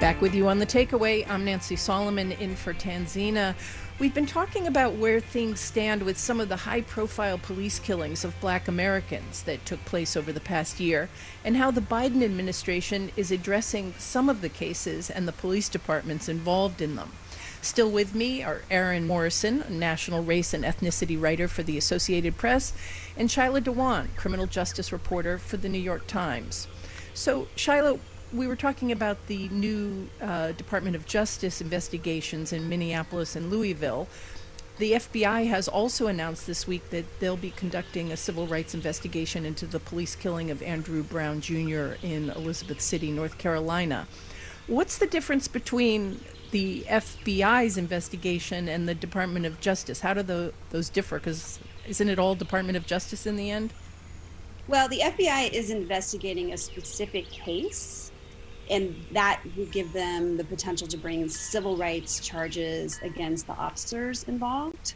Back with you on The Takeaway. I'm Nancy Solomon in for Tanzina. We've been talking about where things stand with some of the high-profile police killings of Black Americans that took place over the past year, and how the Biden administration is addressing some of the cases and the police departments involved in them. Still with me are Aaron Morrison, a national race and ethnicity writer for the Associated Press, and Shyla Dewan, criminal justice reporter for the New York Times. So, Shyla, we were talking about the new Department of Justice investigations in Minneapolis and Louisville. The FBI has also announced this week that they'll be conducting a civil rights investigation into the police killing of Andrew Brown Jr. in Elizabeth City, North Carolina. What's the difference between the FBI's investigation and the Department of Justice? How do those differ? Because isn't it all Department of Justice in the end? Well, the FBI is investigating a specific case, and that will give them the potential to bring civil rights charges against the officers involved.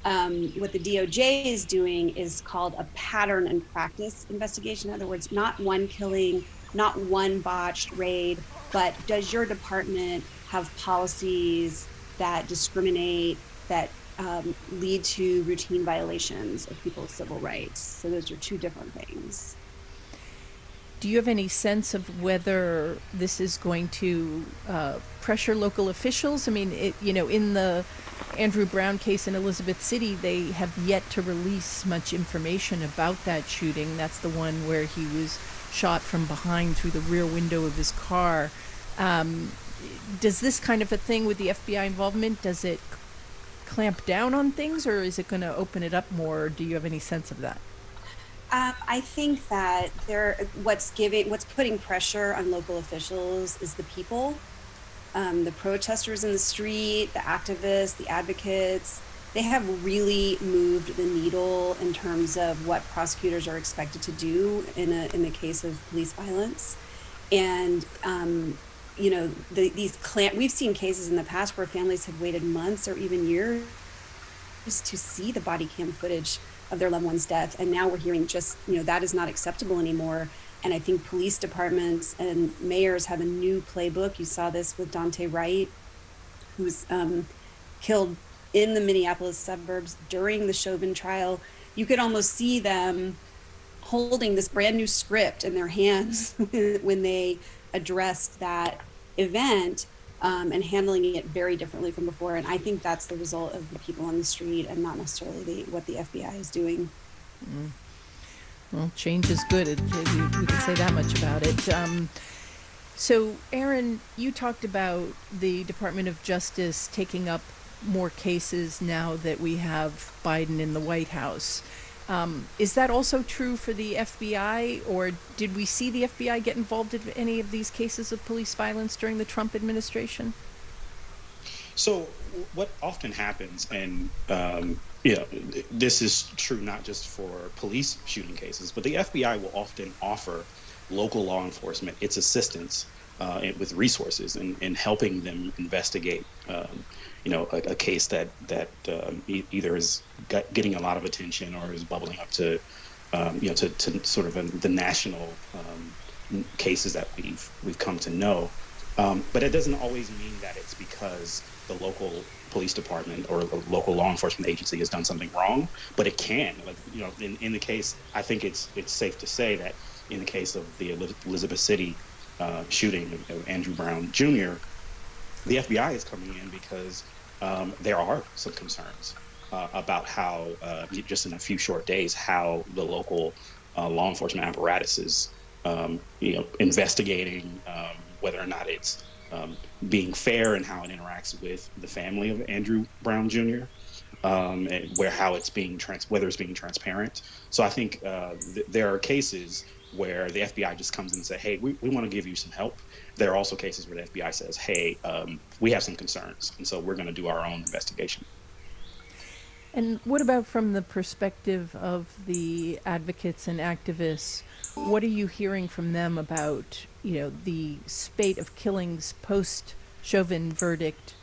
What the DOJ is doing is called a pattern and practice investigation. In other words, not one killing, not one botched raid, but does your department have policies that discriminate, that lead to routine violations of people's civil rights? So those are two different things. Do you have any sense of whether this is going to pressure local officials? I mean, in the Andrew Brown case in Elizabeth City, they have yet to release much information about that shooting. That's the one where he was shot from behind through the rear window of his car. Does this kind of a thing with the FBI involvement, does it clamp down on things, or is it going to open it up more? Do you have any sense of that? I think that what's putting pressure on local officials is the people, the protesters in the street, the activists, the advocates. They have really moved the needle in terms of what prosecutors are expected to do in the case of police violence. And we've seen cases in the past where families have waited months or even years to see the body cam footage of their loved one's death, and now we're hearing that is not acceptable anymore. And I think police departments and mayors have a new playbook. You saw this with Dante Wright, who's killed in the Minneapolis suburbs during the Chauvin trial. You could almost see them holding this brand new script in their hands when they addressed that event, and handling it very differently from before. And I think that's the result of the people on the street and not necessarily what the FBI is doing. Well, change is good. We can say that much about it. So, Aaron, you talked about the Department of Justice taking up more cases now that we have Biden in the White House. Is that also true for the FBI, or did we see the FBI get involved in any of these cases of police violence during the Trump administration? So what often happens, and this is true not just for police shooting cases, but the FBI will often offer local law enforcement its assistance with resources in helping them investigate a case that either is getting a lot of attention or is bubbling up to sort of the national cases that we've come to know. But it doesn't always mean that it's because the local police department or the local law enforcement agency has done something wrong, but it can. In the case, I think it's safe to say that in the case of the Elizabeth City shooting of Andrew Brown Jr., the FBI is coming in because there are some concerns about how, just in a few short days, how the local law enforcement apparatus is, investigating whether or not it's being fair and how it interacts with the family of Andrew Brown Jr., and whether it's being transparent. So I think there are cases where the FBI just comes in and say, hey, we want to give you some help. There are also cases where the FBI says, hey, we have some concerns, and so we're going to do our own investigation. And what about from the perspective of the advocates and activists? What are you hearing from them about, the spate of killings post-Chauvin verdict?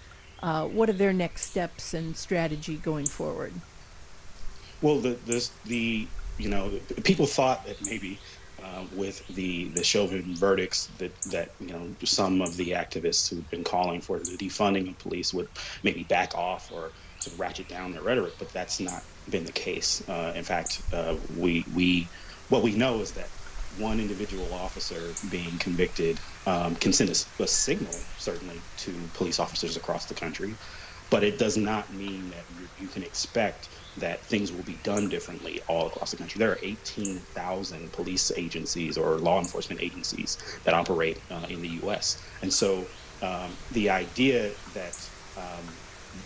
What are their next steps and strategy going forward? Well, people thought that maybe with the Chauvin verdicts that some of the activists who've been calling for the defunding of police would maybe back off or sort of ratchet down their rhetoric, but that's not been the case. In fact, what we know is that one individual officer being convicted can send a signal, certainly, to police officers across the country, but it does not mean that you can expect that things will be done differently all across the country. There are 18,000 police agencies or law enforcement agencies that operate in the U.S. And so the idea that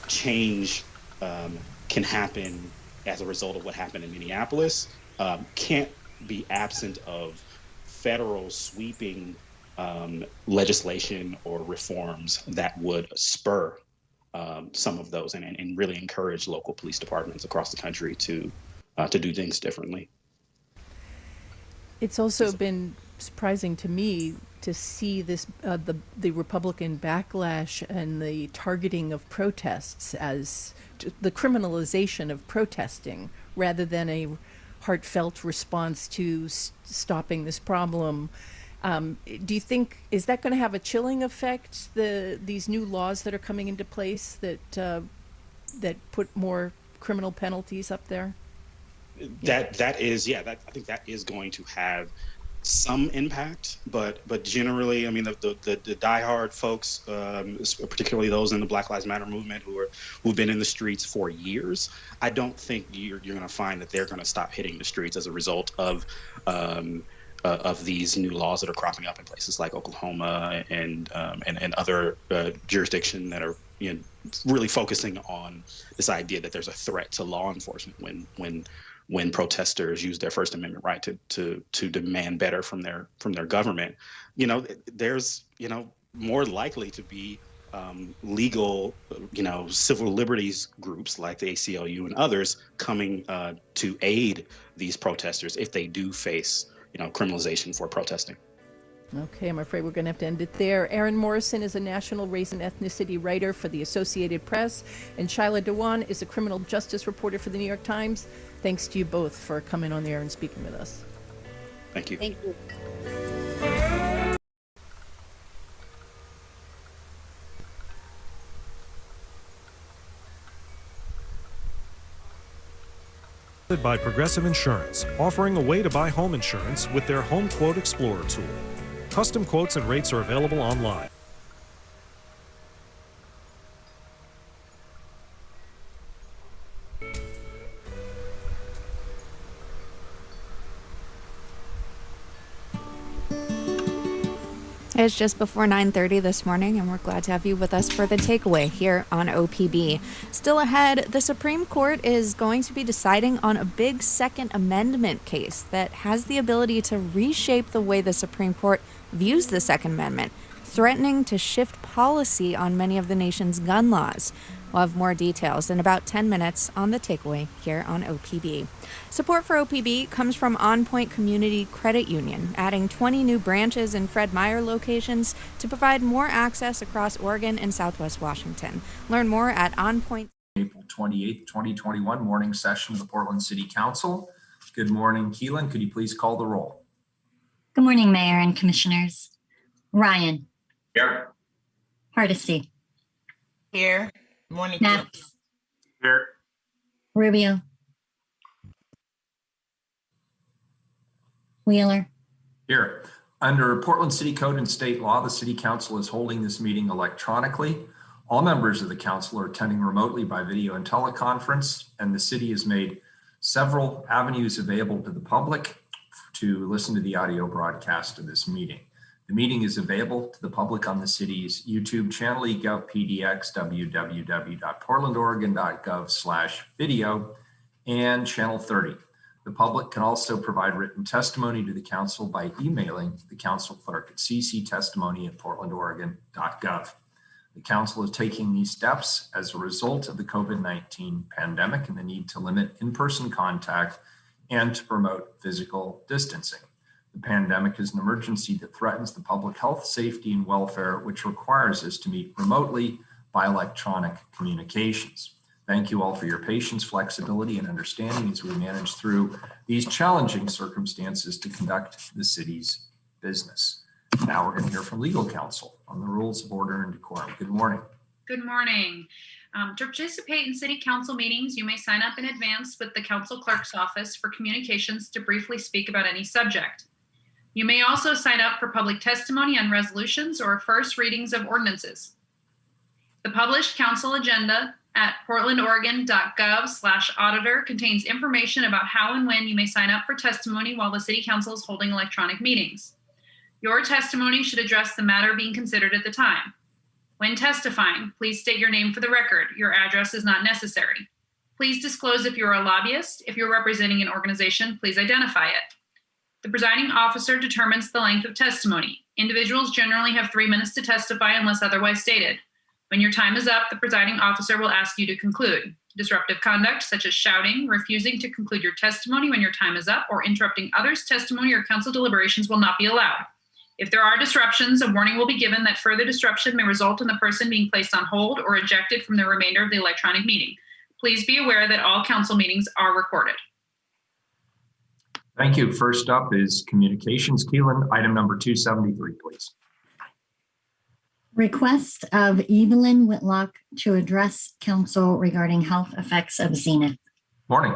change can happen as a result of what happened in Minneapolis can't be absent of federal sweeping legislation or reforms that would spur some of those and really encourage local police departments across the country to do things differently. It's also been surprising to me to see this the Republican backlash and the targeting of protests as the criminalization of protesting rather than a heartfelt response to stopping this problem. Do you think, is that going to have a chilling effect, these new laws that are coming into place that put more criminal penalties up there? I think that is going to have some impact, but generally, I mean, the diehard folks, particularly those in the Black Lives Matter movement who've been in the streets for years, I don't think you're going to find that they're going to stop hitting the streets as a result of these new laws that are cropping up in places like Oklahoma and other jurisdictions that are really focusing on this idea that there's a threat to law enforcement when protesters use their First Amendment right to demand better from their government. There's more likely to be legal civil liberties groups like the ACLU and others coming to aid these protesters if they do face criminalization for protesting. Okay, I'm afraid we're going to have to end it there. Aaron Morrison is a national race and ethnicity writer for the Associated Press, and Shyla Dewan is a criminal justice reporter for the New York Times. Thanks to you both for coming on the air and speaking with us. Thank you. Thank you. By Progressive Insurance, offering a way to buy home insurance with their Home Quote Explorer tool. Custom quotes and rates are available online. It's just before 9:30 this morning, and we're glad to have you with us for the takeaway here on OPB. Still ahead, the Supreme Court is going to be deciding on a big Second Amendment case that has the ability to reshape the way the Supreme Court views the Second Amendment, threatening to shift policy on many of the nation's gun laws. We'll have more details in about 10 minutes on the takeaway here on OPB. Support for OPB comes from On Point Community Credit Union, adding 20 new branches in Fred Meyer locations to provide more access across Oregon and Southwest Washington. Learn more at OnPoint. April 28th, 2021 morning session of the Portland City Council. Good morning, Keelan. Could you please call the roll? Good morning, Mayor and Commissioners. Ryan. Here. Hardesty. Here. Morning. Knapp. Here. Rubio. Wheeler. Here. Under Portland City Code and state law, the City Council is holding this meeting electronically. All members of the council are attending remotely by video and teleconference, and the city has made several avenues available to the public to listen to the audio broadcast of this meeting. The meeting is available to the public on the city's YouTube channel, eGovPDX, www.portlandoregon.gov/video, and channel 30. The public can also provide written testimony to the council by emailing the council clerk at cctestimony@portlandoregon.gov. The council is taking these steps as a result of the COVID-19 pandemic and the need to limit in-person contact and to promote physical distancing. The pandemic is an emergency that threatens the public health, safety, and welfare, which requires us to meet remotely by electronic communications. Thank you all for your patience, flexibility, and understanding as we manage through these challenging circumstances to conduct the city's business. Now we're going to hear from legal counsel on the rules of order and decorum. Good morning. Good morning. To participate in city council meetings, you may sign up in advance with the council clerk's office for communications to briefly speak about any subject. You may also sign up for public testimony on resolutions or first readings of ordinances. The published council agenda at portlandoregon.gov/auditor contains information about how and when you may sign up for testimony while the city council is holding electronic meetings. Your testimony should address the matter being considered at the time. When testifying, please state your name for the record. Your address is not necessary. Please disclose if you're a lobbyist. If you're representing an organization, please identify it. The presiding officer determines the length of testimony. Individuals generally have 3 minutes to testify unless otherwise stated. When your time is up, the presiding officer will ask you to conclude. Disruptive conduct, such as shouting, refusing to conclude your testimony when your time is up, or interrupting others' testimony or council deliberations will not be allowed. If there are disruptions, a warning will be given that further disruption may result in the person being placed on hold or ejected from the remainder of the electronic meeting. Please be aware that all council meetings are recorded. Thank you. First up is communications. Keelan, item number 273, please. Request of Evelyn Whitlock to address council regarding health effects of Zenith. Morning.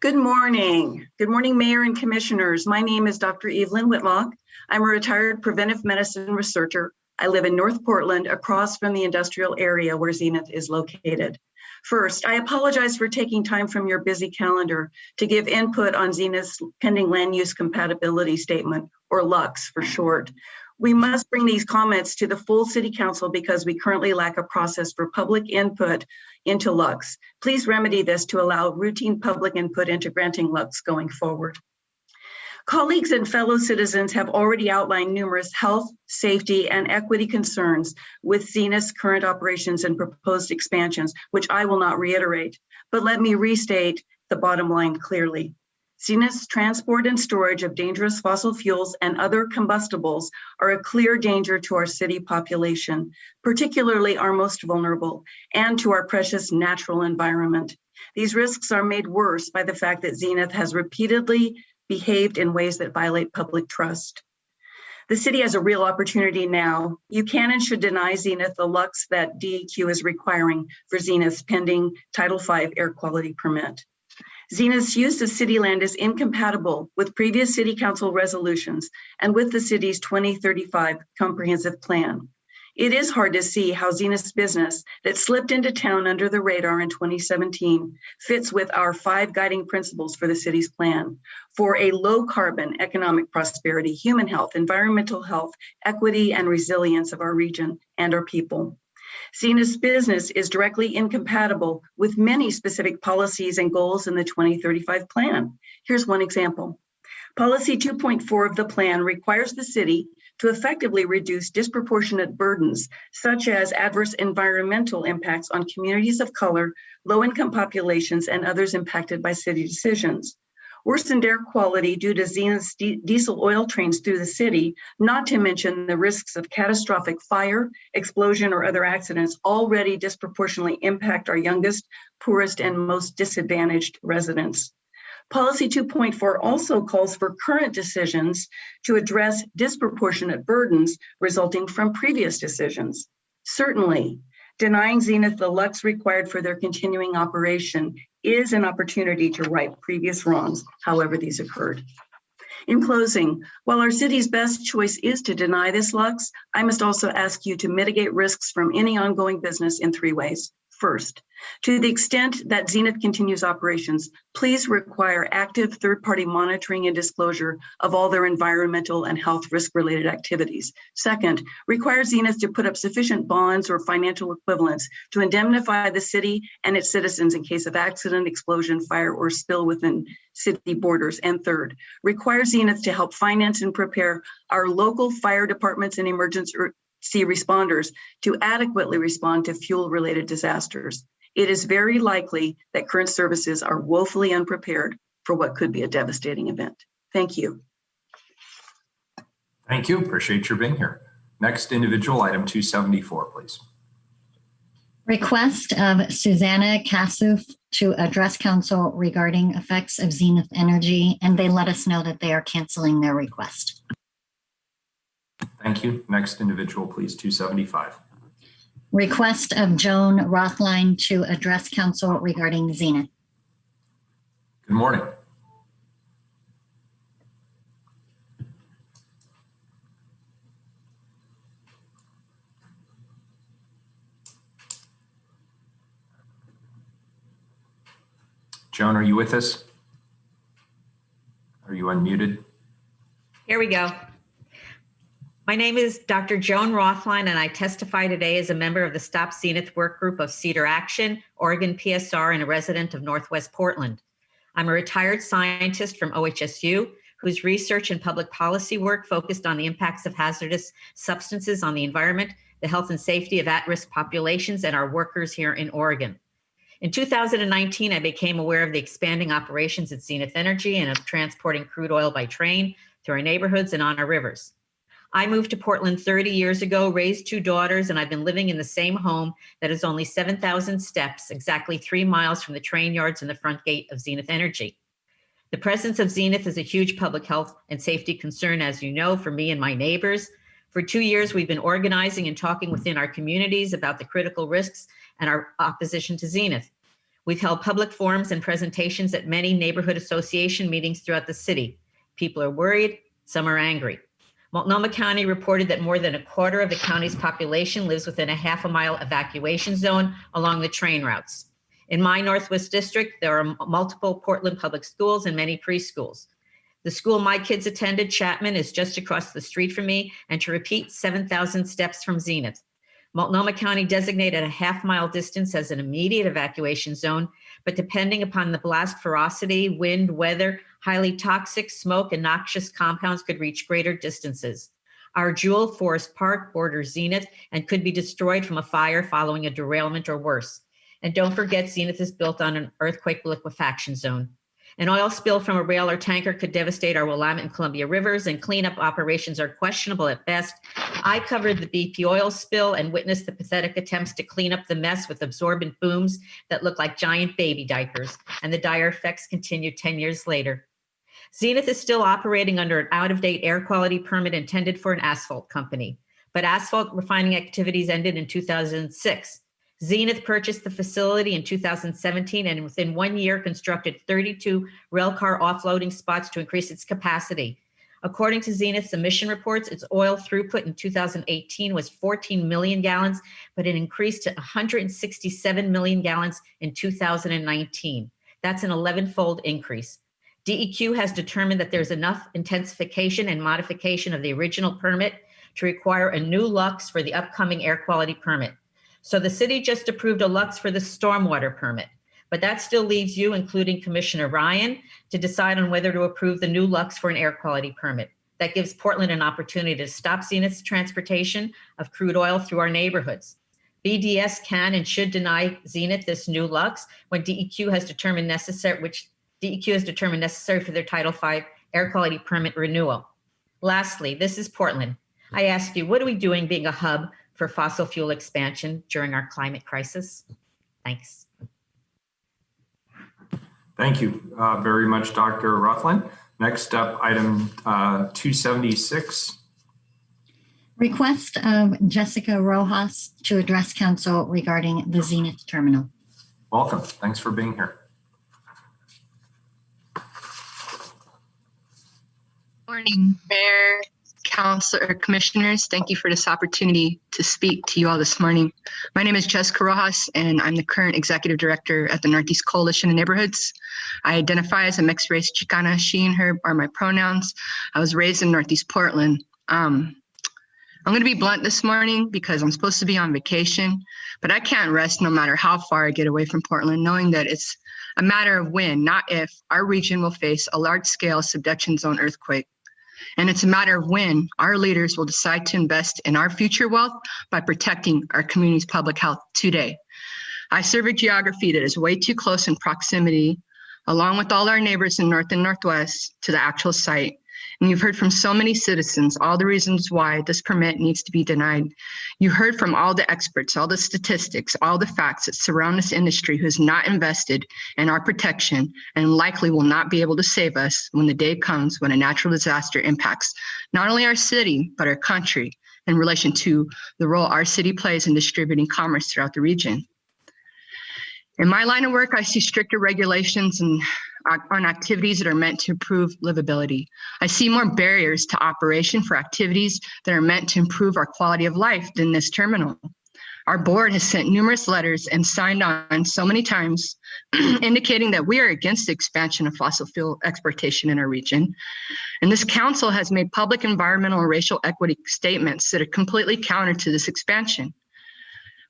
Good morning. Good morning, Mayor and Commissioners. My name is Dr. Evelyn Whitlock. I'm a retired preventive medicine researcher. I live in North Portland, across from the industrial area where Zenith is located. First, I apologize for taking time from your busy calendar to give input on Zenith's pending land use compatibility statement, or LUX for short. We must bring these comments to the full City Council because we currently lack a process for public input into LUX. Please remedy this to allow routine public input into granting LUX going forward. Colleagues and fellow citizens have already outlined numerous health, safety, and equity concerns with Zenith's current operations and proposed expansions, which I will not reiterate, but let me restate the bottom line clearly. Zenith's transport and storage of dangerous fossil fuels and other combustibles are a clear danger to our city population, particularly our most vulnerable, and to our precious natural environment. These risks are made worse by the fact that Zenith has repeatedly behaved in ways that violate public trust. The city has a real opportunity now. You can and should deny Zenith the LUX that DEQ is requiring for Zenith's pending Title V air quality permit. Zenith's use of city land is incompatible with previous City Council resolutions and with the city's 2035 comprehensive plan. It is hard to see how Zenith's business that slipped into town under the radar in 2017 fits with our 5 guiding principles for the city's plan for a low carbon economic prosperity, human health, environmental health, equity, and resilience of our region and our people. Zenith's business is directly incompatible with many specific policies and goals in the 2035 plan. Here's one example. Policy 2.4 of the plan requires the city to effectively reduce disproportionate burdens, such as adverse environmental impacts on communities of color, low-income populations, and others impacted by city decisions. Worsened air quality due to Zenith's diesel oil trains through the city, not to mention the risks of catastrophic fire, explosion, or other accidents already disproportionately impact our youngest, poorest, and most disadvantaged residents. Policy 2.4 also calls for current decisions to address disproportionate burdens resulting from previous decisions. Certainly, denying Zenith the LUX required for their continuing operation is an opportunity to right previous wrongs, however these occurred. In closing, while our city's best choice is to deny this LUX, I must also ask you to mitigate risks from any ongoing business in 3 ways. First, to the extent that Zenith continues operations, please require active third-party monitoring and disclosure of all their environmental and health risk-related activities. Second, require Zenith to put up sufficient bonds or financial equivalents to indemnify the city and its citizens in case of accident, explosion, fire, or spill within city borders. And third, require Zenith to help finance and prepare our local fire departments and emergency responders to adequately respond to fuel-related disasters. It is very likely that current services are woefully unprepared for what could be a devastating event. Thank you. Thank you. Appreciate your being here. Next individual, item 274, please. Request of Suzanna Kassouf to address council regarding effects of Zenith Energy, and they let us know that they are canceling their request. Thank you. Next individual, please, 275. Request of Joan Rothlein to address council regarding Zenith. Good morning. Joan, are you with us? Are you unmuted? Here we go. My name is Dr. Joan Rothlein, and I testify today as a member of the Stop Zenith work group of Cedar Action, Oregon PSR, and a resident of Northwest Portland. I'm a retired scientist from OHSU whose research and public policy work focused on the impacts of hazardous substances on the environment, the health and safety of at-risk populations, and our workers here in Oregon. In 2019, I became aware of the expanding operations at Zenith Energy and of transporting crude oil by train through our neighborhoods and on our rivers. I moved to Portland 30 years ago, raised 2 daughters, and I've been living in the same home that is only 7,000 steps, exactly 3 miles from the train yards and the front gate of Zenith Energy. The presence of Zenith is a huge public health and safety concern, as you know, for me and my neighbors. For 2 years, we've been organizing and talking within our communities about the critical risks and our opposition to Zenith. We've held public forums and presentations at many neighborhood association meetings throughout the city. People are worried, some are angry. Multnomah County reported that more than a quarter of the county's population lives within a half-a-mile evacuation zone along the train routes. In my Northwest District, there are multiple Portland public schools and many preschools. The school my kids attended, Chapman, is just across the street from me, and to repeat, 7,000 steps from Zenith. Multnomah County designated a half-mile distance as an immediate evacuation zone, but depending upon the blast ferocity, wind, weather, highly toxic smoke and noxious compounds could reach greater distances. Our Jewel Forest Park borders Zenith and could be destroyed from a fire following a derailment or worse. And don't forget, Zenith is built on an earthquake liquefaction zone. An oil spill from a rail or tanker could devastate our Willamette and Columbia rivers, and cleanup operations are questionable at best. I covered the BP oil spill and witnessed the pathetic attempts to clean up the mess with absorbent booms that look like giant baby diapers, and the dire effects continue 10 years later. Zenith is still operating under an out-of-date air quality permit intended for an asphalt company, but asphalt refining activities ended in 2006. Zenith purchased the facility in 2017 and within 1 year constructed 32 railcar offloading spots to increase its capacity. According to Zenith's emission reports, its oil throughput in 2018 was 14 million gallons, but it increased to 167 million gallons in 2019. That's an 11-fold increase. DEQ has determined that there's enough intensification and modification of the original permit to require a new LUX for the upcoming air quality permit. So the city just approved a LUX for the stormwater permit, but that still leaves you, including Commissioner Ryan, to decide on whether to approve the new LUX for an air quality permit. That gives Portland an opportunity to stop Zenith's transportation of crude oil through our neighborhoods. BDS can and should deny Zenith this new LUX when DEQ has determined necessary, which DEQ has determined necessary for their Title V air quality permit renewal. Lastly, this is Portland. I ask you, what are we doing being a hub for fossil fuel expansion during our climate crisis? Thanks. Thank you very much, Dr. Rothlein. Next up, item 276. Request of Jessica Rojas to address council regarding the Zenith terminal. Welcome. Thanks for being here. Morning, Mayor, Council, or Commissioners. Thank you for this opportunity to speak to you all this morning. My name is Jessica Rojas, and I'm the current Executive Director at the Northeast Coalition of Neighborhoods. I identify as a mixed race Chicana. She and her are my pronouns. I was raised in Northeast Portland. I'm going to be blunt this morning because I'm supposed to be on vacation, but I can't rest no matter how far I get away from Portland, knowing that it's a matter of when, not if, our region will face a large-scale subduction zone earthquake. And it's a matter of when our leaders will decide to invest in our future wealth by protecting our community's public health today. I serve a geography that is way too close in proximity, along with all our neighbors in North and Northwest, to the actual site. And you've heard from so many citizens all the reasons why this permit needs to be denied. You heard from all the experts, all the statistics, all the facts that surround this industry who's not invested in our protection and likely will not be able to save us when the day comes when a natural disaster impacts not only our city, but our country in relation to the role our city plays in distributing commerce throughout the region. In my line of work, I see stricter regulations and on activities that are meant to improve livability. I see more barriers to operation for activities that are meant to improve our quality of life than this terminal. Our board has sent numerous letters and signed on so many times indicating that we are against the expansion of fossil fuel exportation in our region. And this council has made public environmental and racial equity statements that are completely counter to this expansion.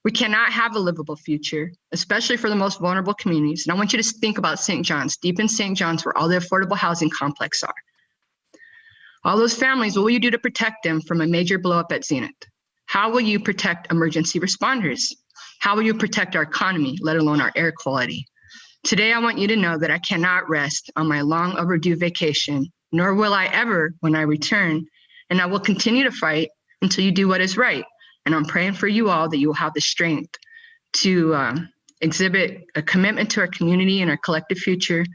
We cannot have a livable future, especially for the most vulnerable communities. And I want you to think about St. John's, deep in St. John's, where all the affordable housing complex are. All those families, what will you do to protect them from a major blow up at Zenith? How will you protect emergency responders? How will you protect our economy, let alone our air quality? Today, I want you to know that I cannot rest on my long overdue vacation, nor will I ever when I return. And I will continue to fight until you do what is right. And I'm praying for you all that you will have the strength to exhibit a commitment to our community and our collective future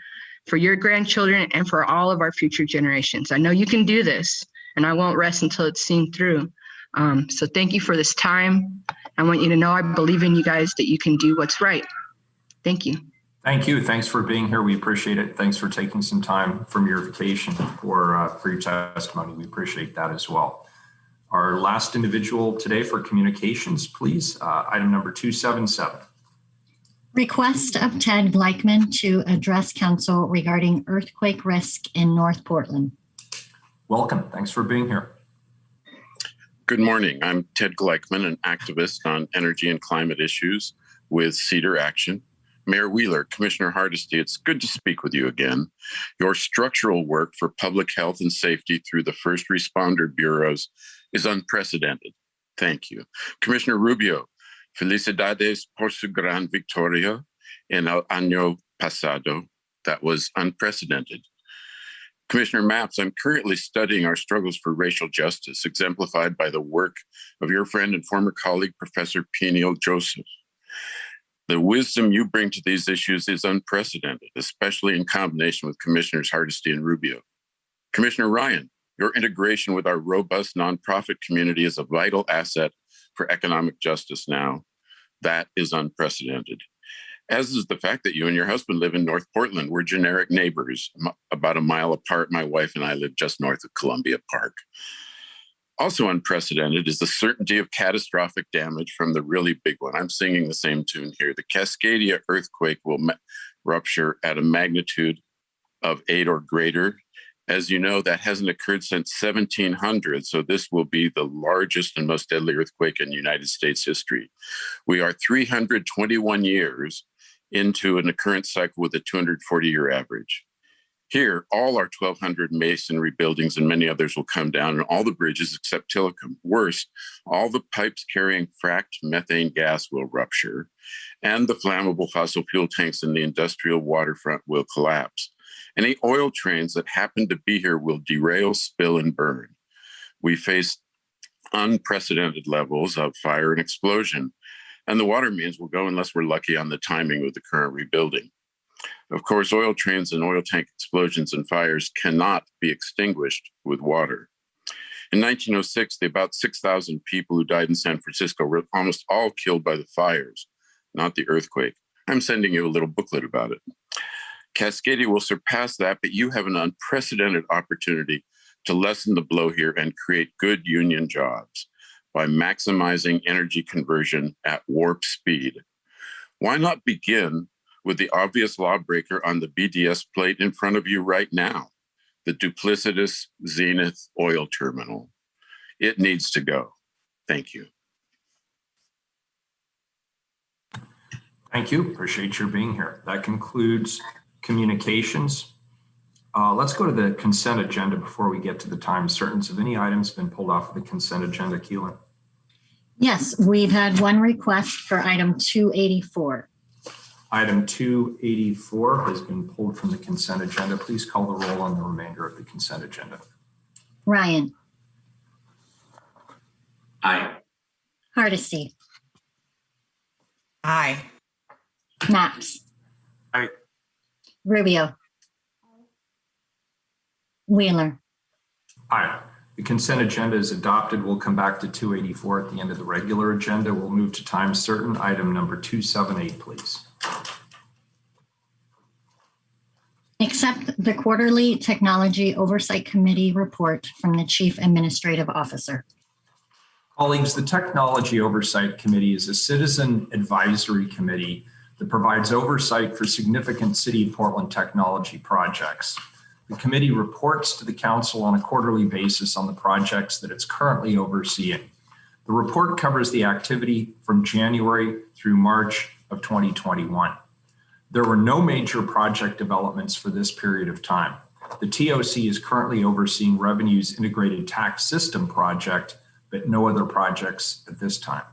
for your grandchildren and for all of our future generations. I know you can do this, and I won't rest until it's seen through. So thank you for this time. I want you to know I believe in you guys that you can do what's right. Thank you. Thank you. Thanks for being here. We appreciate it. Thanks for taking some time from your vacation for your testimony. We appreciate that as well. Our last individual today for communications, please. Item number 277. Request of Ted Gleichman to address council regarding earthquake risk in North Portland. Welcome. Thanks for being here. Good morning. I'm Ted Gleichman, an activist on energy and climate issues with Cedar Action. Mayor Wheeler, Commissioner Hardesty, it's good to speak with you again. Your structural work for public health and safety through the first responder bureaus is unprecedented. Thank you. Commissioner Rubio, felicidades por su gran victoria en el año pasado. That was unprecedented. Commissioner Mapps, I'm currently studying our struggles for racial justice, exemplified by the work of your friend and former colleague, Professor Peniel Joseph. The wisdom you bring to these issues is unprecedented, especially in combination with Commissioners Hardesty and Rubio. Commissioner Ryan, your integration with our robust nonprofit community is a vital asset for economic justice now. That is unprecedented. As is the fact that you and your husband live in North Portland. We're generic neighbors, about a mile apart. My wife and I live just north of Columbia Park. Also unprecedented is the certainty of catastrophic damage from the really big one. I'm singing the same tune here. The Cascadia earthquake will rupture at a magnitude of 8 or greater. As you know, that hasn't occurred since 1700, so this will be the largest and most deadly earthquake in United States history. We are 321 years into an occurrence cycle with a 240-year average. Here, all our 1,200 masonry buildings and many others will come down, and all the bridges except Tillicum. Worse, all the pipes carrying fracked methane gas will rupture, and the flammable fossil fuel tanks in the industrial waterfront will collapse. Any oil trains that happen to be here will derail, spill, and burn. We face unprecedented levels of fire and explosion, and the water means we'll go unless we're lucky on the timing of the current rebuilding. Of course, oil trains and oil tank explosions and fires cannot be extinguished with water. In 1906, the about 6,000 people who died in San Francisco were almost all killed by the fires, not the earthquake. I'm sending you a little booklet about it. Cascadia will surpass that, but you have an unprecedented opportunity to lessen the blow here and create good union jobs by maximizing energy conversion at warp speed. Why not begin with the obvious lawbreaker on the BDS plate in front of you right now, the duplicitous Zenith oil terminal? It needs to go. Thank you. Thank you. Appreciate your being here. That concludes communications. Let's go to the consent agenda before we get to the time certain. Have any items been pulled off of the consent agenda, Keelan? Yes, we've had one request for item 284. Item 284 has been pulled from the consent agenda. Please call the roll on the remainder of the consent agenda. Ryan, Aye. Hardesty, Aye. Maps, Aye. Rubio, Wheeler. Aye. The consent agenda is adopted. We'll come back to 284 at the end of the regular agenda. We'll move to time certain. Item number 278, please. Accept the quarterly Technology Oversight Committee report from the Chief Administrative Officer. Colleagues, the Technology Oversight Committee is a citizen advisory committee that provides oversight for significant City of Portland technology projects. The committee reports to the council on a quarterly basis on the projects that it's currently overseeing. The report covers the activity from January through March of 2021. There were no major project developments for this period of time. The TOC is currently overseeing Revenue's Integrated Tax System project, but no other projects at this time.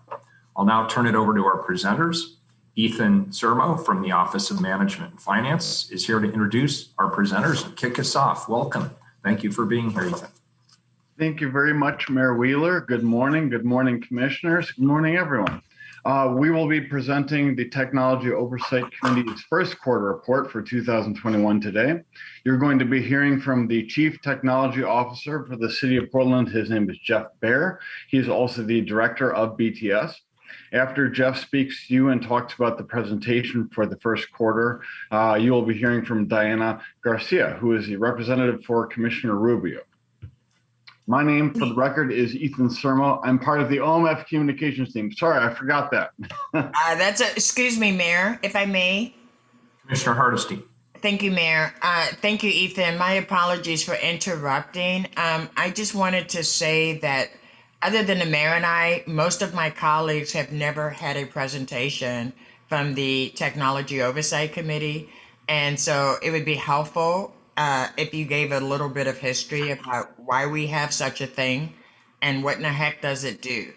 I'll now turn it over to our presenters. Ethan Sermo from the Office of Management and Finance is here to introduce our presenters and kick us off. Welcome. Thank you for being here, Ethan. Thank you very much, Mayor Wheeler. Good morning, commissioners. Good morning, everyone. We will be presenting the Technology Oversight Committee's first quarter report for 2021 today. You're going to be hearing from the Chief Technology Officer for the City of Portland. His name is Jeff Baer. He is also the Director of BTS. After Jeff speaks to you and talks about the presentation for the first quarter, you will be hearing from Diana Garcia, who is the representative for Commissioner Rubio. My name, for the record, is Ethan Sermo. I'm part of the OMF communications team. Sorry, I forgot that. Excuse me, Mayor, if I may. Commissioner Hardesty. Thank you, Mayor. Thank you, Ethan. My apologies for interrupting. I just wanted to say that other than the mayor and I, most of my colleagues have never had a presentation from the Technology Oversight Committee. And so it would be helpful if you gave a little bit of history about why we have such a thing and what in the heck does it do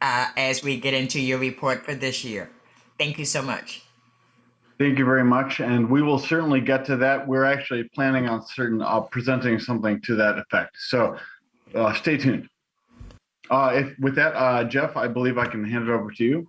as we get into your report for this year. Thank you so much. Thank you very much. And we will certainly get to that. We're actually planning on presenting something to that effect. So stay tuned. With that, Jeff, I believe I can hand it over to you.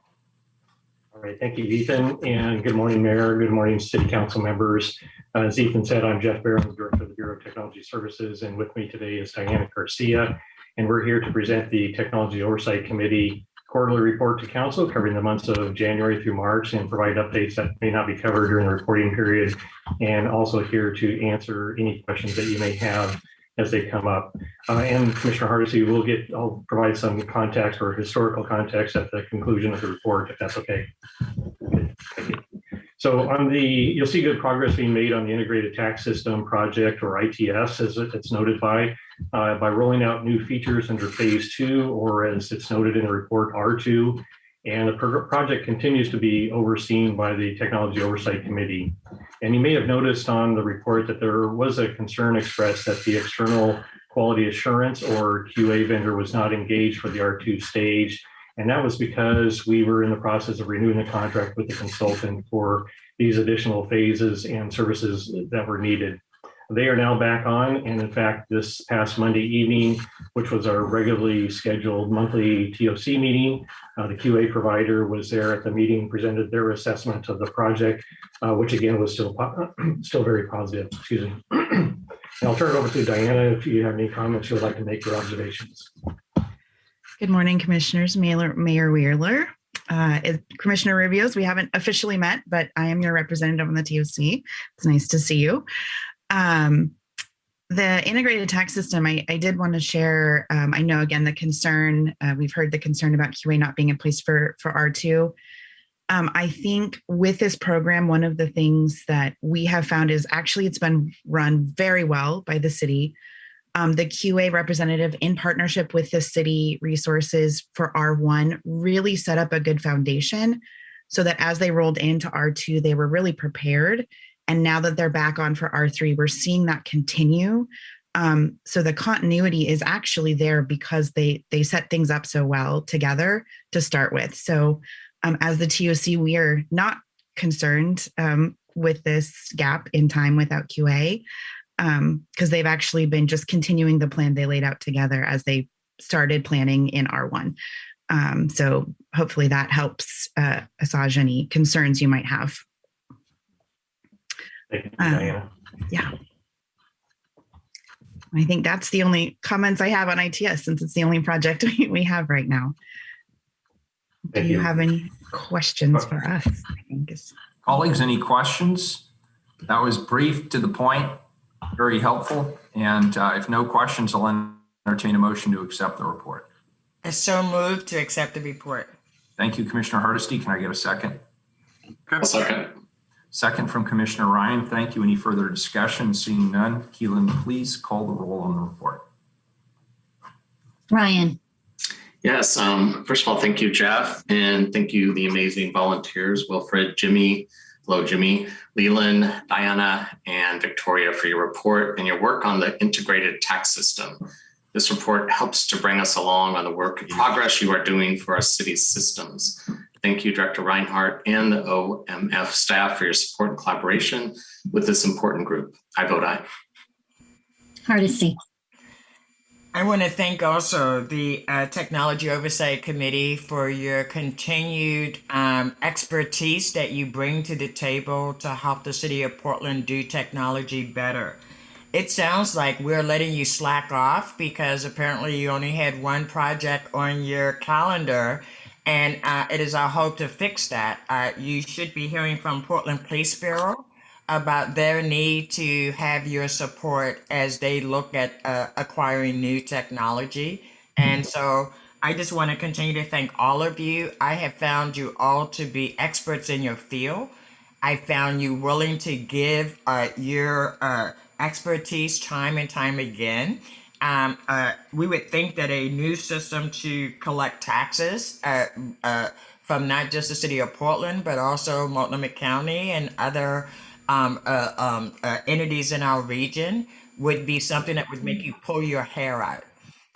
All right, thank you, Ethan, and good morning, Mayor. Good morning, City Council members. As Ethan said, I'm Jeff Baer, I'm the Director of the Bureau of Technology Services, and with me today is Diana Garcia, and we're here to present the Technology Oversight Committee quarterly report to Council covering the months of January through March and provide updates that may not be covered during the reporting period, and also here to answer any questions that you may have as they come up. And Commissioner Hardesty, I'll provide some context or historical context at the conclusion of the report, if that's okay. Thank you. So you'll see good progress being made on the Integrated Tax System project, or ITS, as it's noted by rolling out new features under phase 2, or as it's noted in the report, R2. And the project continues to be overseen by the Technology Oversight Committee. And you may have noticed on the report that there was a concern expressed that the external quality assurance or QA vendor was not engaged for the R2 stage. And that was because we were in the process of renewing the contract with the consultant for these additional phases and services that were needed. They are now back on, and in fact, this past Monday evening, which was our regularly scheduled monthly TOC meeting, the QA provider was there at the meeting, presented their assessment of the project, which again was still very positive. Excuse me. And I'll turn it over to Diana if you have any comments you would like to make or observations. Good morning, Commissioners. Mayor Wheeler. Commissioner Rubio's, we haven't officially met, but I am your representative on the TOC. It's nice to see you. The integrated tax system, I did want to share, I know again, the concern, we've heard the concern about QA not being in place for R2. I think with this program, one of the things that we have found is actually it's been run very well by the city. The QA representative in partnership with the city resources for R1 really set up a good foundation so that as they rolled into R2, they were really prepared. And now that they're back on for R3, we're seeing that continue. So the continuity is actually there because they set things up so well together to start with. So as the TOC, we are not concerned with this gap in time without QA. because they've actually been just continuing the plan they laid out together as they started planning in R1. So hopefully that helps assuage any concerns you might have. Thank you, Diana. Yeah. I think that's the only comments I have on ITS, since it's the only project we have right now. Do you have any questions for us? I think Colleagues, any questions? That was brief, to the point, very helpful. And if no questions, I'll entertain a motion to accept the report. I so moved to accept the report. Thank you, Commissioner Hardesty. Can I get a second? A second. Second from Commissioner Ryan. Thank you. Any further discussion? Seeing none, Keelan, please call the roll on the report. Ryan. Yes. First of all, thank you, Jeff, and thank you, the amazing volunteers, Wilfred, Jimmy, hello, Jimmy, Leland, Diana, and Victoria for your report and your work on the integrated tax system. This report helps to bring us along on the work and progress you are doing for our city's systems. Thank you, Director Reinhardt and the OMF staff for your support and collaboration with this important group. I vote aye. Hardesty. I want to thank also the Technology Oversight Committee for your continued expertise that you bring to the table to help the city of Portland do technology better. It sounds like we're letting you slack off because apparently you only had one project on your calendar, and it is our hope to fix that. You should be hearing from Portland Police Bureau about their need to have your support as they look at acquiring new technology. And so I just want to continue to thank all of you. I have found you all to be experts in your field. I found you willing to give your expertise time and time again. We would think that a new system to collect taxes from not just the city of Portland, but also Multnomah County and other entities in our region would be something that would make you pull your hair out.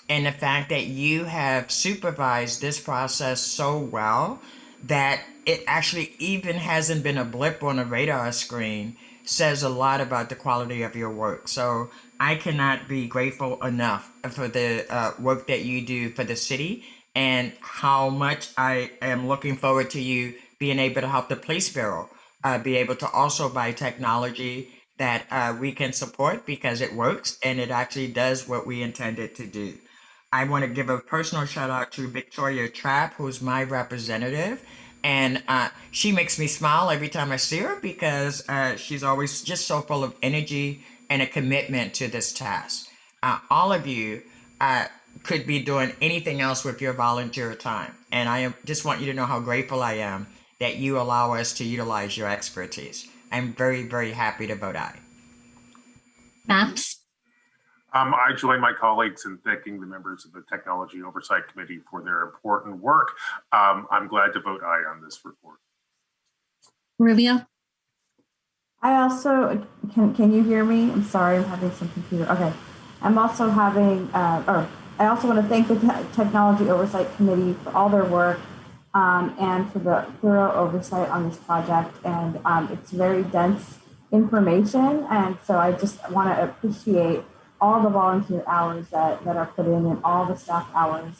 And the fact that you have supervised this process so well that it actually even hasn't been a blip on a radar screen says a lot about the quality of your work. So I cannot be grateful enough for the work that you do for the city and how much I am looking forward to you being able to help the police bureau be able to also buy technology that we can support because it works and it actually does what we intended to do. I want to give a personal shout out to Victoria Trapp, who's my representative. And she makes me smile every time I see her because she's always just so full of energy and a commitment to this task. All of you could be doing anything else with your volunteer time. And I just want you to know how grateful I am that you allow us to utilize your expertise. I'm very, very happy to vote aye. Maps. I join my colleagues in thanking the members of the Technology Oversight Committee for their important work. I'm glad to vote aye on this report. Rubio. I also, can you hear me? I'm sorry, I'm having some computer. Okay. I'm also having, I also want to thank the Technology Oversight Committee for all their work and for the thorough oversight on this project. And it's very dense information. And so I just want to appreciate all the volunteer hours that are put in and all the staff hours.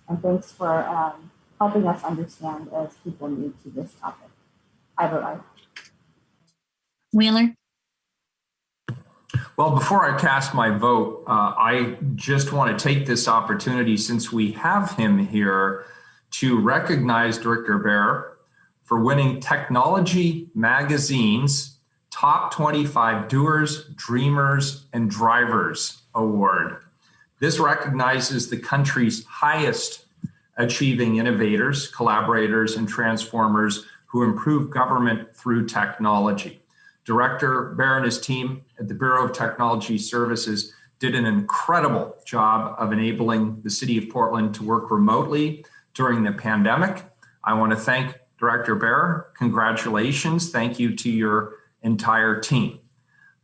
And thanks for helping us understand as people new to this topic. I vote aye. Wheeler. Well, before I cast my vote, I just want to take this opportunity, since we have him here, to recognize Director Bear for winning Technology Magazine's Top 25 Doers, Dreamers, and Drivers Award. This recognizes the country's highest achieving innovators, collaborators, and transformers who improve government through technology. Director Bear and his team at the Bureau of Technology Services did an incredible job of enabling the City of Portland to work remotely during the pandemic. I want to thank Director Bear. Congratulations. Thank you to your entire team.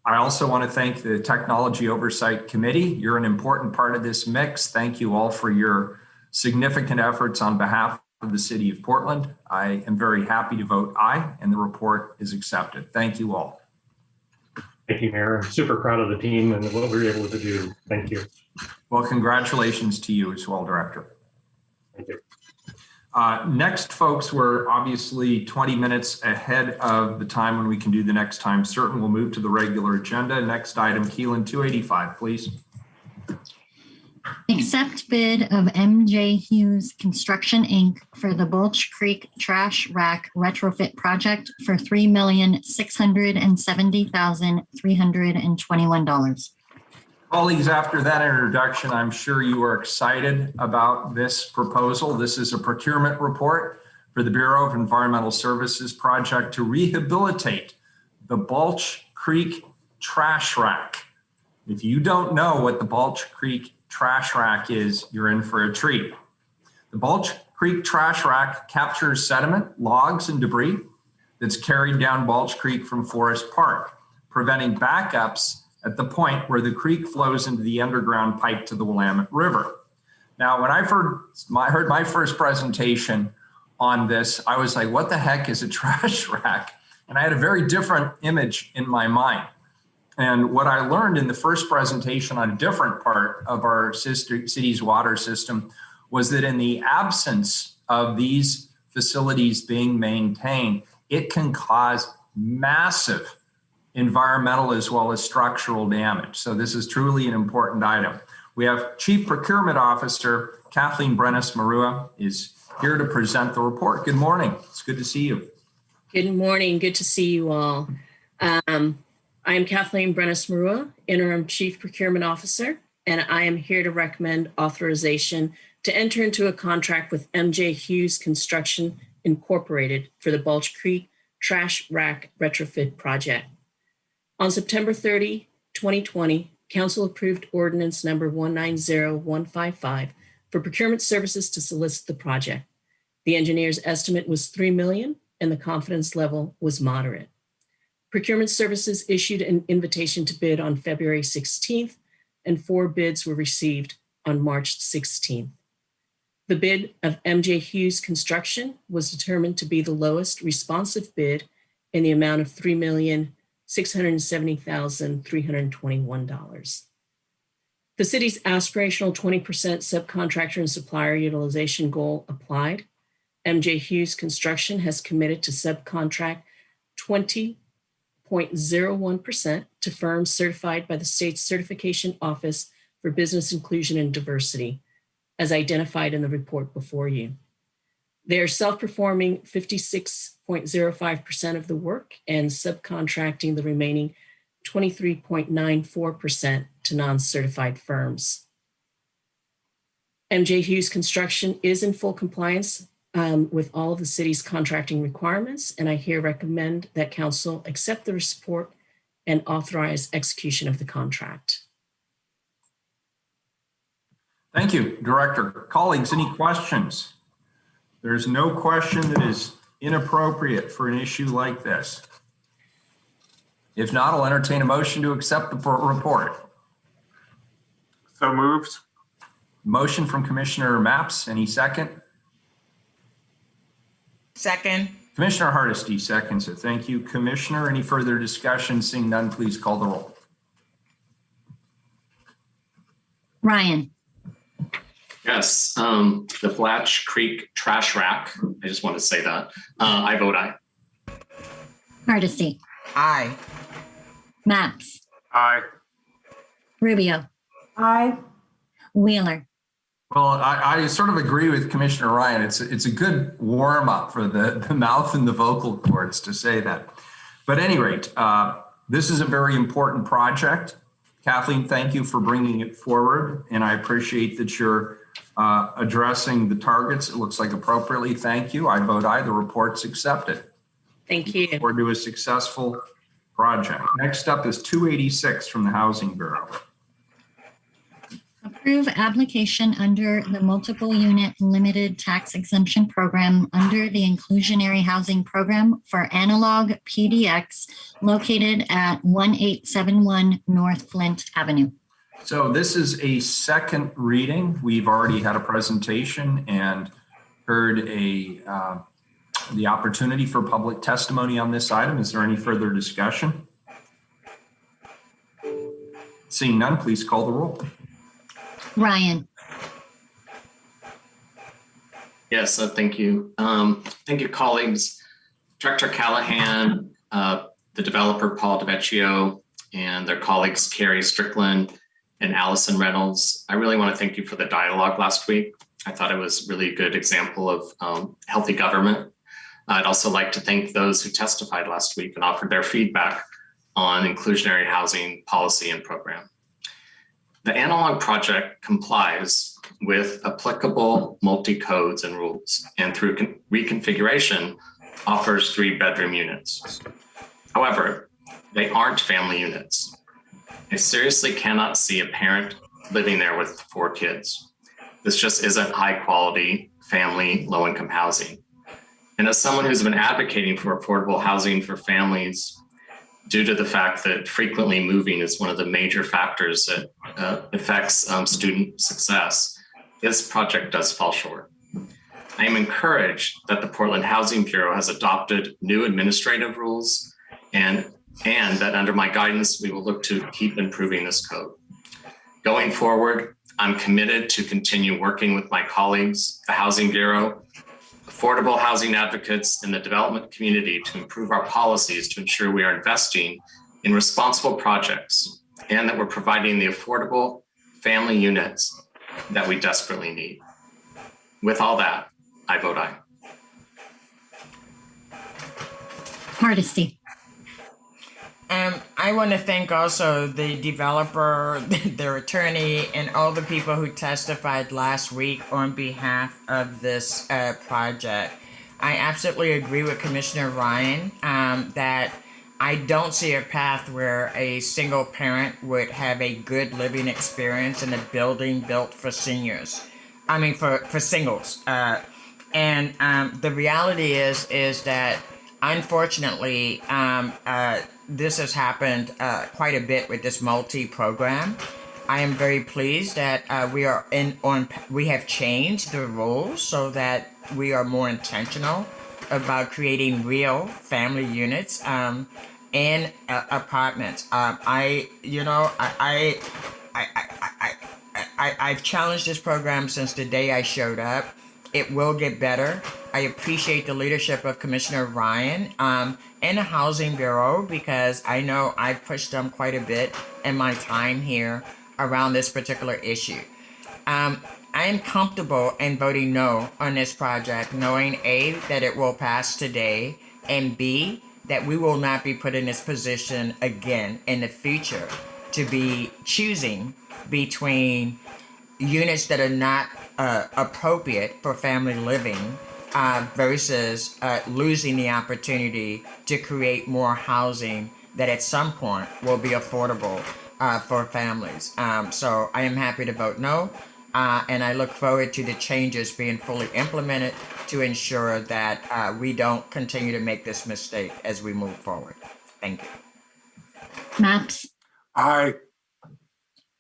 I also want to thank the Technology Oversight Committee. You're an important part of this mix. Thank you all for your significant efforts on behalf of the City of Portland. I am very happy to vote aye, and the report is accepted. Thank you all. Thank you, Mayor. I'm super proud of the team and what we were able to do. Thank you. Well, congratulations to you as well, Director. Thank you. Next, folks, we're obviously 20 minutes ahead of the time when we can do the next time certain. We'll move to the regular agenda. Next item, Keelan 285, please. Accept bid of MJ Hughes Construction, Inc. for the Bulch Creek Trash Rack Retrofit Project for $3,670,321. Colleagues, after that introduction, I'm sure you are excited about this proposal. This is a procurement report for the Bureau of Environmental Services project to rehabilitate the Bulch Creek Trash Rack. If you don't know what the Bulch Creek Trash Rack is, you're in for a treat. The Bulch Creek Trash Rack captures sediment, logs, and debris that's carried down Bulch Creek from Forest Park, preventing backups at the point where the creek flows into the underground pipe to the Willamette River. Now, when I heard my first presentation on this, I was like, what the heck is a trash rack? And I had a very different image in my mind. And what I learned in the first presentation on a different part of our city's water system was that in the absence of these facilities being maintained, it can cause massive environmental as well as structural damage. So this is truly an important item. We have Chief Procurement Officer Kathleen Brenes-Marua is here to present the report. Good morning. It's good to see you. Good morning. Good to see you all. I am Kathleen Brenes-Marua, Interim Chief Procurement Officer, and I am here to recommend authorization to enter into a contract with MJ Hughes Construction Incorporated for the Bulch Creek Trash Rack Retrofit Project. On September 30, 2020, Council approved ordinance number 190155 for procurement services to solicit the project. The engineer's estimate was $3 million and the confidence level was moderate. Procurement services issued an invitation to bid on February 16th and 4 bids were received on March 16th. The bid of MJ Hughes Construction was determined to be the lowest responsive bid in the amount of $3,670,321. The city's aspirational 20% subcontractor and supplier utilization goal applied. MJ Hughes Construction has committed to subcontract 20.01% to firms certified by the state's Certification Office for Business Inclusion and Diversity, as identified in the report before you. They are self-performing 56.05% of the work and subcontracting the remaining 23.94% to non-certified firms. MJ Hughes Construction is in full compliance with all of the city's contracting requirements, and I here recommend that Council accept the report and authorize execution of the contract. Thank you, Director. Colleagues, any questions? There's no question that is inappropriate for an issue like this. If not, I'll entertain a motion to accept the report. So moved. Motion from Commissioner Mapps. Any second? Second. Commissioner Hardesty seconds it. Thank you. Commissioner, any further discussion? Seeing none, please call the roll. Ryan. Yes, the Bulch Creek Trash Rack. I just want to say that. I vote aye. Hardesty. Aye. Mapps. Aye. Rubio. Aye. Wheeler. Well, I sort of agree with Commissioner Ryan. It's a good warm up for the mouth and the vocal cords to say that. But at any rate, this is a very important project. Kathleen, thank you for bringing it forward. And I appreciate that you're addressing the targets. It looks like appropriately. Thank you. I vote aye. The report's accepted. Thank you. Look forward to a successful project. Next up is 286 from the Housing Bureau. Approve application under the multiple unit limited tax exemption program under the inclusionary housing program for analog PDX located at 1871 North Flint Avenue. So this is a second reading. We've already had a presentation and heard the opportunity for public testimony on this item. Is there any further discussion? Seeing none, please call the roll. Ryan. Yes, thank you. Thank you, colleagues. Director Callahan, the developer Paul DeVecchio, and their colleagues Carrie Strickland and Allison Reynolds. I really want to thank you for the dialogue last week. I thought it was really a good example of healthy government. I'd also like to thank those who testified last week and offered their feedback on inclusionary housing policy and program. The analog project complies with applicable multi-codes and rules, and through reconfiguration offers 3-bedroom units. However, they aren't family units. I seriously cannot see a parent living there with 4 kids. This just isn't high quality family, low income housing. And as someone who's been advocating for affordable housing for families, due to the fact that frequently moving is one of the major factors that affects student success, this project does fall short. I am encouraged that the Portland Housing Bureau has adopted new administrative rules and that under my guidance, we will look to keep improving this code. Going forward, I'm committed to continue working with my colleagues, the Housing Bureau, affordable housing advocates, and the development community to improve our policies to ensure we are investing in responsible projects and that we're providing the affordable family units that we desperately need. With all that, I vote aye. Hardesty. I want to thank also the developer, their attorney, and all the people who testified last week on behalf of this project. I absolutely agree with Commissioner Ryan that I don't see a path where a single parent would have a good living experience in a building built for seniors. I mean, for singles. And the reality is that unfortunately, this has happened quite a bit with this multi-program. I am very pleased that we have changed the rules so that we are more intentional about creating real family units in apartments. I've challenged this program since the day I showed up. It will get better. I appreciate the leadership of Commissioner Ryan and the Housing Bureau because I know I've pushed them quite a bit in my time here around this particular issue. I am comfortable in voting no on this project, knowing A, that it will pass today, and B, that we will not be put in this position again in the future to be choosing between units that are not appropriate for family living versus losing the opportunity to create more housing that at some point will be affordable for families. So I am happy to vote no, and I look forward to the changes being fully implemented to ensure that we don't continue to make this mistake as we move forward. Thank you. Maps. Aye.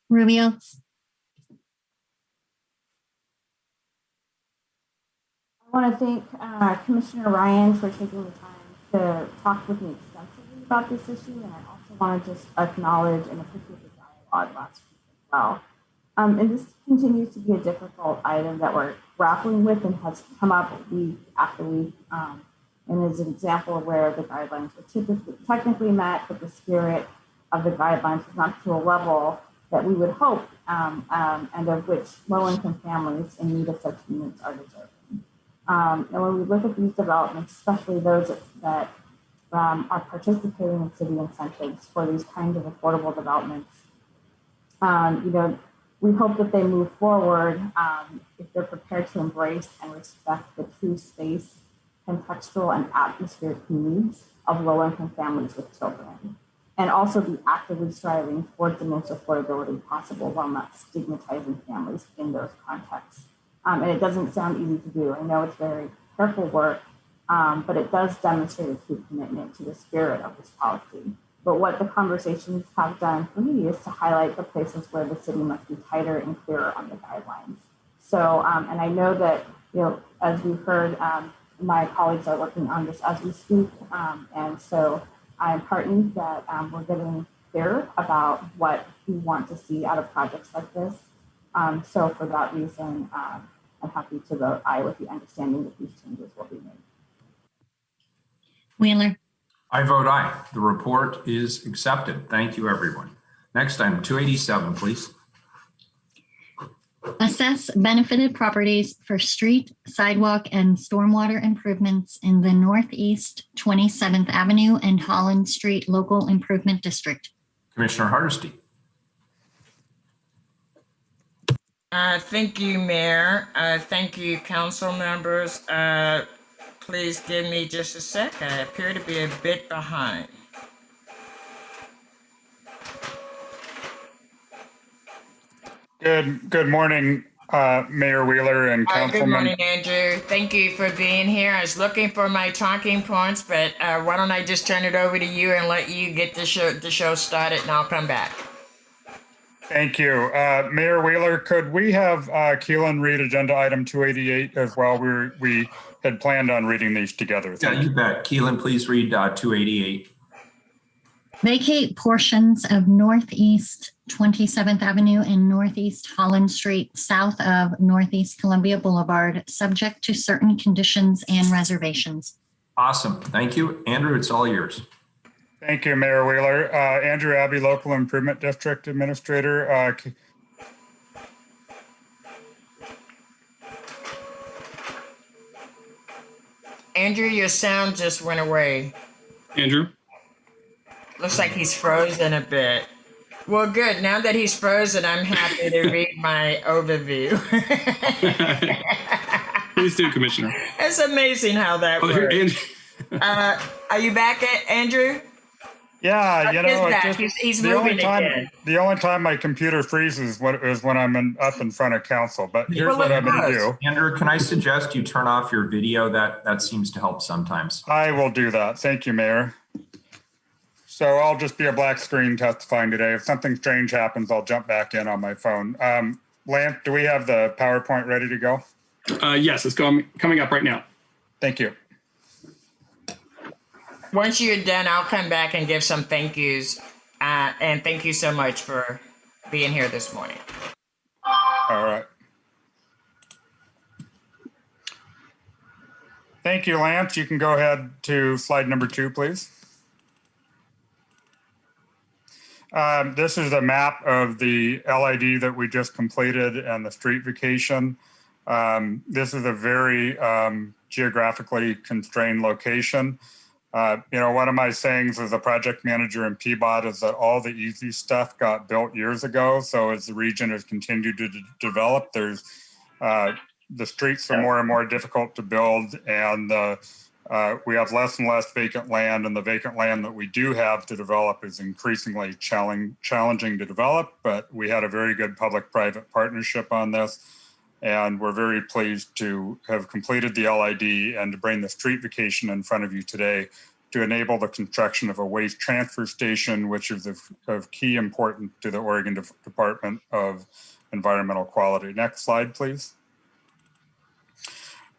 Rubio. I want to thank Commissioner Ryan for taking the time to talk with me extensively about this issue, and I also want to just acknowledge and appreciate the dialogue last week as well. And this continues to be a difficult item that we're grappling with and has come up week after week, and is an example of where the guidelines were technically met, but the spirit of the guidelines was not to a level that we would hope, and of which low-income families in need of such units are deserving. And when we look at these developments, especially those that are participating in city incentives for these kinds of affordable developments, we hope that they move forward if they're prepared to embrace and respect the true space, contextual, and atmospheric needs of low-income families with children, and also be actively striving towards the most affordability possible while not stigmatizing families in those contexts. And it doesn't sound easy to do. I know it's very careful work, but it does demonstrate a true commitment to the spirit of this policy. But what the conversations have done for me is to highlight the places where the city must be tighter and clearer on the guidelines. So, and I know that, as we've heard, my colleagues are working on this as we speak. And so I'm heartened that we're getting clear about what we want to see out of projects like this. So for that reason, I'm happy to vote aye with the understanding that these changes will be made. Wheeler. I vote aye. The report is accepted. Thank you, everyone. Next item, 287, please. Assess benefited properties for street, sidewalk, and stormwater improvements in the Northeast 27th Avenue and Holland Street Local Improvement District. Commissioner Hardesty. Thank you, Mayor. Thank you, council members. Please give me just a sec. I appear to be a bit behind. Good morning, Mayor Wheeler and councilman. Good morning, Andrew. Thank you for being here. I was looking for my talking points, but why don't I just turn it over to you and let you get the show started, and I'll come back. Thank you. Mayor Wheeler, could we have Keelan read agenda item 288 as well? We had planned on reading these together. Yeah, you bet. Keelan, please read 288. Vacate portions of Northeast 27th Avenue and Northeast Holland Street south of Northeast Columbia Boulevard, subject to certain conditions and reservations. Awesome. Thank you. Andrew, it's all yours. Thank you, Mayor Wheeler. Andrew Abbey, Local Improvement District Administrator. Andrew, your sound just went away. Andrew? Looks like he's frozen a bit. Well, good. Now that he's frozen, I'm happy to read my overview. Please do, Commissioner. It's amazing how that works. Are you back, Andrew? Yeah, you know, he's moving again. The only time my computer freezes is when I'm up in front of council. But here's what I'm going to do. Andrew, can I suggest you turn off your video? That seems to help sometimes. I will do that. Thank you, Mayor. So I'll just be a black screen testifying today. If something strange happens, I'll jump back in on my phone. Lance, do we have the PowerPoint ready to go? Yes, it's coming up right now. Thank you. Once you're done, I'll come back and give some thank yous. And thank you so much for being here this morning. All right. Thank you, Lance. You can go ahead to slide number 2, please. This is a map of the LID that we just completed and the street vacation. This is a very geographically constrained location. One of my sayings as a project manager in PBOT is that all the easy stuff got built years ago. So as the region has continued to develop, there's the streets are more and more difficult to build, and we have less and less vacant land, and the vacant land that we do have to develop is increasingly challenging to develop. But we had a very good public-private partnership on this, and we're very pleased to have completed the LID and to bring the street vacation in front of you today to enable the construction of a waste transfer station, which is of key importance to the Oregon Department of Environmental Quality. Next slide, please.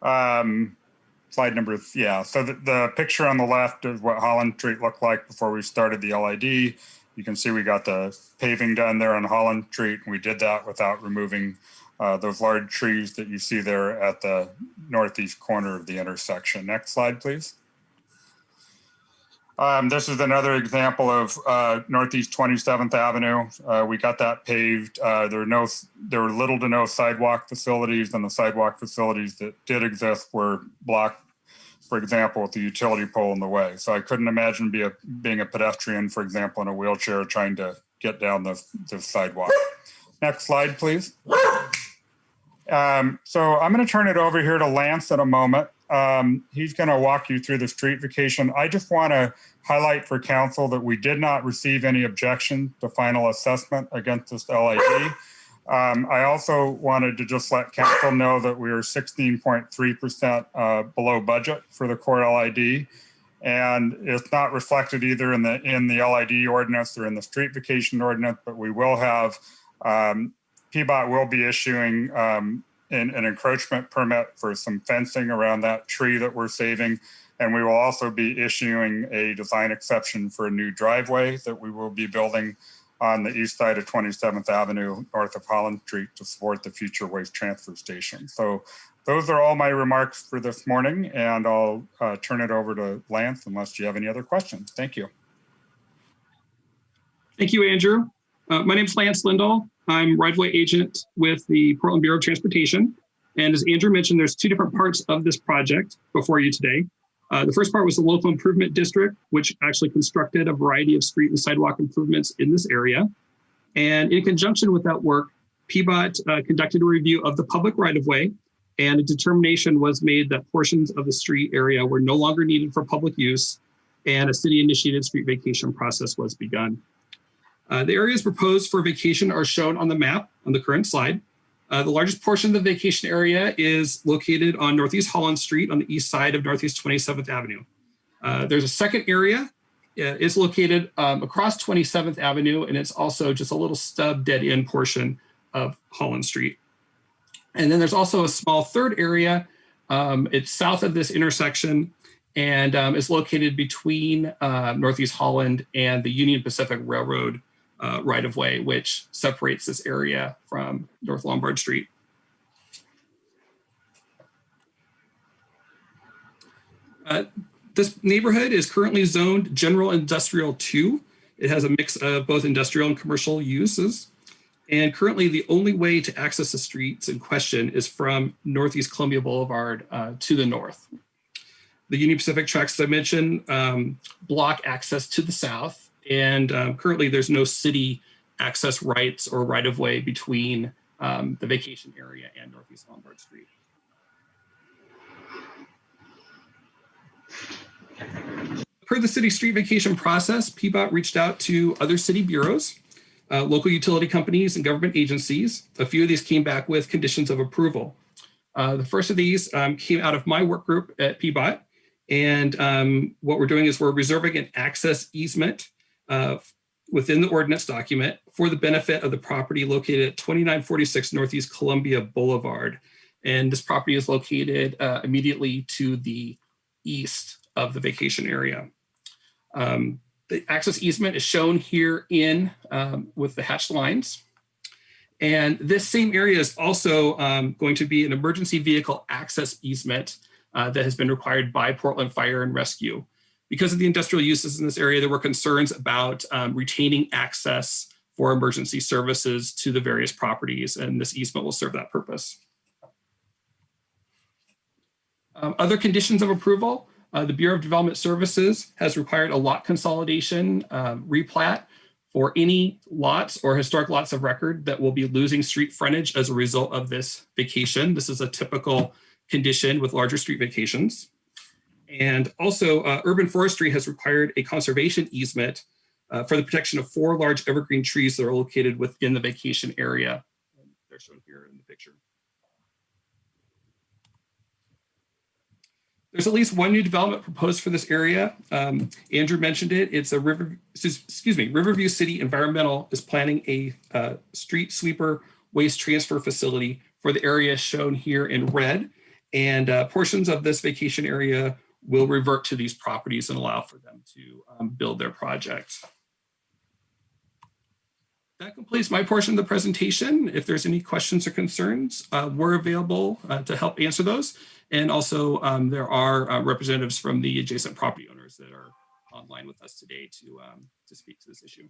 Slide number, yeah. So the picture on the left is what Holland Street looked like before we started the LID. You can see we got the paving done there on Holland Street. And we did that without removing those large trees that you see there at the northeast corner of the intersection. Next slide, please. This is another example of Northeast 27th Avenue. We got that paved. There were little to no sidewalk facilities, and the sidewalk facilities that did exist were blocked, for example, with the utility pole in the way. So I couldn't imagine being a pedestrian, for example, in a wheelchair trying to get down the sidewalk. Next slide, please. So I'm going to turn it over here to Lance in a moment. He's going to walk you through the street vacation. I just want to highlight for council that we did not receive any objection to final assessment against this LID. I also wanted to just let council know that we are 16.3% below budget for the core LID. And it's not reflected either in the LID ordinance or in the street vacation ordinance, but we will have, PBOT will be issuing an encroachment permit for some fencing around that tree that we're saving. And we will also be issuing a design exception for a new driveway that we will be building on the east side of 27th Avenue, north of Holland Street, to support the future waste transfer station. So those are all my remarks for this morning, and I'll turn it over to Lance unless you have any other questions. Thank you. Thank you, Andrew. My name is Lance Lindahl. I'm right-of-way agent with the Portland Bureau of Transportation. And as Andrew mentioned, there's two different parts of this project before you today. The first part was the local improvement district, which actually constructed a variety of street and sidewalk improvements in this area. And in conjunction with that work, PBOT conducted a review of the public right-of-way, and a determination was made that portions of the street area were no longer needed for public use, and a city-initiated street vacation process was begun. The areas proposed for vacation are shown on the map on the current slide. The largest portion of the vacation area is located on Northeast Holland Street on the east side of Northeast 27th Avenue. There's a second area. It's located across 27th Avenue, and it's also just a little stub dead end portion of Holland Street. And then there's also a small third area. It's south of this intersection, and is located between Northeast Holland and the Union Pacific Railroad right-of-way, which separates this area from North Lombard Street. This neighborhood is currently zoned General Industrial 2. It has a mix of both industrial and commercial uses. And currently the only way to access the streets in question is from Northeast Columbia Boulevard to the north. The Union Pacific tracks, as I mentioned, block access to the south. And currently there's no city access rights or right-of-way between the vacation area and Northeast Lombard Street. Per the city street vacation process, PBOT reached out to other city bureaus, local utility companies, and government agencies. A few of these came back with conditions of approval. The first of these came out of my work group at PBOT. And what we're doing is we're reserving an access easement within the ordinance document for the benefit of the property located at 2946 Northeast Columbia Boulevard. And this property is located immediately to the east of the vacation area. The access easement is shown here in with the hatched lines. And this same area is also going to be an emergency vehicle access easement that has been required by Portland Fire and Rescue. Because of the industrial uses in this area, there were concerns about retaining access for emergency services to the various properties, and this easement will serve that purpose. Other conditions of approval, the Bureau of Development Services has required a lot consolidation replat for any lots or historic lots of record that will be losing street frontage as a result of this vacation. This is a typical condition with larger street vacations. And also, urban forestry has required a conservation easement for the protection of 4 large evergreen trees that are located within the vacation area. And they're shown here in the picture. There's at least one new development proposed for this area. Andrew mentioned it. It's a Riverview City Environmental is planning a street sweeper waste transfer facility for the area shown here in red. And portions of this vacation area will revert to these properties and allow for them to build their projects. That completes my portion of the presentation. If there's any questions or concerns, we're available to help answer those. And also there are representatives from the adjacent property owners that are online with us today to speak to this issue.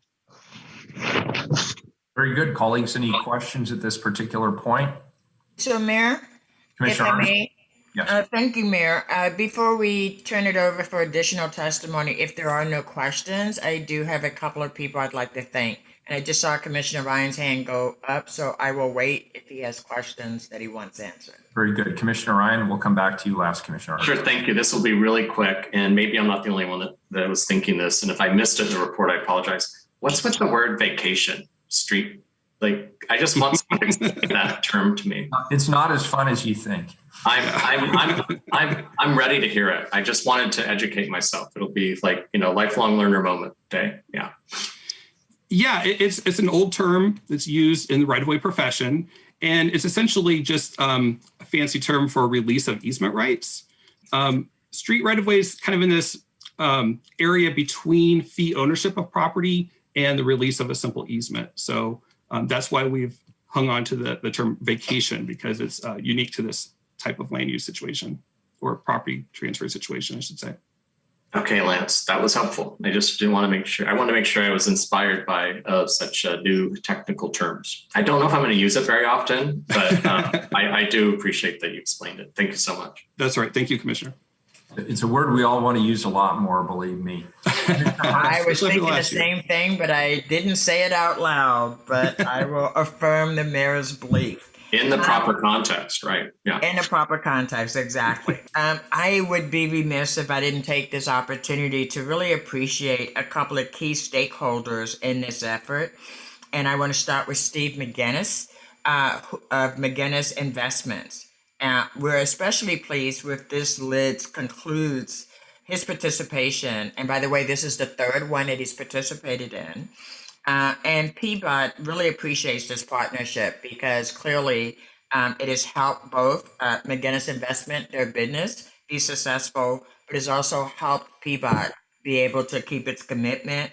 Very good, colleagues. Any questions at this particular point? So, Mayor, if I may, yes. Thank you, Mayor. Before we turn it over for additional testimony, if there are no questions, I do have a couple of people I'd like to thank. And I just saw Commissioner Ryan's hand go up, so I will wait if he has questions that he wants answered. Very good. Commissioner Ryan, we'll come back to you last, Commissioner. Sure, thank you. This will be really quick, and maybe I'm not the only one that was thinking this, and if I missed it in the report, I apologize. What's with the word vacation street? Like, I just want something to explain that term to me. It's not as fun as you think. I'm ready to hear it. I just wanted to educate myself. It'll be like, lifelong learner moment day. Yeah. Yeah, it's an old term that's used in the right-of-way profession, and it's essentially just a fancy term for release of easement rights. street right-of-way is kind of in this area between fee ownership of property and the release of a simple easement. So that's why we've hung on to the term vacation, because it's unique to this type of land use situation, or property transfer situation, I should say. Okay, Lance, that was helpful. I just do want to make sure. I want to make sure I was inspired by such new technical terms. I don't know if I'm going to use it very often, but I do appreciate that you explained it. Thank you so much. That's right. Thank you, Commissioner. It's a word we all want to use a lot more, believe me. I was thinking the same thing, but I didn't say it out loud, but I will affirm the mayor's belief. In the proper context, right? Yeah. In the proper context, exactly. I would be remiss if I didn't take this opportunity to really appreciate a couple of key stakeholders in this effort. And I want to start with Steve McGinnis of McGinnis Investments. We're especially pleased with this LID concludes his participation. And by the way, this is the third one that he's participated in. And PBOT really appreciates this partnership because clearly it has helped both McGinnis Investment, their business, be successful, but it's also helped PBOT be able to keep its commitment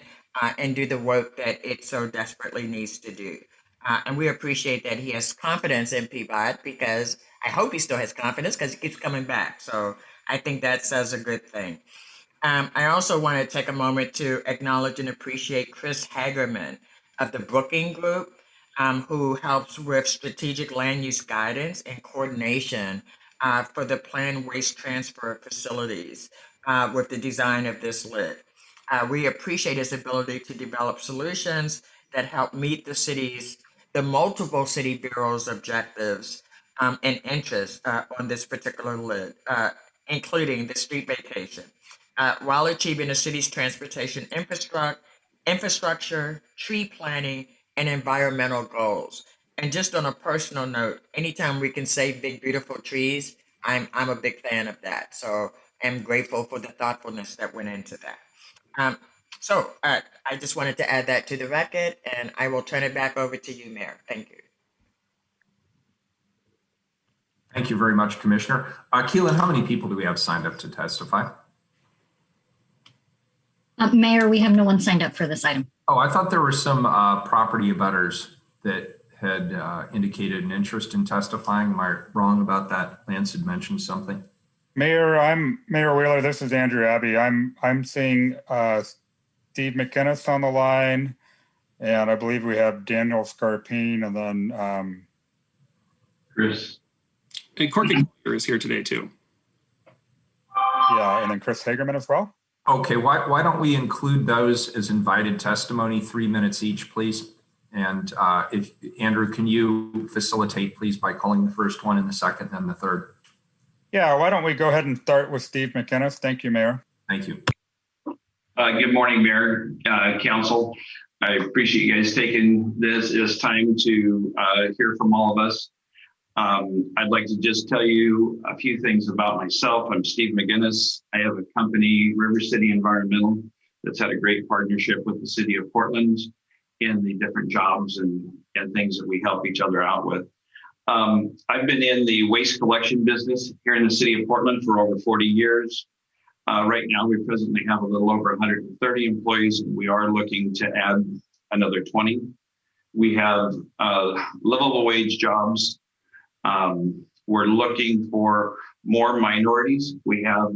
and do the work that it so desperately needs to do. And we appreciate that he has confidence in PBOT, because I hope he still has confidence because he keeps coming back. So I think that says a good thing. I also want to take a moment to acknowledge and appreciate Chris Hagerman of the Brooking Group, who helps with strategic land use guidance and coordination for the planned waste transfer facilities with the design of this LID. We appreciate his ability to develop solutions that help meet the multiple city bureaus' objectives and interests on this particular LID, including the street vacation. While achieving the city's transportation infrastructure, tree planting, and environmental goals. And just on a personal note, anytime we can save big, beautiful trees, I'm a big fan of that. So I'm grateful for the thoughtfulness that went into that. So I just wanted to add that to the record, and I will turn it back over to you, Mayor. Thank you. Thank you very much, Commissioner. Keelan, how many people do we have signed up to testify? Mayor, we have no one signed up for this item. Oh, I thought there were some property abutters that had indicated an interest in testifying. Am I wrong about that? Lance had mentioned something. Mayor, I'm Mayor Wheeler. This is Andrew Abbey. I'm seeing Steve McInnes on the line, and I believe we have Daniel Scarpine, and then Chris. And Courtney is here today too. Yeah, and then Chris Hagerman as well. Okay, why don't we include those as invited testimony, 3 minutes each, please? And if Andrew, can you facilitate, please, by calling the first one and the second and the third? Yeah, why don't we go ahead and start with Steve McInnes? Thank you, Mayor. Thank you. Good morning, Mayor, Council. I appreciate you guys taking this time to hear from all of us. I'd like to just tell you a few things about myself. I'm Steve McInnes. I have a company, River City Environmental, that's had a great partnership with the city of Portland in the different jobs and things that we help each other out with. I've been in the waste collection business here in the city of Portland for over 40 years. Right now, we presently have a little over 130 employees, and we are looking to add another 20. We have livable wage jobs. We're looking for more minorities. We have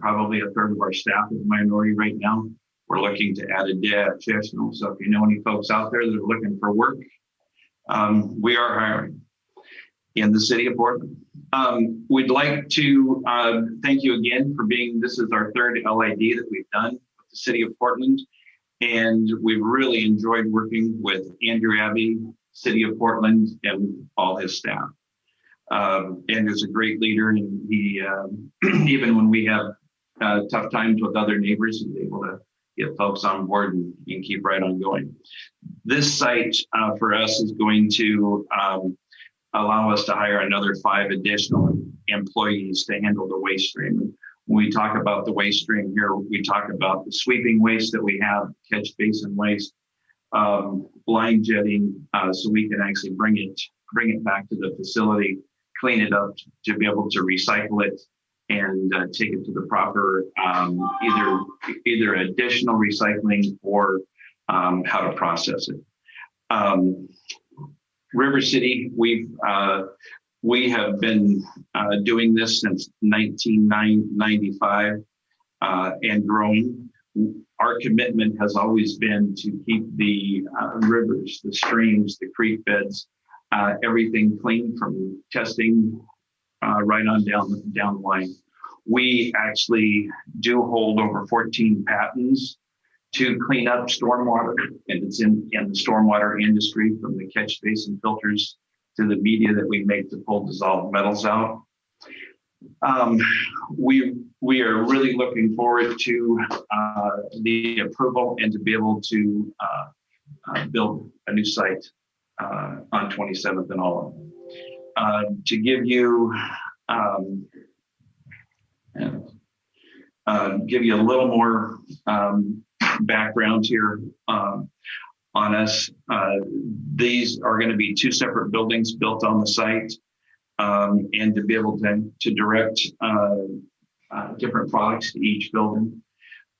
probably a third of our staff is minority right now. We're looking to add a additional. So if you know any folks out there that are looking for work, we are hiring in the city of Portland. We'd like to thank you again for this is our third LID that we've done with the city of Portland. And we've really enjoyed working with Andrew Abbey, City of Portland, and all his staff. Andrew's a great leader, and he, even when we have tough times with other neighbors, he's able to get folks on board and keep right on going. This site for us is going to allow us to hire another 5 additional employees to handle the waste stream. And when we talk about the waste stream here, we talk about the sweeping waste that we have, catch basin waste, line jetting, so we can actually bring it back to the facility, clean it up to be able to recycle it, and take it to the proper either additional recycling or how to process it. River City, we have been doing this since 1995 and growing. Our commitment has always been to keep the rivers, the streams, the creek beds, everything clean from testing right on down the line. We actually do hold over 14 patents to clean up stormwater, and it's in the stormwater industry, from the catch basin filters to the media that we make to pull dissolved metals out. We are really looking forward to the approval and to be able to build a new site on 27th and Olive. To give you a little more background here on us. These are going to be two separate buildings built on the site, and to be able to direct different products to each building.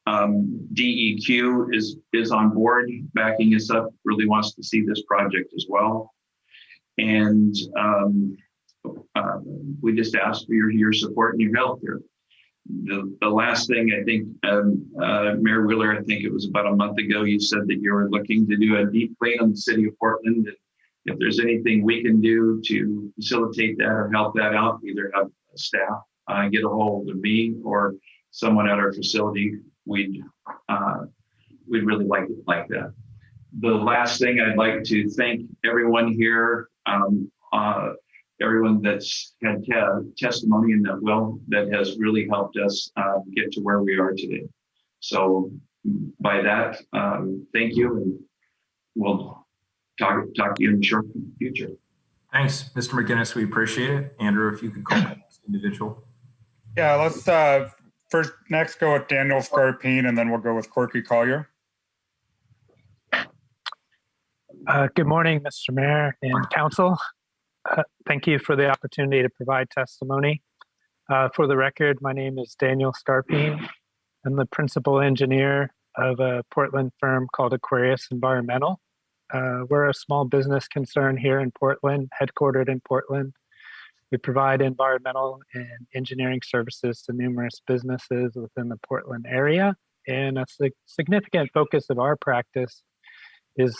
DEQ is on board, backing us up, really wants to see this project as well. And we just ask for your support and your help here. The last thing, I think, Mayor Wheeler, I think it was about a month ago, you said that you were looking to do a deep clean on the city of Portland. And if there's anything we can do to facilitate that or help that out, either have staff get a hold of me or someone at our facility, we'd really like that. The last thing, I'd like to thank everyone here, everyone that's had testimony and that has really helped us get to where we are today. So by that, thank you, and we'll talk to you in the short future. Thanks, Mr. McGinnis. We appreciate it. Andrew, if you could call the next individual. Yeah, let's next go with Daniel Scarpine, and then we'll go with Corky Collier. Good morning, Mr. Mayor and Council. Thank you for the opportunity to provide testimony. For the record, my name is Daniel Scarpine. I'm the principal engineer of a Portland firm called Aquarius Environmental. We're a small business concern here in Portland, headquartered in Portland. We provide environmental and engineering services to numerous businesses within the Portland area. And a significant focus of our practice is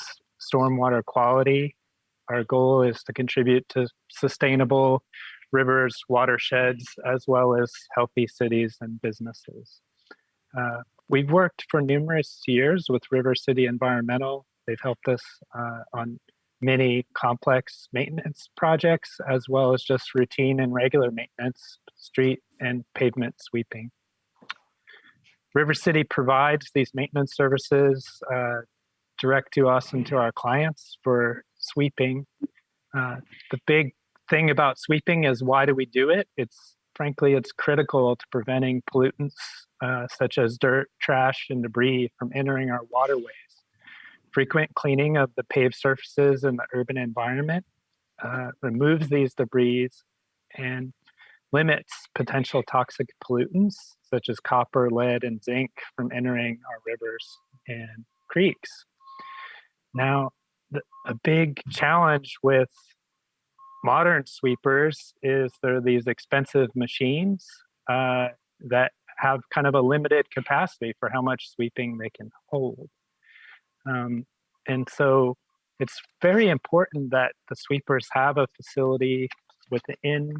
stormwater quality. Our goal is to contribute to sustainable rivers, watersheds, as well as healthy cities and businesses. We've worked for numerous years with River City Environmental. They've helped us on many complex maintenance projects, as well as just routine and regular maintenance, street and pavement sweeping. River City provides these maintenance services direct to us and to our clients for sweeping. The big thing about sweeping is, why do we do it? Frankly, it's critical to preventing pollutants such as dirt, trash, and debris from entering our waterways. Frequent cleaning of the paved surfaces in the urban environment removes these debris and limits potential toxic pollutants such as copper, lead, and zinc from entering our rivers and creeks. Now, a big challenge with modern sweepers is there are these expensive machines that have kind of a limited capacity for how much sweeping they can hold. And so it's very important that the sweepers have a facility within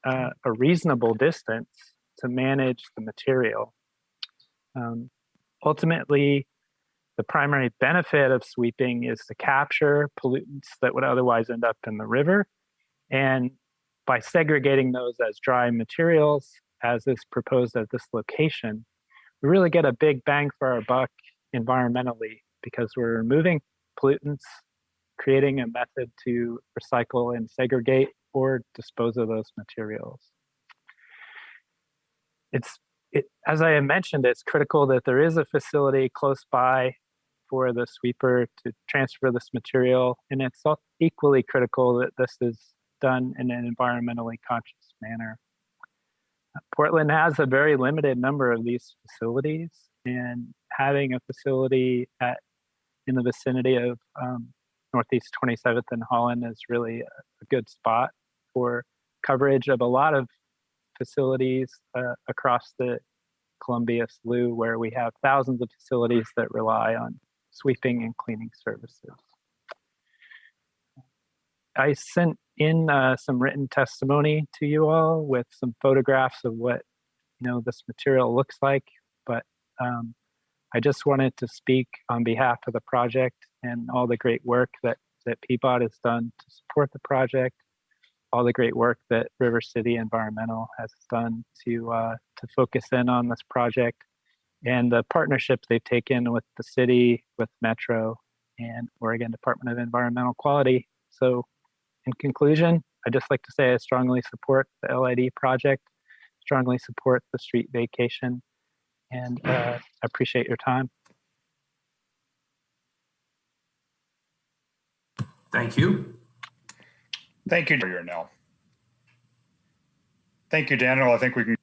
a reasonable distance to manage the material. Ultimately, the primary benefit of sweeping is to capture pollutants that would otherwise end up in the river. And by segregating those as dry materials, as is proposed at this location, we really get a big bang for our buck environmentally, because we're removing pollutants, creating a method to recycle and segregate or dispose of those materials. As I had mentioned, it's critical that there is a facility close by for the sweeper to transfer this material, and it's equally critical that this is done in an environmentally conscious manner. Portland has a very limited number of these facilities, and having a facility in the vicinity of Northeast 27th and Holland is really a good spot for coverage of a lot of facilities across the Columbia Slough, where we have thousands of facilities that rely on sweeping and cleaning services. I sent in some written testimony to you all with some photographs of what this material looks like, but I just wanted to speak on behalf of the project and all the great work that Peabody has done to support the project, all the great work that River City Environmental has done to focus in on this project, and the partnerships they've taken with the city, with Metro, and Oregon Department of Environmental Quality. So in conclusion, I'd just like to say I strongly support the LID project, strongly support the street vacation, and I appreciate your time. Thank you. Thank you, Daniel. Thank you, Daniel. I think we can.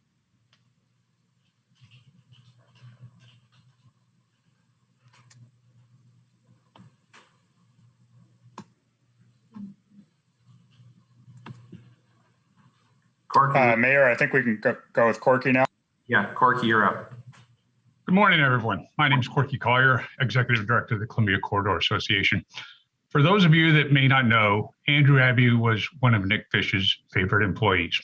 Corky. Mayor, I think we can go with Corky now. Yeah, Corky, you're up. Good morning, everyone. My name is Corky Collier, Executive Director of the Columbia Corridor Association. For those of you that may not know, Andrew Abbey was one of Nick Fish's favorite employees.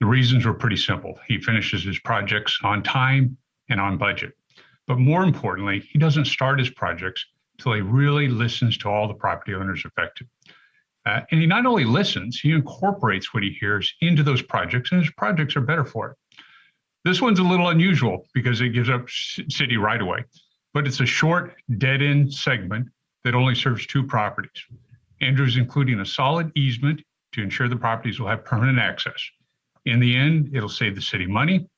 The reasons were pretty simple. He finishes his projects on time and on budget. But more importantly, he doesn't start his projects until he really listens to all the property owners affected. And he not only listens, he incorporates what he hears into those projects, and his projects are better for it. This one's a little unusual because it gives up city right away, but it's a short dead-end segment that only serves 2 properties. Andrew's including a solid easement to ensure the properties will have permanent access. In the end, it'll save the city money,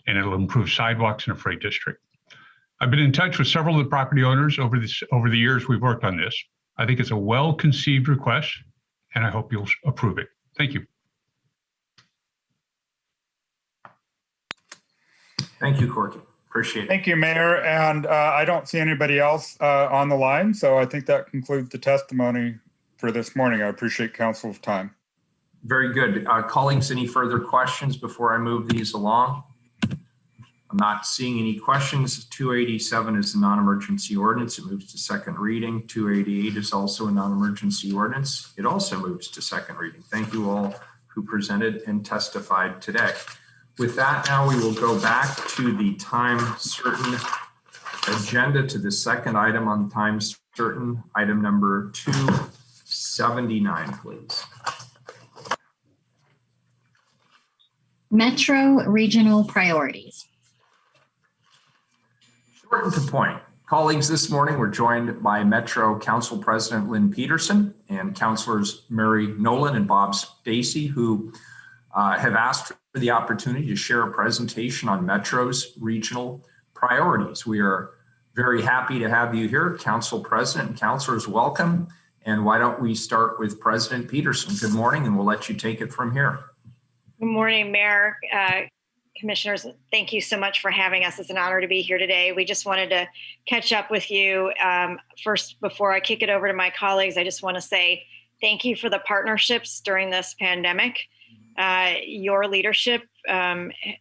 and it'll improve sidewalks in a freight district. I've been in touch with several of the property owners over the years we've worked on this. I think it's a well-conceived request, and I hope you'll approve it. Thank you. Thank you, Corky. Appreciate it. Thank you, Mayor. And I don't see anybody else on the line, so I think that concludes the testimony for this morning. I appreciate council's time. Very good. Colleagues, any further questions before I move these along? I'm not seeing any questions. 287 is a non-emergency ordinance. It moves to second reading. 288 is also a non-emergency ordinance. It also moves to second reading. Thank you all who presented and testified today. With that, now we will go back to the time certain agenda, to the second item on time certain, item number 279, please. Metro regional priorities. Short and to point. Colleagues, this morning we're joined by Metro Council President Lynn Peterson and Councilors Mary Nolan and Bob Stacey, who have asked for the opportunity to share a presentation on Metro's regional priorities. We are very happy to have you here, Council President and Councilors, welcome. And why don't we start with President Peterson? Good morning, and we'll let you take it from here. Good morning, Mayor, Commissioners. Thank you so much for having us. It's an honor to be here today. We just wanted to catch up with you. First, before I kick it over to my colleagues, I just want to say thank you for the partnerships during this pandemic. Your leadership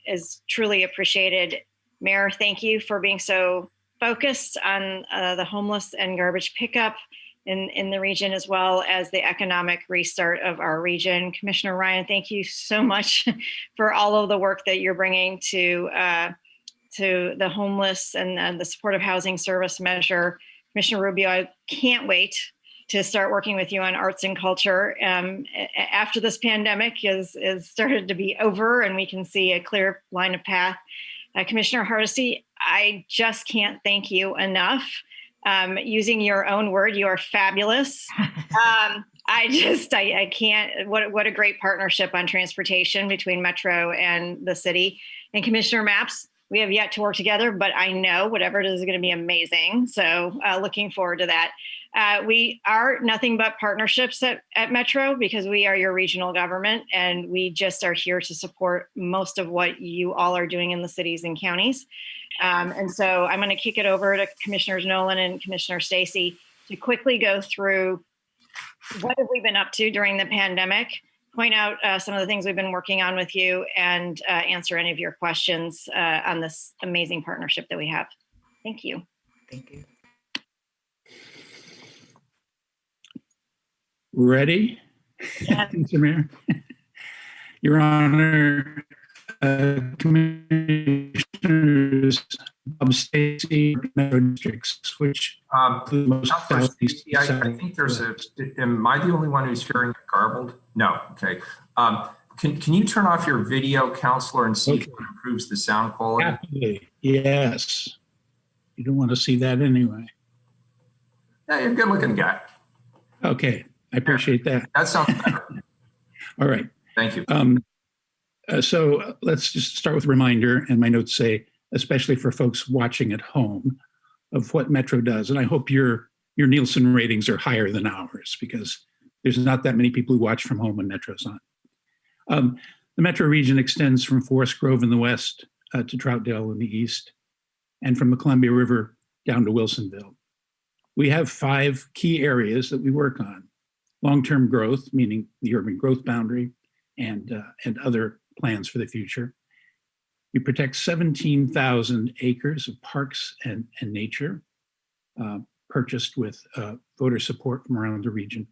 is truly appreciated. Mayor, thank you for being so focused on the homeless and garbage pickup in the region, as well as the economic restart of our region. Commissioner Ryan, thank you so much for all of the work that you're bringing to the homeless and the supportive housing service measure. Commissioner Rubio, I can't wait to start working with you on arts and culture after this pandemic is started to be over and we can see a clear line of path. Commissioner Hardesty, I just can't thank you enough. Using your own word, you are fabulous. I can't, what a great partnership on transportation between Metro and the city. And Commissioner Maps, We have yet to work together, but I know whatever it is going to be amazing. So looking forward to that. We are nothing but partnerships at Metro because we are your regional government, and we just are here to support most of what you all are doing in the cities and counties. And so I'm going to kick it over to Commissioners Nolan and Commissioner Stacy to quickly go through what have we been up to during the pandemic, point out some of the things we've been working on with you, and answer any of your questions on this amazing partnership that we have. Thank you. Thank you. Ready? Yes. Mr. Mayor. Your Honor, Commissioners Bob Stacy, Metro Districts, which the most Counselor southeast. Stacy, I think there's am I the only one who's hearing it garbled? No, okay. Can you turn off your video, Counselor, and see if it improves the sound quality? Happily, yes. You don't want to see that anyway. Yeah, you're a good looking guy. Okay, I appreciate that. That sounds better. All right. Thank you. So let's just start with a reminder, and my notes say, especially for folks watching at home, of what Metro does. And I hope your Nielsen ratings are higher than ours, because there's not that many people who watch from home when Metro's on. The Metro region extends from Forest Grove in the west to Troutdale in the east, and from the Columbia River down to Wilsonville. We have 5 key areas that we work on. Long-term growth, meaning the urban growth boundary and other plans for the future. We protect 17,000 acres of parks and nature, purchased with voter support from around the region.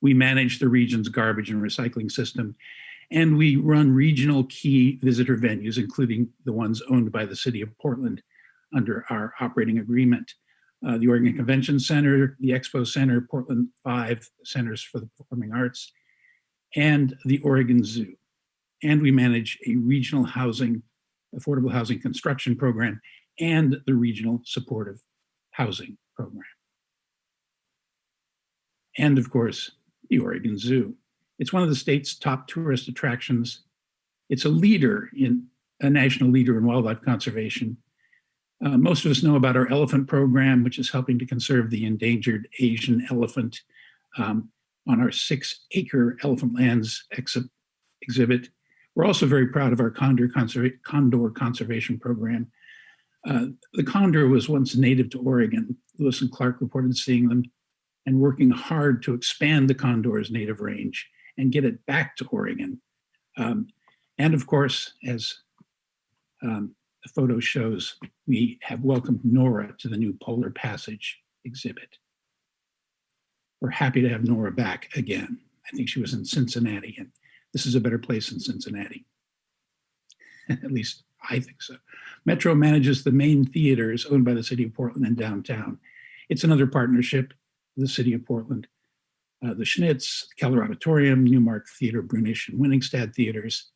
We manage the region's garbage and recycling system, and we run regional key visitor venues, including the ones owned by the City of Portland under our operating agreement. The Oregon Convention Center, the Expo Center, Portland 5 Centers for the Performing Arts, and the Oregon Zoo. And we manage a regional housing, affordable housing construction program, and the regional supportive housing program. And of course, the Oregon Zoo. It's one of the state's top tourist attractions. It's a national leader in wildlife conservation. Most of us know about our elephant program, which is helping to conserve the endangered Asian elephant on our 6-acre Elephant Lands exhibit. We're also very proud of our condor conservation program. The condor was once native to Oregon. Lewis and Clark reported seeing them and working hard to expand the condor's native range and get it back to Oregon. And of course, as the photo shows, we have welcomed Nora to the new Polar Passage exhibit. We're happy to have Nora back again. I think she was in Cincinnati, and this is a better place than Cincinnati. At least I think so. Metro manages the main theaters owned by the City of Portland and downtown. It's another partnership with the City of Portland. The Schnitz, Keller Auditorium, Newmark Theater, Brunish, and Winningstad Theaters.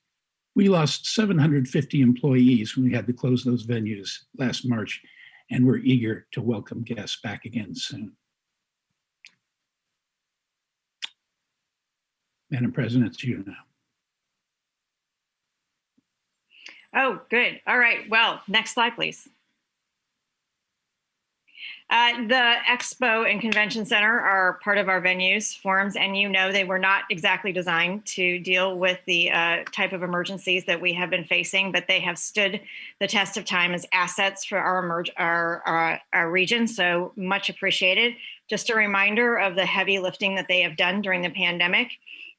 We lost 750 employees when we had to close those venues last March, and we're eager to welcome guests back again soon. Madam President, it's you now. Oh, good. All right. Well, next slide, please. The Expo and Convention Center are part of our venues, forums, and they were not exactly designed to deal with the type of emergencies that we have been facing, but they have stood the test of time as assets for our region, so much appreciated. Just a reminder of the heavy lifting that they have done during the pandemic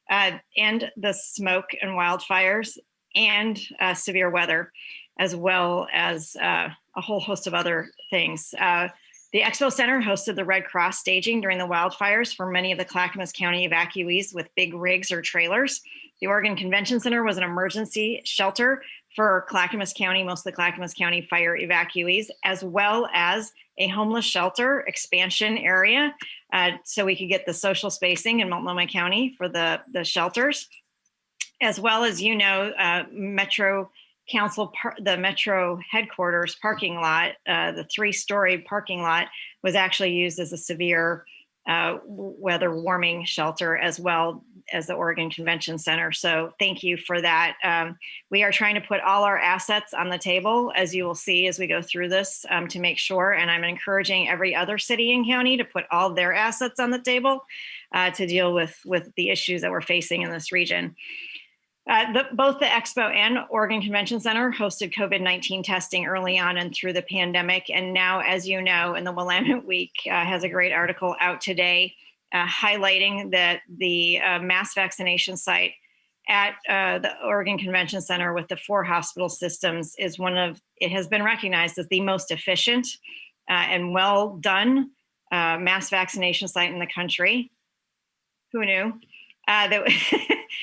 and the smoke and wildfires and severe weather, as well as a whole host of other things. The Expo Center hosted the Red Cross staging during the wildfires for many of the Clackamas County evacuees with big rigs or trailers. The Oregon Convention Center was an emergency shelter for Clackamas County, most of the Clackamas County fire evacuees, as well as a homeless shelter expansion area, so we could get the social spacing in Multnomah County for the shelters, as well as, Metro Council, the Metro headquarters parking lot, the 3-story parking lot was actually used as a severe weather warming shelter as well as the Oregon Convention Center. So thank you for that. We are trying to put all our assets on the table, as you will see as we go through this, to make sure, and I'm encouraging every other city and county to put all their assets on the table to deal with the issues that we're facing in this region. Both the Expo and Oregon Convention Center hosted COVID-19 testing early on and through the pandemic. And now, as you know, in the Willamette Week has a great article out today highlighting that the mass vaccination site at the Oregon Convention Center with the 4 hospital systems is it has been recognized as the most efficient and well done mass vaccination site in the country. Who knew?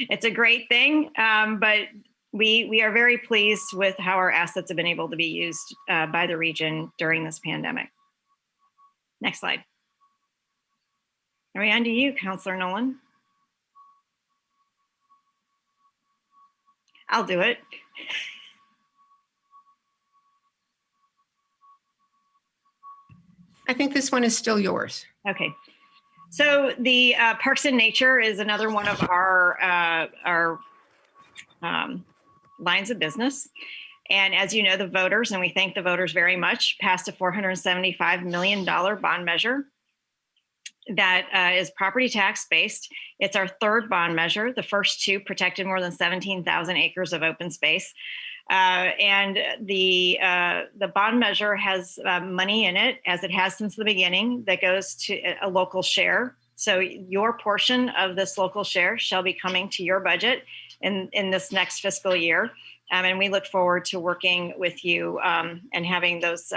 It's a great thing, but we are very pleased with how our assets have been able to be used by the region during this pandemic. Next slide. Are we on to you, Councillor Nolan? I'll do it. I think this one is still yours. Okay. So the Parks and Nature is another one of our lines of business. And as you know, the voters, and we thank the voters very much, passed a $475 million bond measure that is property tax based. It's our 3rd bond measure. The first 2 protected more than 17,000 acres of open space. And the bond measure has money in it, as it has since the beginning, that goes to a local share. So your portion of this local share shall be coming to your budget in this next fiscal year. And we look forward to working with you and having those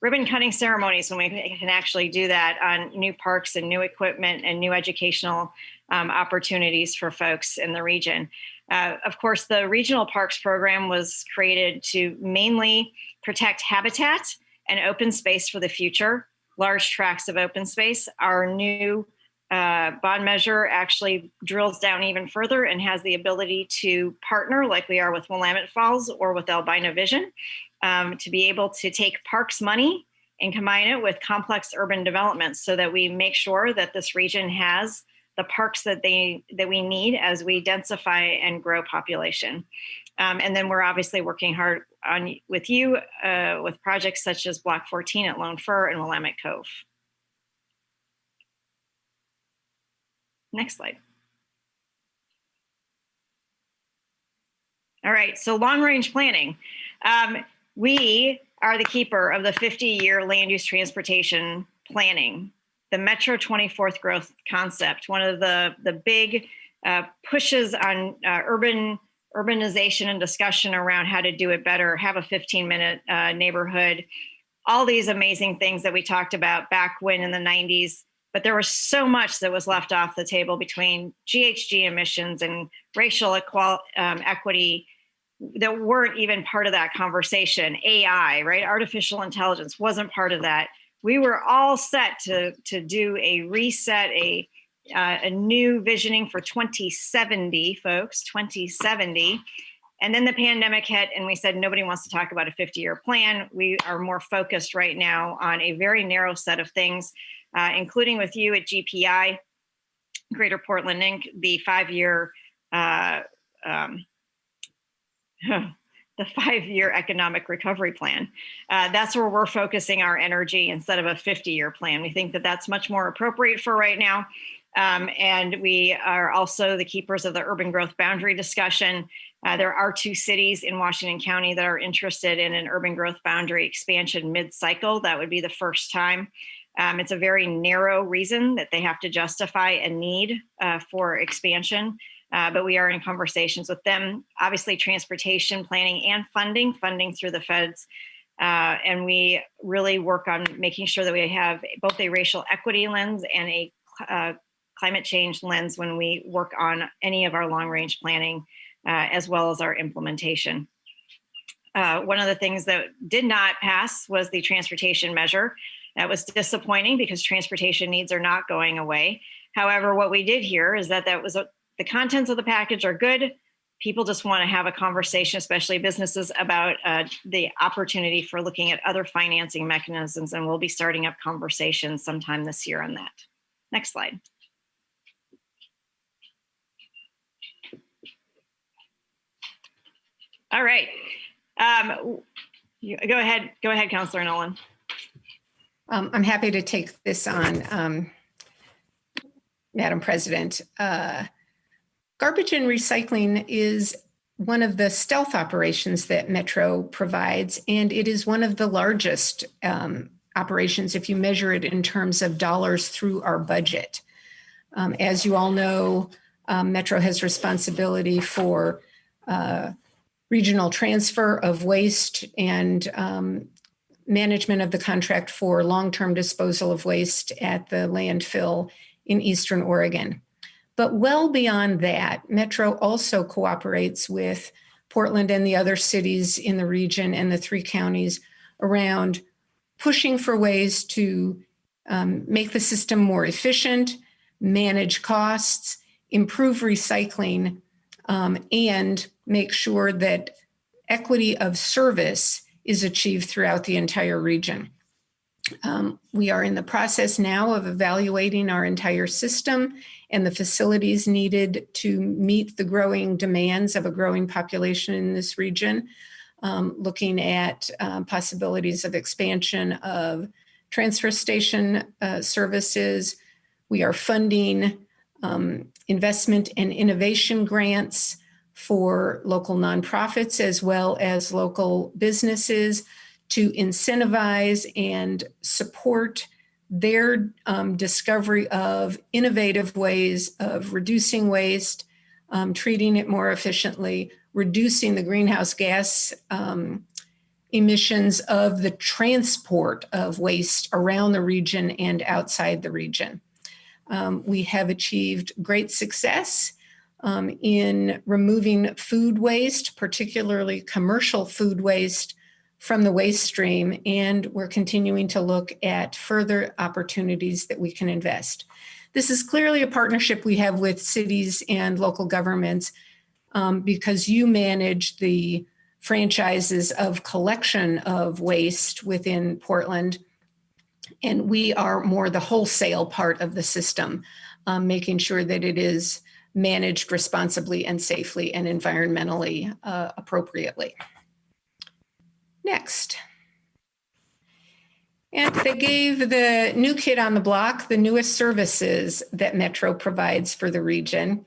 ribbon cutting ceremonies when we can actually do that on new parks and new equipment and new educational opportunities for folks in the region. Of course, the Regional Parks Program was created to mainly protect habitat and open space for the future, large tracts of open space. Our new bond measure actually drills down even further and has the ability to partner, like we are with Willamette Falls or with Albina Vision, to be able to take parks money and combine it with complex urban developments so that we make sure that this region has the parks that we need as we densify and grow population. And then we're obviously working hard with you with projects such as Block 14 at Lone Fir and Willamette Cove. Next slide. All right, so long-range planning. We are the keeper of the 50-year land use transportation planning, the Metro 24th growth concept, one of the big pushes on urbanization and discussion around how to do it better, have a 15-minute neighborhood, all these amazing things that we talked about back when in the 90s. But there was so much that was left off the table between GHG emissions and racial equity that weren't even part of that conversation. AI, right? Artificial intelligence wasn't part of that. We were all set to do a reset, a new visioning for 2070, folks, 2070. And then the pandemic hit and we said, nobody wants to talk about a 50-year plan. We are more focused right now on a very narrow set of things, including with you at GPI, Greater Portland Inc., the 5-year the 5-year economic recovery plan. That's where we're focusing our energy instead of a 50-year plan. We think that that's much more appropriate for right now. And we are also the keepers of the urban growth boundary discussion. There are 2 cities in Washington County that are interested in an urban growth boundary expansion mid-cycle. That would be the first time. It's a very narrow reason that they have to justify a need for expansion. But we are in conversations with them, obviously transportation planning and funding through the feds. And we really work on making sure that we have both a racial equity lens and a climate change lens when we work on any of our long range planning, as well as our implementation. One of the things that did not pass was the transportation measure. That was disappointing because transportation needs are not going away. However, what we did hear is that the contents of the package are good. People just want to have a conversation, especially businesses, about the opportunity for looking at other financing mechanisms, and we'll be starting up conversations sometime this year on that. Next slide. All right. Go ahead, Councilor Nolan. I'm happy to take this on, Madam President. Garbage and recycling is one of the stealth operations that Metro provides, and it is one of the largest operations if you measure it in terms of dollars through our budget. As you all know, Metro has responsibility for regional transfer of waste and management of the contract for long-term disposal of waste at the landfill in Eastern Oregon. But well beyond that, Metro also cooperates with Portland and the other cities in the region and the 3 counties around pushing for ways to make the system more efficient, manage costs, improve recycling, and make sure that equity of service is achieved throughout the entire region. We are in the process now of evaluating our entire system and the facilities needed to meet the growing demands of a growing population in this region, looking at possibilities of expansion of transfer station services. We are funding investment and innovation grants for local nonprofits as well as local businesses to incentivize and support their discovery of innovative ways of reducing waste, treating it more efficiently, reducing the greenhouse gas emissions of the transport of waste around the region and outside the region. We have achieved great success in removing food waste, particularly commercial food waste, from the waste stream, and we're continuing to look at further opportunities that we can invest. This is clearly a partnership we have with cities and local governments because you manage the franchises of collection of waste within Portland, and we are more the wholesale part of the system, making sure that it is managed responsibly and safely and environmentally appropriately. Next. And they gave the new kid on the block the newest services that Metro provides for the region.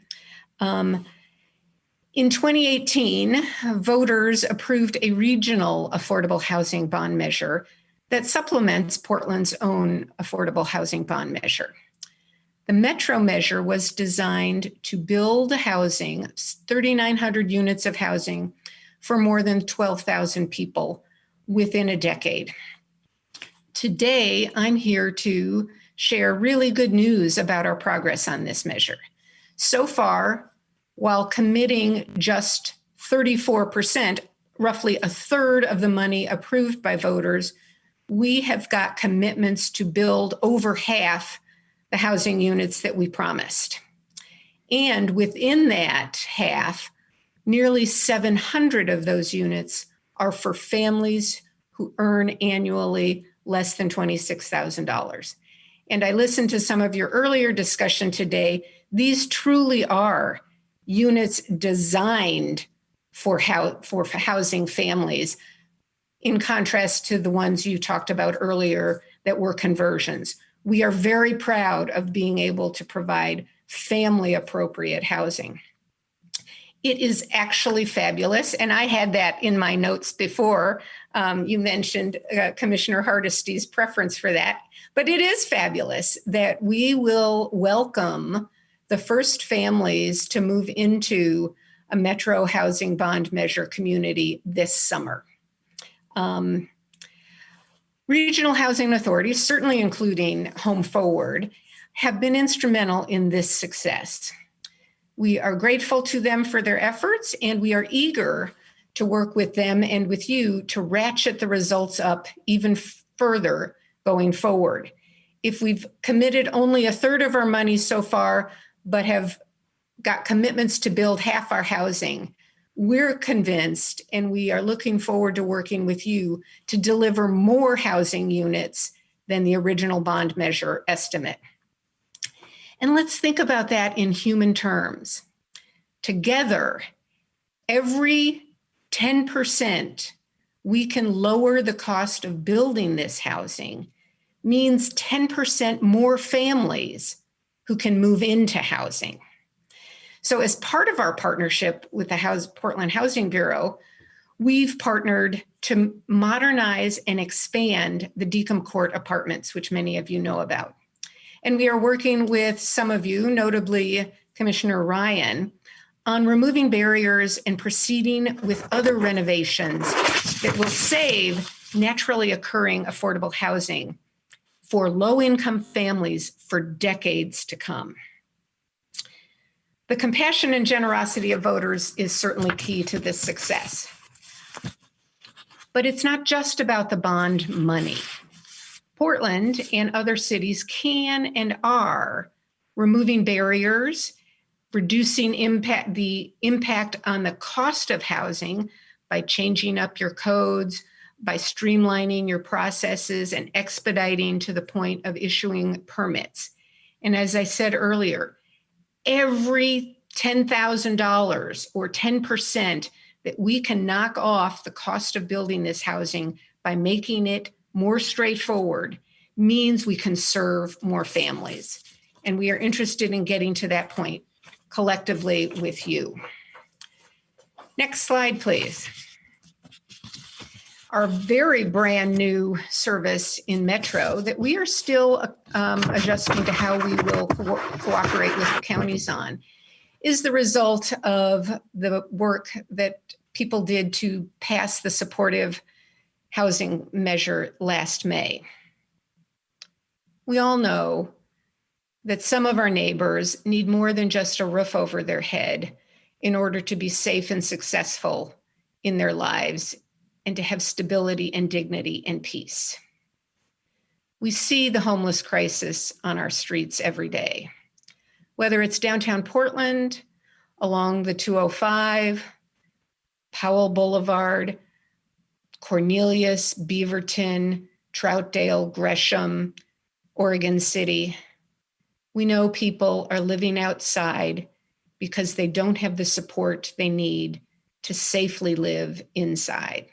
In 2018, voters approved a regional affordable housing bond measure that supplements Portland's own affordable housing bond measure. The Metro measure was designed to build housing, 3,900 units of housing for more than 12,000 people within a decade. Today, I'm here to share really good news about our progress on this measure. So far, while committing just 34%, roughly a third of the money approved by voters, we have got commitments to build over half the housing units that we promised. And within that half, nearly 700 of those units are for families who earn annually less than $26,000. And I listened to some of your earlier discussion today. These truly are units designed for housing families, in contrast to the ones you talked about earlier that were conversions. We are very proud of being able to provide family appropriate housing. It is actually fabulous, and I had that in my notes before. You mentioned Commissioner Hardesty's preference for that, but it is fabulous that we will welcome the first families to move into a Metro housing bond measure community this summer. Regional housing authorities, certainly including Home Forward, have been instrumental in this success. We are grateful to them for their efforts, and we are eager to work with them and with you to ratchet the results up even further going forward. If we've committed only a third of our money so far, but have got commitments to build half our housing, we're convinced, and we are looking forward to working with you to deliver more housing units than the original bond measure estimate. And let's think about that in human terms. Together, every 10% we can lower the cost of building this housing means 10% more families who can move into housing. So as part of our partnership with the Portland Housing Bureau, we've partnered to modernize and expand the Deacon Court apartments, which many of you know about. And we are working with some of you, notably Commissioner Ryan, on removing barriers and proceeding with other renovations that will save naturally occurring affordable housing for low-income families for decades to come. The compassion and generosity of voters is certainly key to this success. But it's not just about the bond money. Portland and other cities can and are removing barriers, reducing the impact on the cost of housing by changing up your codes, by streamlining your processes and expediting to the point of issuing permits. And as I said earlier, every $10,000 or 10% that we can knock off the cost of building this housing by making it more straightforward means we can serve more families. And we are interested in getting to that point collectively with you. Next slide, please. Our very brand new service in Metro that we are still adjusting to how we will cooperate with the counties on is the result of the work that people did to pass the supportive housing measure last May. We all know that some of our neighbors need more than just a roof over their head in order to be safe and successful in their lives and to have stability and dignity and peace. We see the homeless crisis on our streets every day, whether it's downtown Portland, along the 205, Powell Boulevard, Cornelius, Beaverton, Troutdale, Gresham, Oregon City. We know people are living outside because they don't have the support they need to safely live inside.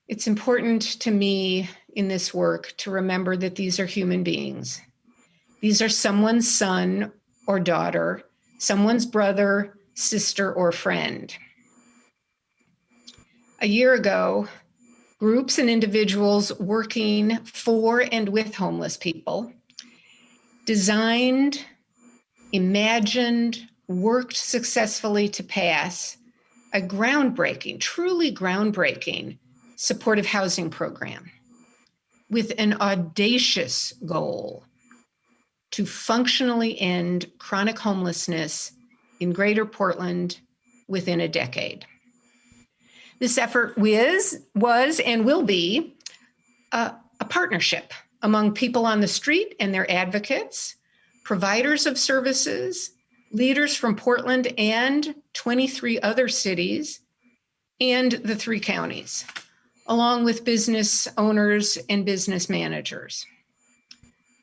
It's important to me in this work to remember that these are human beings. These are someone's son or daughter, someone's brother, sister, or friend. A year ago, groups and individuals working for and with homeless people designed, imagined, worked successfully to pass a groundbreaking, truly groundbreaking supportive housing program with an audacious goal to functionally end chronic homelessness in Greater Portland within a decade. This effort was and will be a partnership among people on the street and their advocates, providers of services, leaders from Portland and 23 other cities, and the 3 counties, along with business owners and business managers.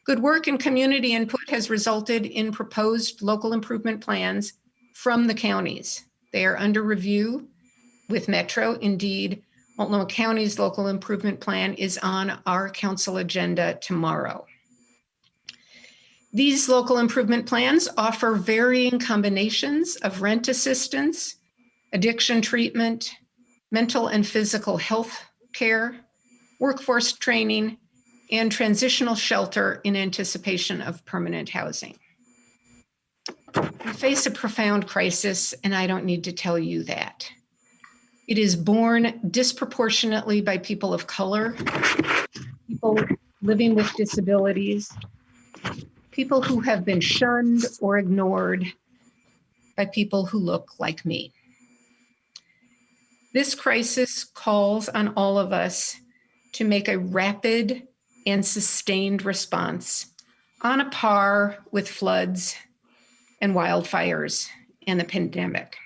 Good work and community input has resulted in proposed local improvement plans from the counties. They are under review with Metro. Indeed, Multnomah County's local improvement plan is on our council agenda tomorrow. These local improvement plans offer varying combinations of rent assistance, addiction treatment, mental and physical health care, workforce training, and transitional shelter in anticipation of permanent housing. We face a profound crisis, and I don't need to tell you that. It is borne disproportionately by people of color, people living with disabilities, people who have been shunned or ignored by people who look like me. This crisis calls on all of us to make a rapid and sustained response on a par with floods and wildfires and the pandemic.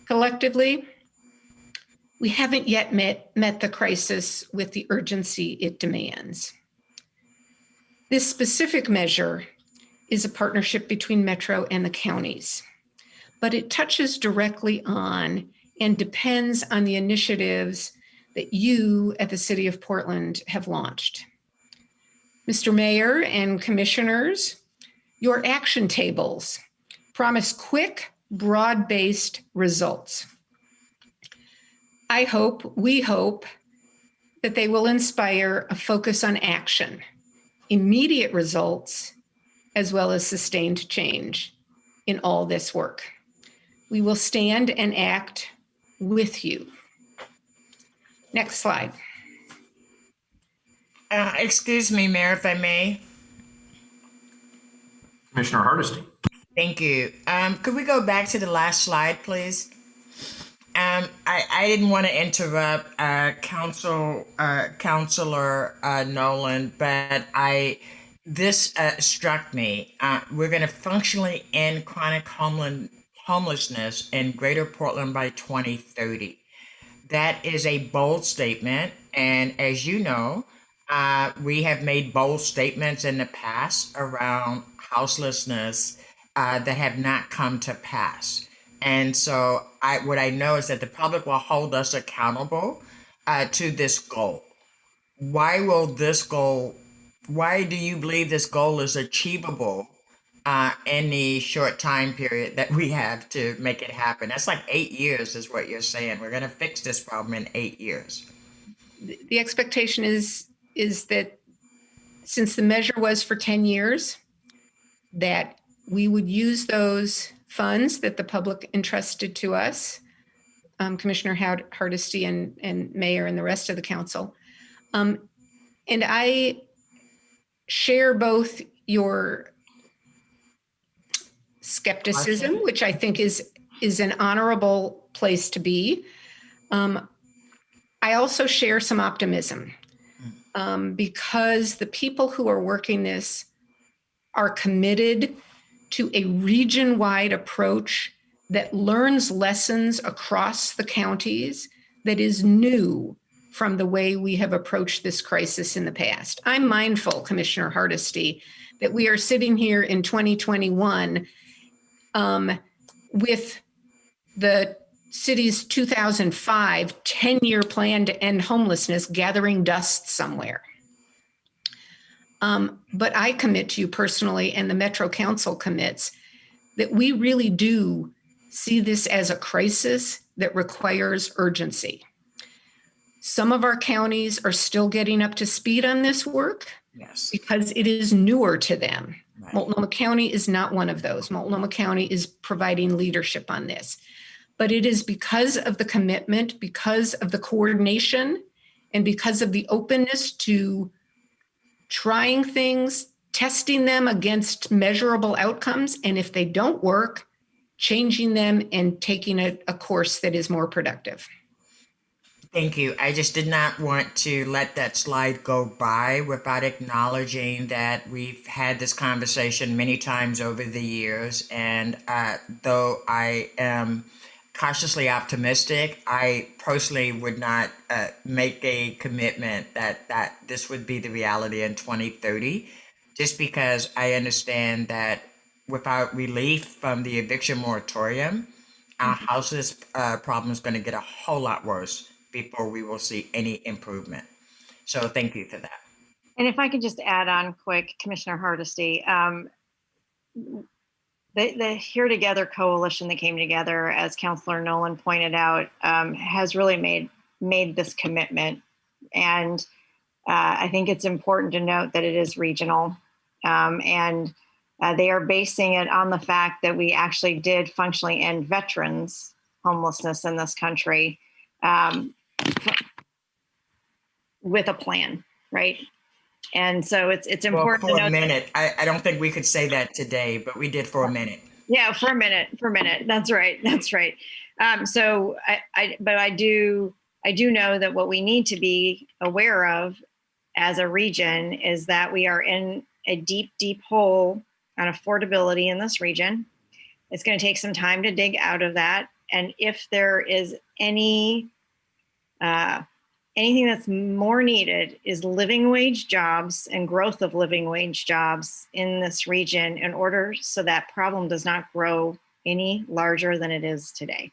Collectively, we haven't yet met the crisis with the urgency it demands. This specific measure is a partnership between Metro and the counties, but it touches directly on and depends on the initiatives that you at the City of Portland have launched. Mr. Mayor and commissioners, your action tables promise quick, broad-based results. We hope that they will inspire a focus on action, immediate results, as well as sustained change in all this work. We will stand and act with you. Next slide. Excuse me, Mayor, if I may. Commissioner Hardesty. Thank you. Could we go back to the last slide, please? I didn't want to interrupt Councilor Nolan, but this struck me. We're going to functionally end chronic homelessness in Greater Portland by 2030. That is a bold statement, and as you know, we have made bold statements in the past around houselessness that have not come to pass. And so what I know is that the public will hold us accountable to this goal. Why do you believe this goal is achievable in the short time period that we have to make it happen? That's like 8 years is what you're saying. We're going to fix this problem in 8 years. The expectation is that since the measure was for 10 years, that we would use those funds that the public entrusted to us, Commissioner Hardesty and Mayor and the rest of the council. And I share both your skepticism, which I think is an honorable place to be. I also share some optimism because the people who are working this are committed to a region-wide approach that learns lessons across the counties that is new from the way we have approached this crisis in the past. I'm mindful, Commissioner Hardesty, that we are sitting here in 2021 with the city's 2005 10-year plan to end homelessness gathering dust somewhere. But I commit to you personally, and the Metro Council commits, that we really do see this as a crisis that requires urgency. Some of our counties are still getting up to speed on this work because it is newer to them. Right. Multnomah County is not one of those. Multnomah County is providing leadership on this. But it is because of the commitment, because of the coordination, and because of the openness to trying things, testing them against measurable outcomes, and if they don't work, changing them and taking a course that is more productive. Thank you. I just did not want to let that slide go by without acknowledging that we've had this conversation many times over the years. And though I am cautiously optimistic, I personally would not make a commitment that this would be the reality in 2030, just because I understand that without relief from the eviction moratorium, our houseless problem is going to get a whole lot worse before we will see any improvement. So thank you for that. And if I could just add on quick, Commissioner Hardesty, the Here Together coalition that came together, as Councilor Nolan pointed out, has really made this commitment. And I think it's important to note that it is regional. And they are basing it on the fact that we actually did functionally end veterans' homelessness in this country with a plan, right? And so it's important for to know a minute. I don't think we could say that today, but we did for a minute. Yeah, for a minute. That's right. So I do know that what we need to be aware of as a region is that we are in a deep hole on affordability in this region. It's going to take some time to dig out of that. And if there is anything that's more needed is living wage jobs and growth of living wage jobs in this region in order so that problem does not grow any larger than it is today.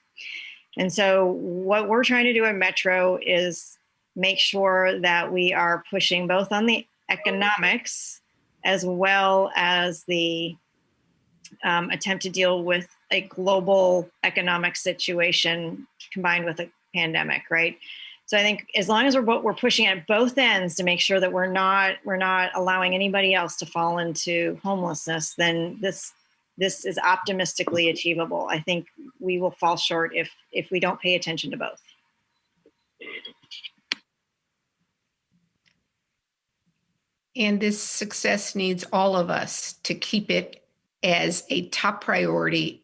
And so what we're trying to do at Metro is make sure that we are pushing both on the economics as well as the attempt to deal with a global economic situation combined with a pandemic, right? So I think as long as we're pushing at both ends to make sure that we're not allowing anybody else to fall into homelessness, then this is optimistically achievable. I think we will fall short if we don't pay attention to both. And this success needs all of us to keep it as a top priority,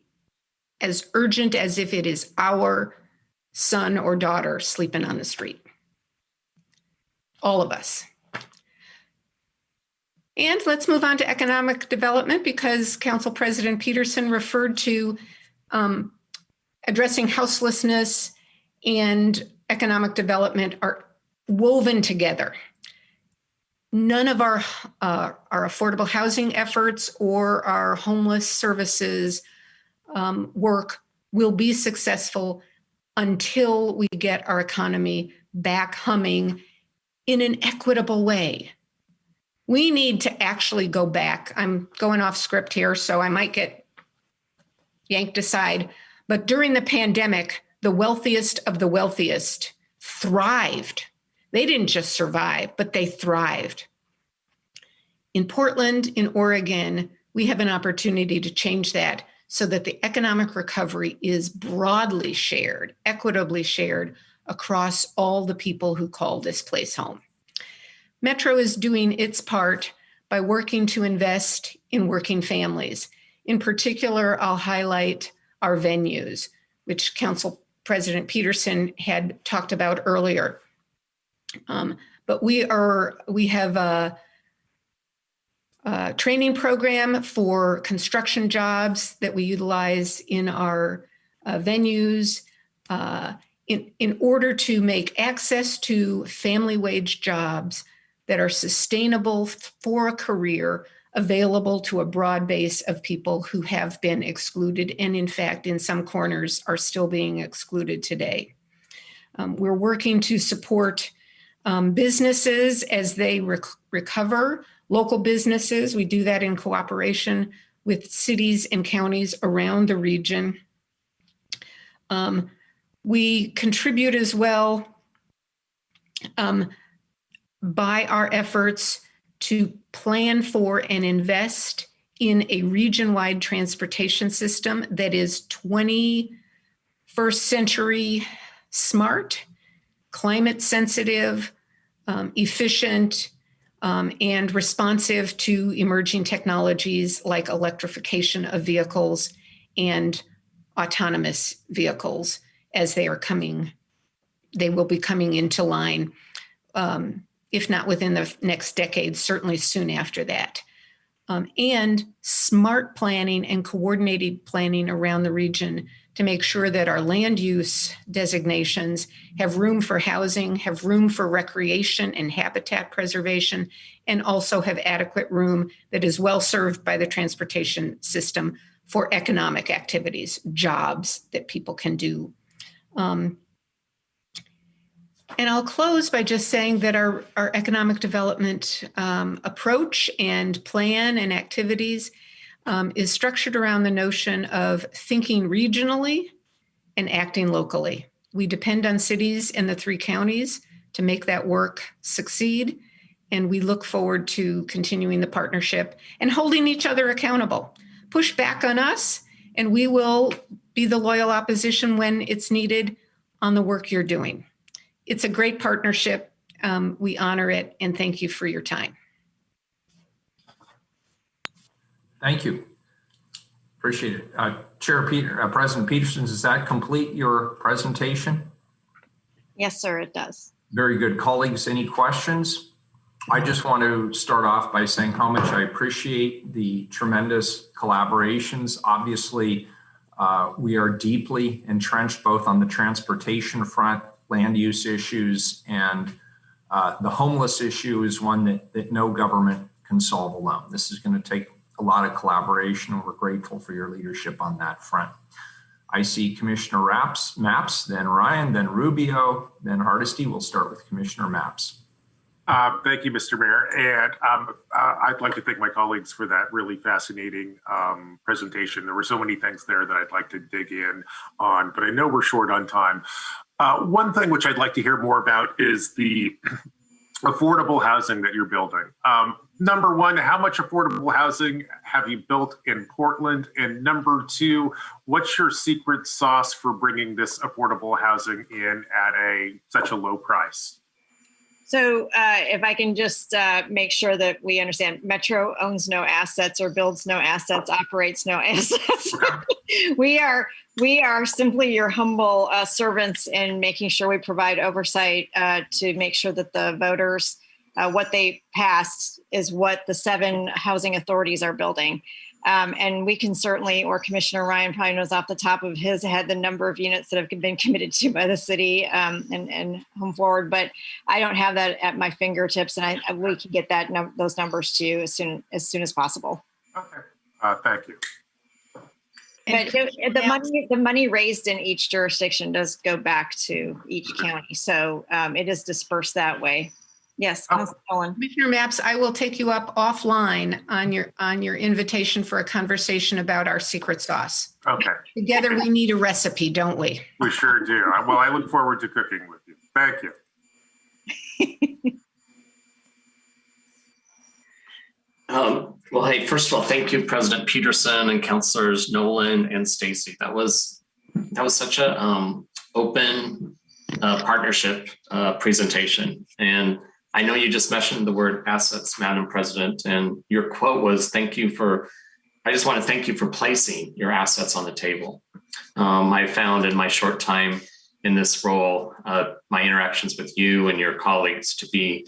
as urgent as if it is our son or daughter sleeping on the street. All of us. And let's move on to economic development, because Council President Peterson referred to addressing houselessness and economic development are woven together. None of our affordable housing efforts or our homeless services work will be successful until we get our economy back humming in an equitable way. We need to actually go back. I'm going off script here, so I might get yanked aside. But during the pandemic, the wealthiest of the wealthiest thrived. They didn't just survive, but they thrived. In Portland, in Oregon, we have an opportunity to change that so that the economic recovery is broadly shared, equitably shared across all the people who call this place home. Metro is doing its part by working to invest in working families. In particular, I'll highlight our venues, which Council President Peterson had talked about earlier. But we have a training program for construction jobs that we utilize in our venues in order to make access to family wage jobs that are sustainable for a career available to a broad base of people who have been excluded and, in fact, in some corners are still being excluded today. We're working to support businesses as they recover, local businesses. We do that in cooperation with cities and counties around the region. We contribute as well by our efforts to plan for and invest in a region-wide transportation system that is 21st century smart, climate sensitive, efficient, and responsive to emerging technologies like electrification of vehicles and autonomous vehicles as they will be coming into line, if not within the next decade, certainly soon after that. And smart planning and coordinated planning around the region to make sure that our land use designations have room for housing, have room for recreation and habitat preservation, and also have adequate room that is well served by the transportation system for economic activities, jobs that people can do. And I'll close by just saying that our economic development approach and plan and activities is structured around the notion of thinking regionally and acting locally. We depend on cities in the 3 counties to make that work succeed. And we look forward to continuing the partnership and holding each other accountable. Push back on us, and we will be the loyal opposition when it's needed on the work you're doing. It's a great partnership. We honor it, and thank you for your time. Thank you. Appreciate it. President Peterson, does that complete your presentation? Yes, sir, it does. Very good. Colleagues, any questions? I just want to start off by saying how much I appreciate the tremendous collaborations. Obviously, we are deeply entrenched both on the transportation front, land use issues, and the homeless issue is one that no government can solve alone. This is going to take a lot of collaboration, and we're grateful for your leadership on that front. I see Commissioner Maps, then Ryan, then Rubio, then Hardesty. We'll start with Commissioner Maps. Thank you, Mr. Mayor. And I'd like to thank my colleagues for that really fascinating presentation. There were so many things there that I'd like to dig in on, but I know we're short on time. One thing which I'd like to hear more about is the affordable housing that you're building. Number one, how much affordable housing have you built in Portland? And number two, what's your secret sauce for bringing this affordable housing in at such a low price? So if I can just make sure that we understand, Metro owns no assets or builds no assets, operates no assets. We are simply your humble servants in making sure we provide oversight to make sure that the voters, what they passed is what the 7 housing authorities are building. And we can certainly, or Commissioner Ryan probably knows off the top of his head, the number of units that have been committed to by the city and Home Forward, but I don't have that at my fingertips, and we can get those numbers to you as soon as possible. Okay, thank you. But the money raised in each jurisdiction does go back to each county, so it is dispersed that way. Yes, Councilor Nolan. Commissioner Maps, I will take you up offline on your invitation for a conversation about our secret sauce. Okay. Together we need a recipe, don't we? We sure do. Well, I look forward to cooking with you. Thank you. Well, hey, first of all, thank you, President Peterson and Councilors Nolan and Stacy. That was such a open partnership presentation. And I know you just mentioned the word assets, Madam President, and your quote was, I just want to thank you for placing your assets on the table. I found in my short time in this role, my interactions with you and your colleagues to be,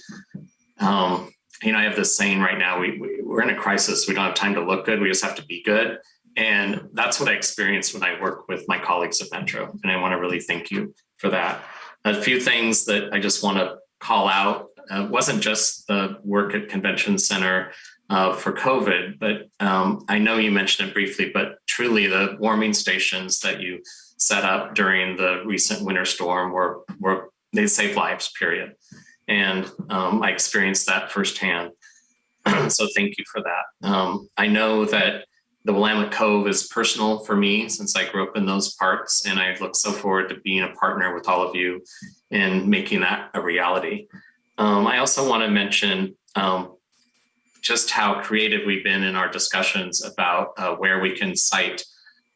I have this saying right now, we're in a crisis. We don't have time to look good. We just have to be good. And that's what I experienced when I work with my colleagues at Metro. And I want to really thank you for that. A few things that I just want to call out. Wasn't just the work at Convention Center for COVID, but I know you mentioned it briefly, but truly the warming stations that you set up during the recent winter storm they saved lives, period. And I experienced that firsthand. So thank you for that. I know that the Willamette Cove is personal for me since I grew up in those parts, and I look so forward to being a partner with all of you in making that a reality. I also want to mention just how creative we've been in our discussions about where we can site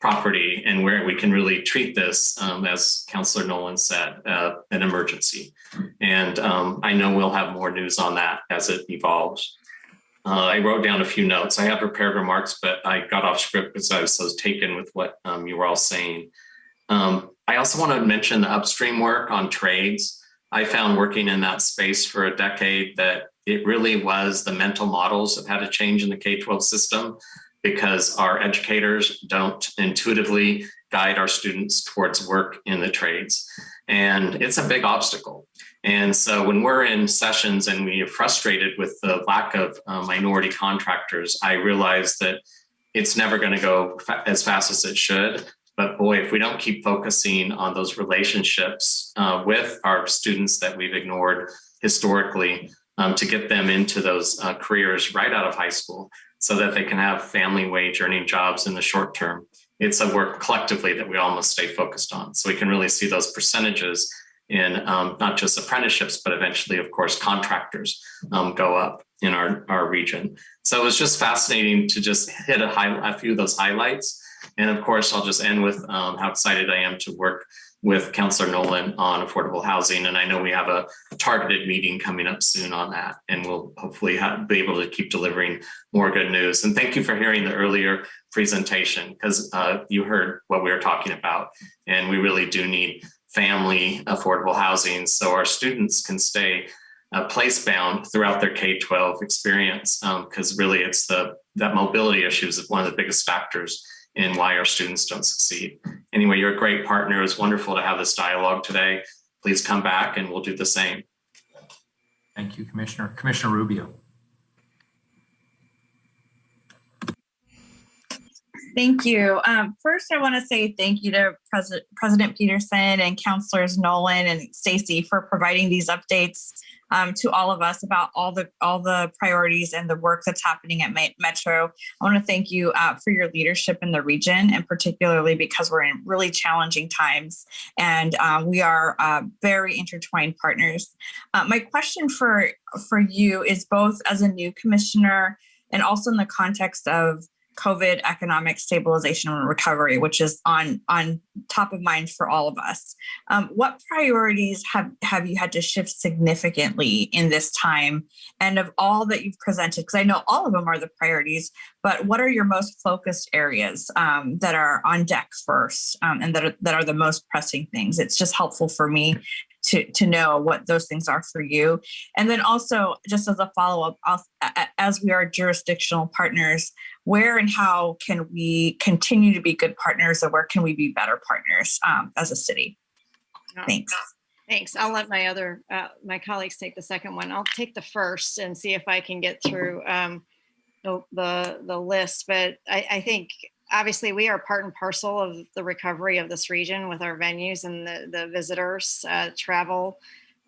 property and where we can really treat this, as Councilor Nolan said, an emergency. And I know we'll have more news on that as it evolves. I wrote down a few notes. I have prepared remarks, but I got off script because I was so taken with what you were all saying. I also want to mention the upstream work on trades. I found working in that space for a decade that it really was the mental models of how to change in the K-12 system, because our educators don't intuitively guide our students towards work in the trades. And it's a big obstacle. And so when we're in sessions and we are frustrated with the lack of minority contractors, I realize that it's never going to go as fast as it should. But boy, if we don't keep focusing on those relationships with our students that we've ignored historically, to get them into those careers right out of high school so that they can have family wage earning jobs in the short term, it's a work collectively that we all must stay focused on. So we can really see those percentages in not just apprenticeships, but eventually, of course, contractors go up in our region. So it was just fascinating to just hit a few of those highlights. And of course, I'll just end with how excited I am to work with Councilor Nolan on affordable housing. And I know we have a targeted meeting coming up soon on that, and we'll hopefully be able to keep delivering more good news. And thank you for hearing the earlier presentation, because you heard what we were talking about. And we really do need family affordable housing so our students can stay place bound throughout their K-12 experience, because really it's that mobility issue is one of the biggest factors in why our students don't succeed. Anyway, you're a great partner. It was wonderful to have this dialogue today. Please come back and we'll do the same. Thank you, Commissioner. Commissioner Rubio. Thank you. First, I want to say thank you to President Peterson and Councilors Nolan and Stacy for providing these updates to all of us about all the priorities and the work that's happening at Metro. I want to thank you for your leadership in the region, and particularly because we're in really challenging times, and we are very intertwined partners. My question for you is both as a new commissioner and also in the context of COVID economic stabilization and recovery, which is on top of mind for all of us. What priorities have you had to shift significantly in this time? And of all that you've presented, because I know all of them are the priorities, but what are your most focused areas that are on deck first and that are the most pressing things? It's just helpful for me to know what those things are for you. And then also, just as a follow-up, as we are jurisdictional partners, where and how can we continue to be good partners, or where can we be better partners as a city? Thanks. Thanks. I'll let my colleagues take the second one. I'll take the first and see if I can get through the list. But I think obviously we are part and parcel of the recovery of this region with our venues and the visitors, travel.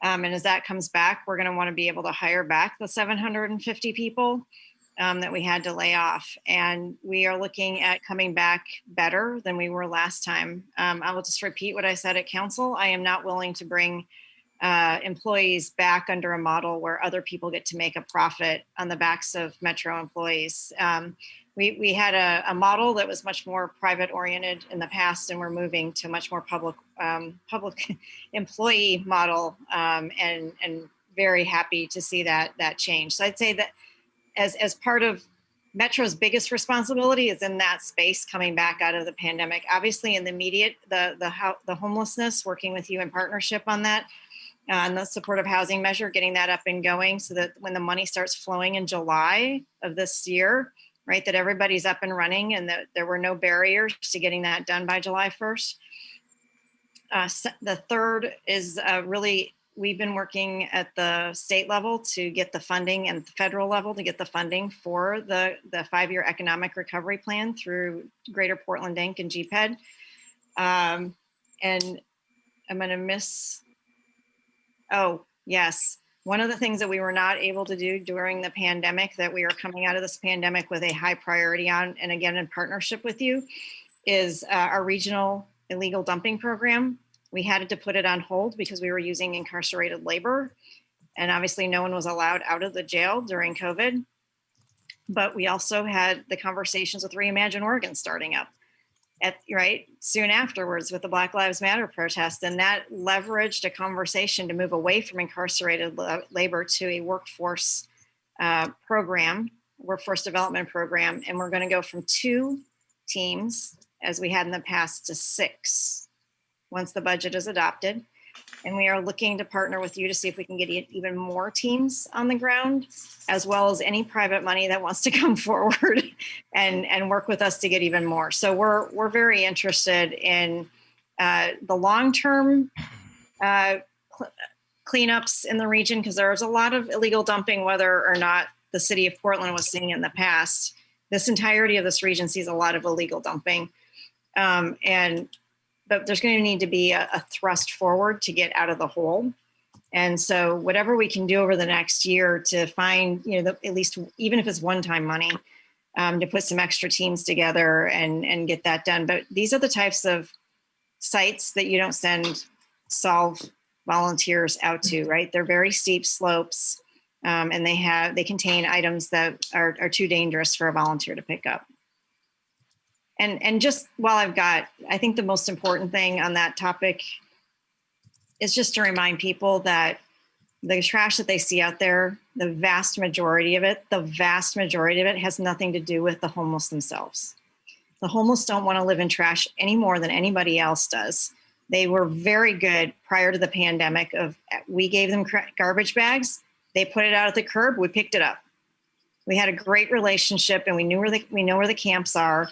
And as that comes back, we're going to want to be able to hire back the 750 people that we had to lay off. And we are looking at coming back better than we were last time. I will just repeat what I said at council. I am not willing to bring employees back under a model where other people get to make a profit on the backs of Metro employees. We had a model that was much more private oriented in the past, and we're moving to a much more public employee model, and very happy to see that change. So I'd say that as part of Metro's biggest responsibility is in that space coming back out of the pandemic. Obviously in the immediate, the homelessness, working with you in partnership on that, and the supportive housing measure, getting that up and going so that when the money starts flowing in July of this year, right, that everybody's up and running and that there were no barriers to getting that done by July 1st. The third is really, we've been working at the state level to get the funding and the federal level to get the funding for the 5-year economic recovery plan through Greater Portland Inc. and GPED. And I'm going to miss, oh, yes. One of the things that we were not able to do during the pandemic that we are coming out of this pandemic with a high priority on, and again, in partnership with you, is our regional illegal dumping program. We had to put it on hold because we were using incarcerated labor. And obviously no one was allowed out of the jail during COVID. But we also had the conversations with Reimagine Oregon starting up soon afterwards with the Black Lives Matter protest. And that leveraged a conversation to move away from incarcerated labor to a workforce development program. And we're going to go from 2 teams, as we had in the past, to 6 once the budget is adopted. And we are looking to partner with you to see if we can get even more teams on the ground, as well as any private money that wants to come forward and work with us to get even more. So we're very interested in the long-term cleanups in the region, because there's a lot of illegal dumping, whether or not the city of Portland was seeing it in the past. This entirety of this region sees a lot of illegal dumping. But there's going to need to be a thrust forward to get out of the hole. And so whatever we can do over the next year to find, at least, even if it's one-time money, to put some extra teams together and get that done. But these are the types of sites that you don't send solve volunteers out to, right? They're very steep slopes, and they contain items that are too dangerous for a volunteer to pick up. And just while I think the most important thing on that topic is just to remind people that the trash that they see out there, the vast majority of it has nothing to do with the homeless themselves. The homeless don't want to live in trash any more than anybody else does. They were very good prior to the pandemic we gave them garbage bags. They put it out at the curb. We picked it up. We had a great relationship, and we know where the camps are.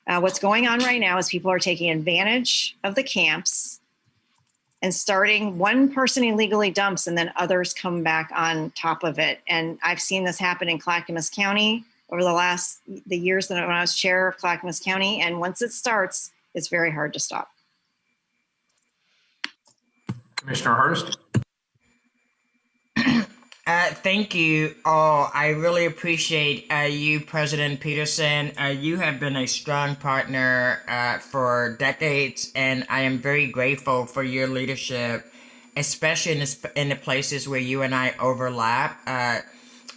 What's going on right now is people are taking advantage of the camps and starting, one person illegally dumps and then others come back on top of it. And I've seen this happen in Clackamas County over the years that when I was chair of Clackamas County. And once it starts, it's very hard to stop. Commissioner Hurst. Thank you all. I really appreciate you, President Peterson. You have been a strong partner for decades, and I am very grateful for your leadership, especially in the places where you and I overlap.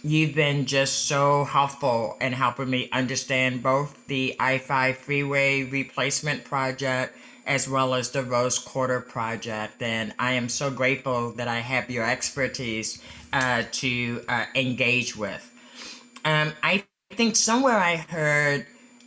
You've been just so helpful in helping me understand both the I-5 freeway replacement project as well as the Rose Quarter project. And I am so grateful that I have your expertise to engage with. I think somewhere I heard,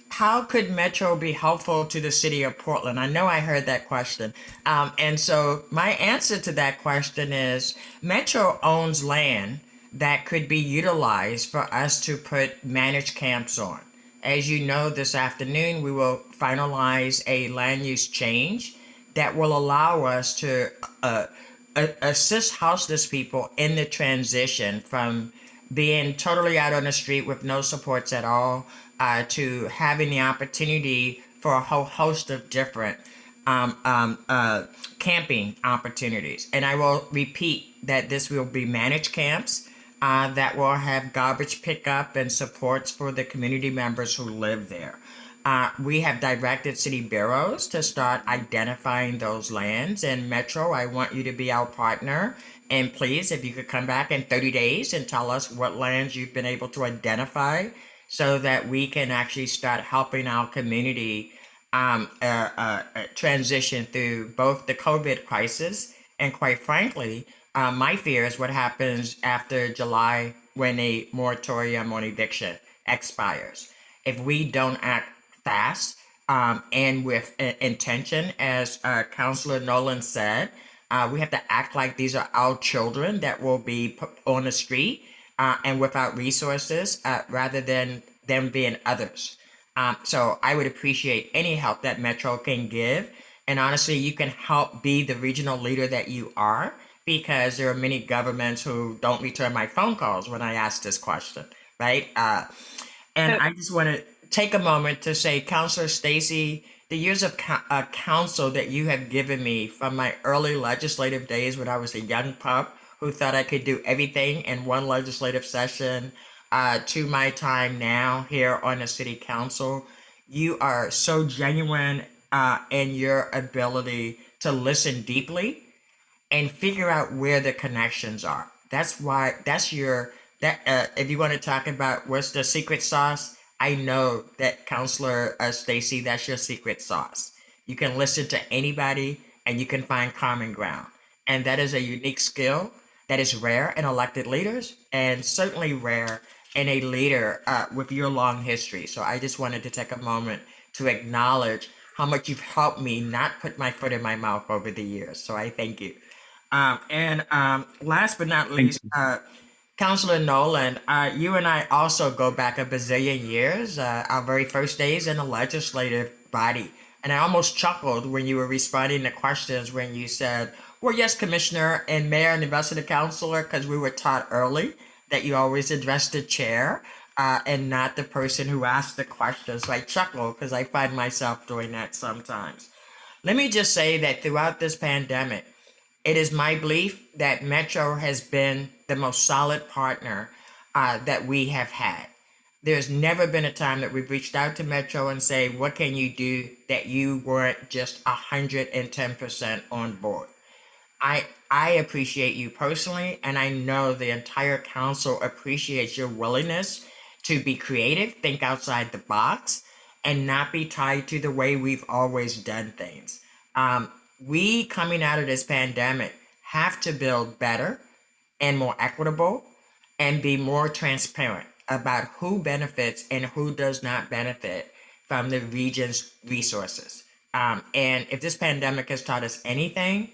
how could Metro be helpful to the city of Portland? I know I heard that question. And so my answer to that question is Metro owns land that could be utilized for us to put managed camps on. As you know, this afternoon, we will finalize a land use change that will allow us to assist houseless people in the transition from being totally out on the street with no supports at all to having the opportunity for a whole host of different camping opportunities. And I will repeat that this will be managed camps that will have garbage pickup and supports for the community members who live there. We have directed city bureaus to start identifying those lands. And Metro, I want you to be our partner. And please, if you could come back in 30 days and tell us what lands you've been able to identify so that we can actually start helping our community transition through both the COVID crisis and, quite frankly, my fear is what happens after July when a moratorium on eviction expires. If we don't act fast and with intention, as Councilor Nolan said, we have to act like these are our children that will be put on the street and without resources rather than them being others. So I would appreciate any help that Metro can give. And honestly, you can help be the regional leader that you are, because there are many governments who don't return my phone calls when I ask this question, right? And I just want to take a moment to say, Councilor Stacy, the years of counsel that you have given me from my early legislative days when I was a young pup who thought I could do everything in one legislative session to my time now here on the city council, you are so genuine in your ability to listen deeply and figure out where the connections are. If you want to talk about what's the secret sauce, I know that Councilor Stacy, that's your secret sauce. You can listen to anybody and you can find common ground. And that is a unique skill that is rare in elected leaders and certainly rare in a leader with your long history. So I just wanted to take a moment to acknowledge how much you've helped me not put my foot in my mouth over the years. So I thank you. And last but not least, Councilor Nolan, you and I also go back a bazillion years, our very first days in the legislative body. And I almost chuckled when you were responding to questions when you said, well, yes, Commissioner and Mayor and the rest of the councilor, because we were taught early that you always address the chair and not the person who asked the question. So I chuckle because I find myself doing that sometimes. Let me just say that throughout this pandemic, it is my belief that Metro has been the most solid partner that we have had. There's never been a time that we've reached out to Metro and say, what can you do that you weren't just 110% on board? I appreciate you personally, and I know the entire council appreciates your willingness to be creative, think outside the box, and not be tied to the way we've always done things. We, coming out of this pandemic, have to build better and more equitable and be more transparent about who benefits and who does not benefit from the region's resources. And if this pandemic has taught us anything,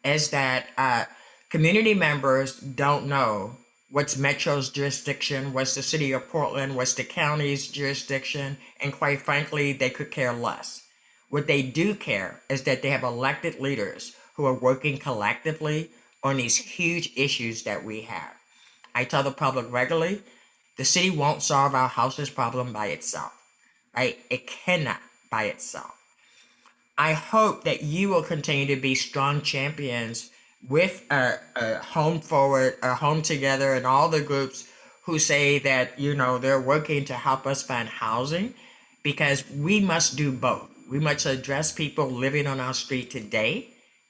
is that community members don't know what's Metro's jurisdiction, what's the city of Portland, what's the county's jurisdiction, and quite frankly, they could care less. What they do care is that they have elected leaders who are working collectively on these huge issues that we have. I tell the public regularly, The city won't solve our houseless problem by itself, right? It cannot by itself. I hope that you will continue to be strong champions with Home Forward, Home Together, and all the groups who say that, you know, they're working to help us find housing, because we must do both. We must address people living on our street today,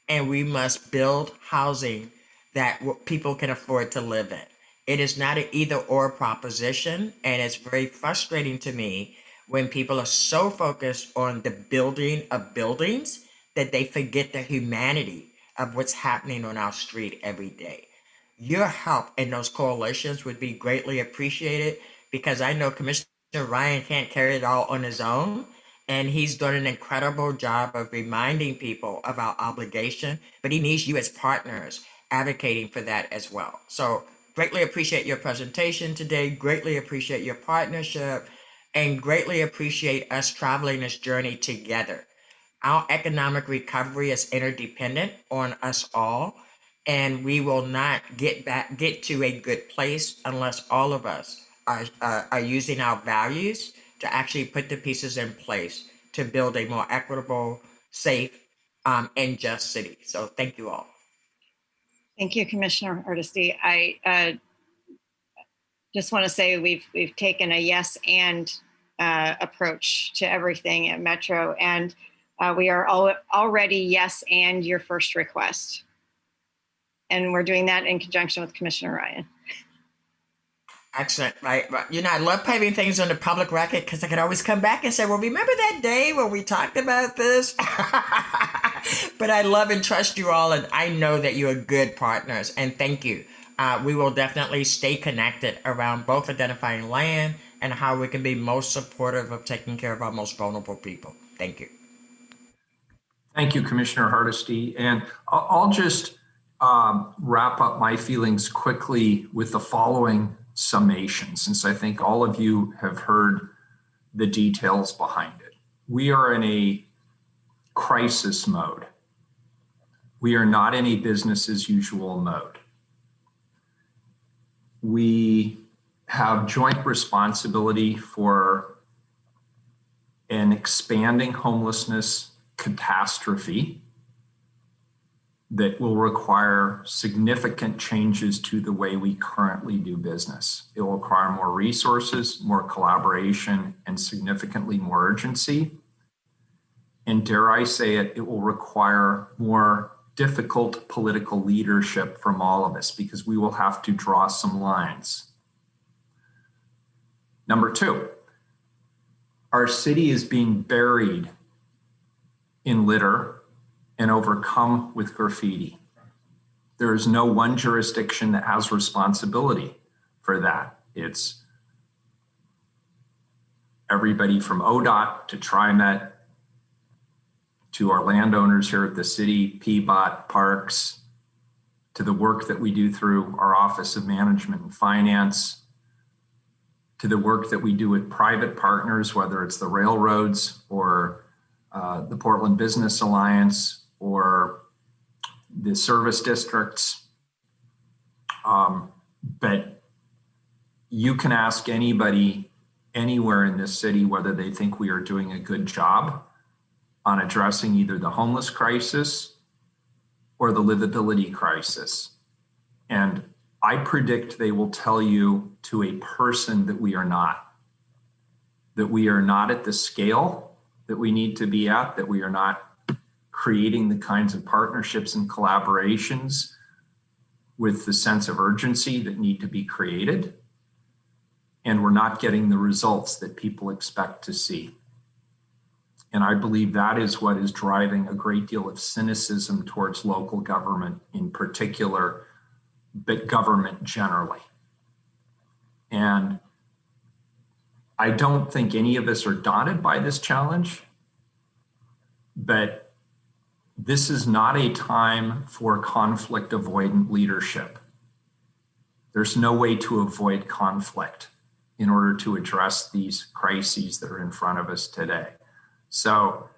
and we must build housing that people can afford to live in. It is not an either or proposition, and it's very frustrating to me when people are so focused on the building of buildings that they forget the humanity of what's happening on our street every day. Your help in those coalitions would be greatly appreciated, because I know Commissioner Ryan can't carry it all on his own, and he's done an incredible job of reminding people of our obligation, but he needs you as partners advocating for that as well. So greatly appreciate your presentation today, greatly appreciate your partnership, and greatly appreciate us traveling this journey together. Our economic recovery is interdependent on us all, and we will not get to a good place unless all of us are using our values to actually put the pieces in place to build a more equitable, safe, and just city. So thank you all. Thank you, Commissioner Hardesty. I just want to say we've taken a yes and approach to everything at Metro, and we are already yes and your first request. And we're doing that in conjunction with Commissioner Ryan. Excellent. Right. You know, I love paving things on the public record, because I can always come back and say, well, remember that day when we talked about this? But I love and trust you all, and I know that you are good partners, and thank you. We will definitely stay connected around both identifying land and how we can be most supportive of taking care of our most vulnerable people. Thank you. Thank you, Commissioner Hardesty. And I'll just wrap up my feelings quickly with the following summation, since I think all of you have heard the details behind it. We are in a crisis mode. We are not in a business as usual mode. We have joint responsibility for an expanding homelessness catastrophe that will require significant changes to the way we currently do business. It will require more resources, more collaboration, and significantly more urgency. And dare I say it, it will require more difficult political leadership from all of us, because we will have to draw some lines. Number two, our city is being buried in litter and overcome with graffiti. There is no one jurisdiction that has responsibility for that. It's everybody from ODOT to TriMet to our landowners here at the city, PBOT, Parks, to the work that we do through our Office of Management and Finance, to the work that we do with private partners, whether it's the railroads or the Portland Business Alliance or the service districts. But you can ask anybody anywhere in this city whether they think we are doing a good job on addressing either the homeless crisis or the livability crisis. And I predict they will tell you to a person that we are not at the scale that we need to be at, that we are not creating the kinds of partnerships and collaborations with the sense of urgency that need to be created. And we're not getting the results that people expect to see. And I believe that is what is driving a great deal of cynicism towards local government in particular, but government generally. And I don't think any of us are daunted by this challenge, but this is not a time for conflict avoidant leadership. There's no way to avoid conflict in order to address these crises that are in front of us today. So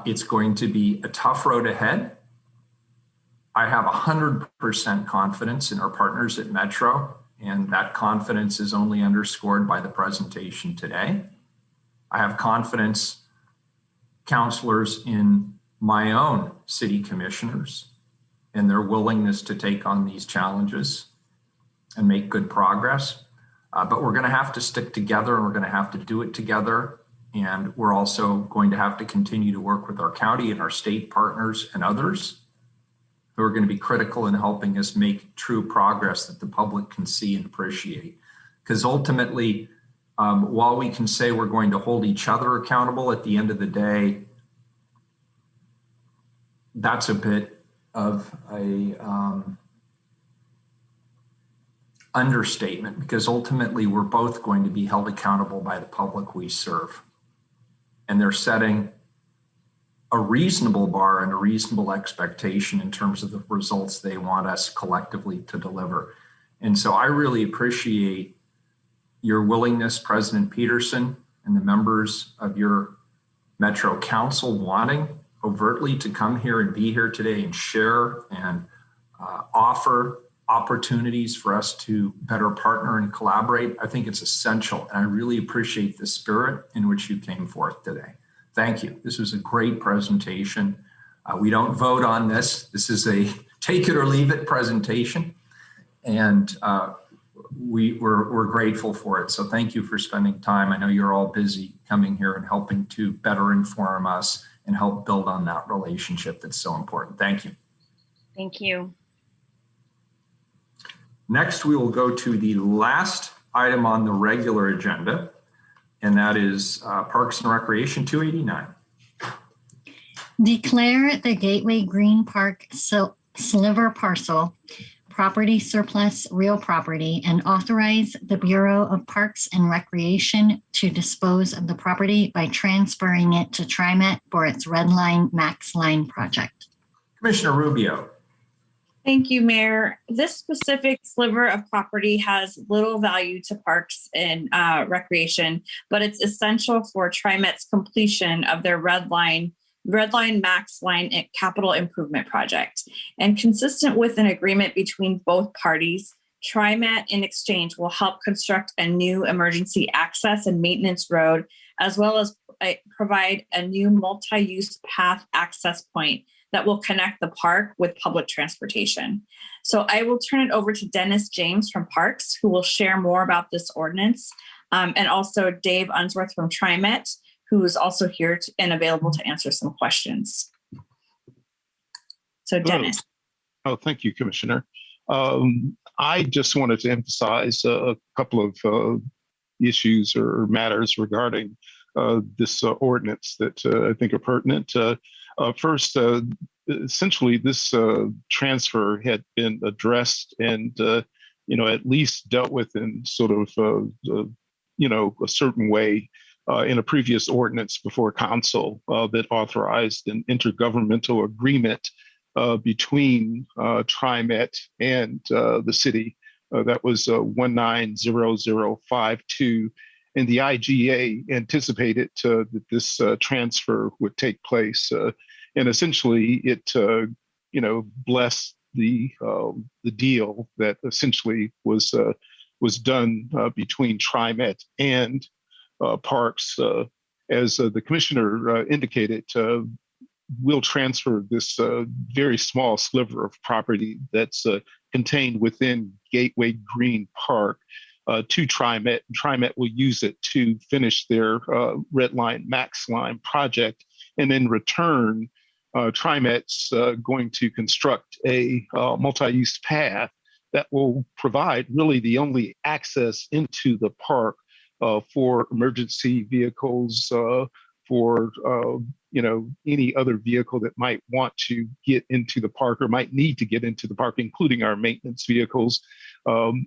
it's going to be a tough road ahead. I have 100% confidence in our partners at Metro and that confidence is only underscored by the presentation today. I have confidence, councilors, in my own city commissioners and their willingness to take on these challenges and make good progress. But we're going to have to stick together, and we're going to have to do it together. And we're also going to have to continue to work with our county and our state partners and others who are going to be critical in helping us make true progress that the public can see and appreciate. Because ultimately, while we can say we're going to hold each other accountable, at the end of the day, that's a bit of a understatement, because ultimately we're both going to be held accountable by the public we serve. And they're setting a reasonable bar and a reasonable expectation in terms of the results they want us collectively to deliver. And so I really appreciate your willingness, President Peterson, and the members of your Metro Council wanting overtly to come here and be here today and share and offer opportunities for us to better partner and collaborate. I think it's essential, and I really appreciate the spirit in which you came forth today. Thank you. This was a great presentation. We don't vote on this. This is a take it or leave it presentation, and we're grateful for it. So thank you for spending time. I know you're all busy coming here and helping to better inform us and help build on that relationship that's so important. Thank you. Thank you. Next, we will go to the last item on the regular agenda, and that is Parks and Recreation 289. Declare the Gateway Green Park sliver parcel property surplus real property and authorize the Bureau of Parks and Recreation to dispose of the property by transferring it to TriMet for its Red Line Max Line project. Commissioner Rubio. Thank you, Mayor. This specific sliver of property has little value to Parks and Recreation, but it's essential for TriMet's completion of their Red Line Max Line capital improvement project. And consistent with an agreement between both parties, TriMet in exchange will help construct a new emergency access and maintenance road, as well as provide a new multi-use path access point that will connect the park with public transportation. So I will turn it over to Dennis James from Parks, who will share more about this ordinance, and also Dave Unsworth from TriMet, who is also here and available to answer some questions. So Dennis. Oh, thank you, Commissioner. I just wanted to emphasize a couple of issues or matters regarding this ordinance that I think are pertinent. First, essentially, this transfer had been addressed and, at least dealt with in sort of, a certain way in a previous ordinance before council that authorized an intergovernmental agreement between TriMet and the city. That was 190052. And the IGA anticipated that this transfer would take place. And essentially it, blessed the deal that essentially was done between TriMet and Parks. As the commissioner indicated, we'll transfer this very small sliver of property that's contained within Gateway Green Park to TriMet. TriMet will use it to finish their Red Line Max Line project, and in return, TriMet's going to construct a multi-use path that will provide really the only access into the park for emergency vehicles, for any other vehicle that might want to get into the park or might need to get into the park, including our maintenance vehicles.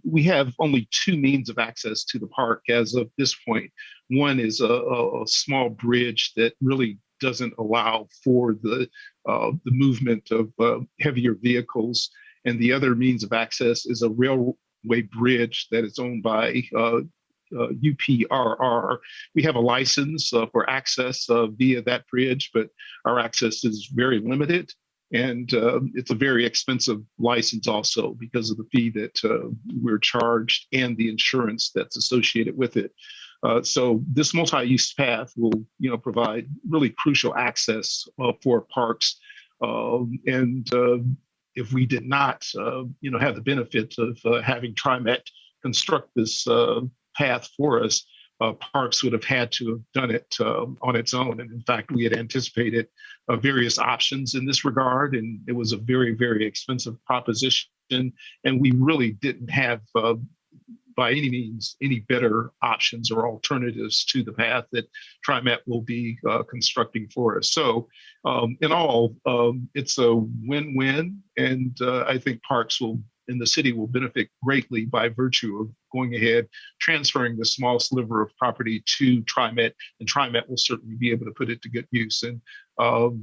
We have only two means of access to the park as of this point. One is a small bridge that really doesn't allow for the movement of heavier vehicles. And the other means of access is a railway bridge that is owned by UPRR. We have a license for access via that bridge, but our access is very limited. And it's a very expensive license also because of the fee that we're charged and the insurance that's associated with it. So this multi-use path will, provide really crucial access for parks. And if we did not, have the benefit of having TriMet construct this path for us, parks would have had to have done it on its own. And in fact, we had anticipated various options in this regard, and it was a very, very expensive proposition. And we really didn't have, by any means, any better options or alternatives to the path that TriMet will be constructing for us. So in all, it's a win-win, and I think parks in the city will benefit greatly by virtue of going ahead, transferring the small sliver of property to TriMet, and TriMet will certainly be able to put it to good use. And I'll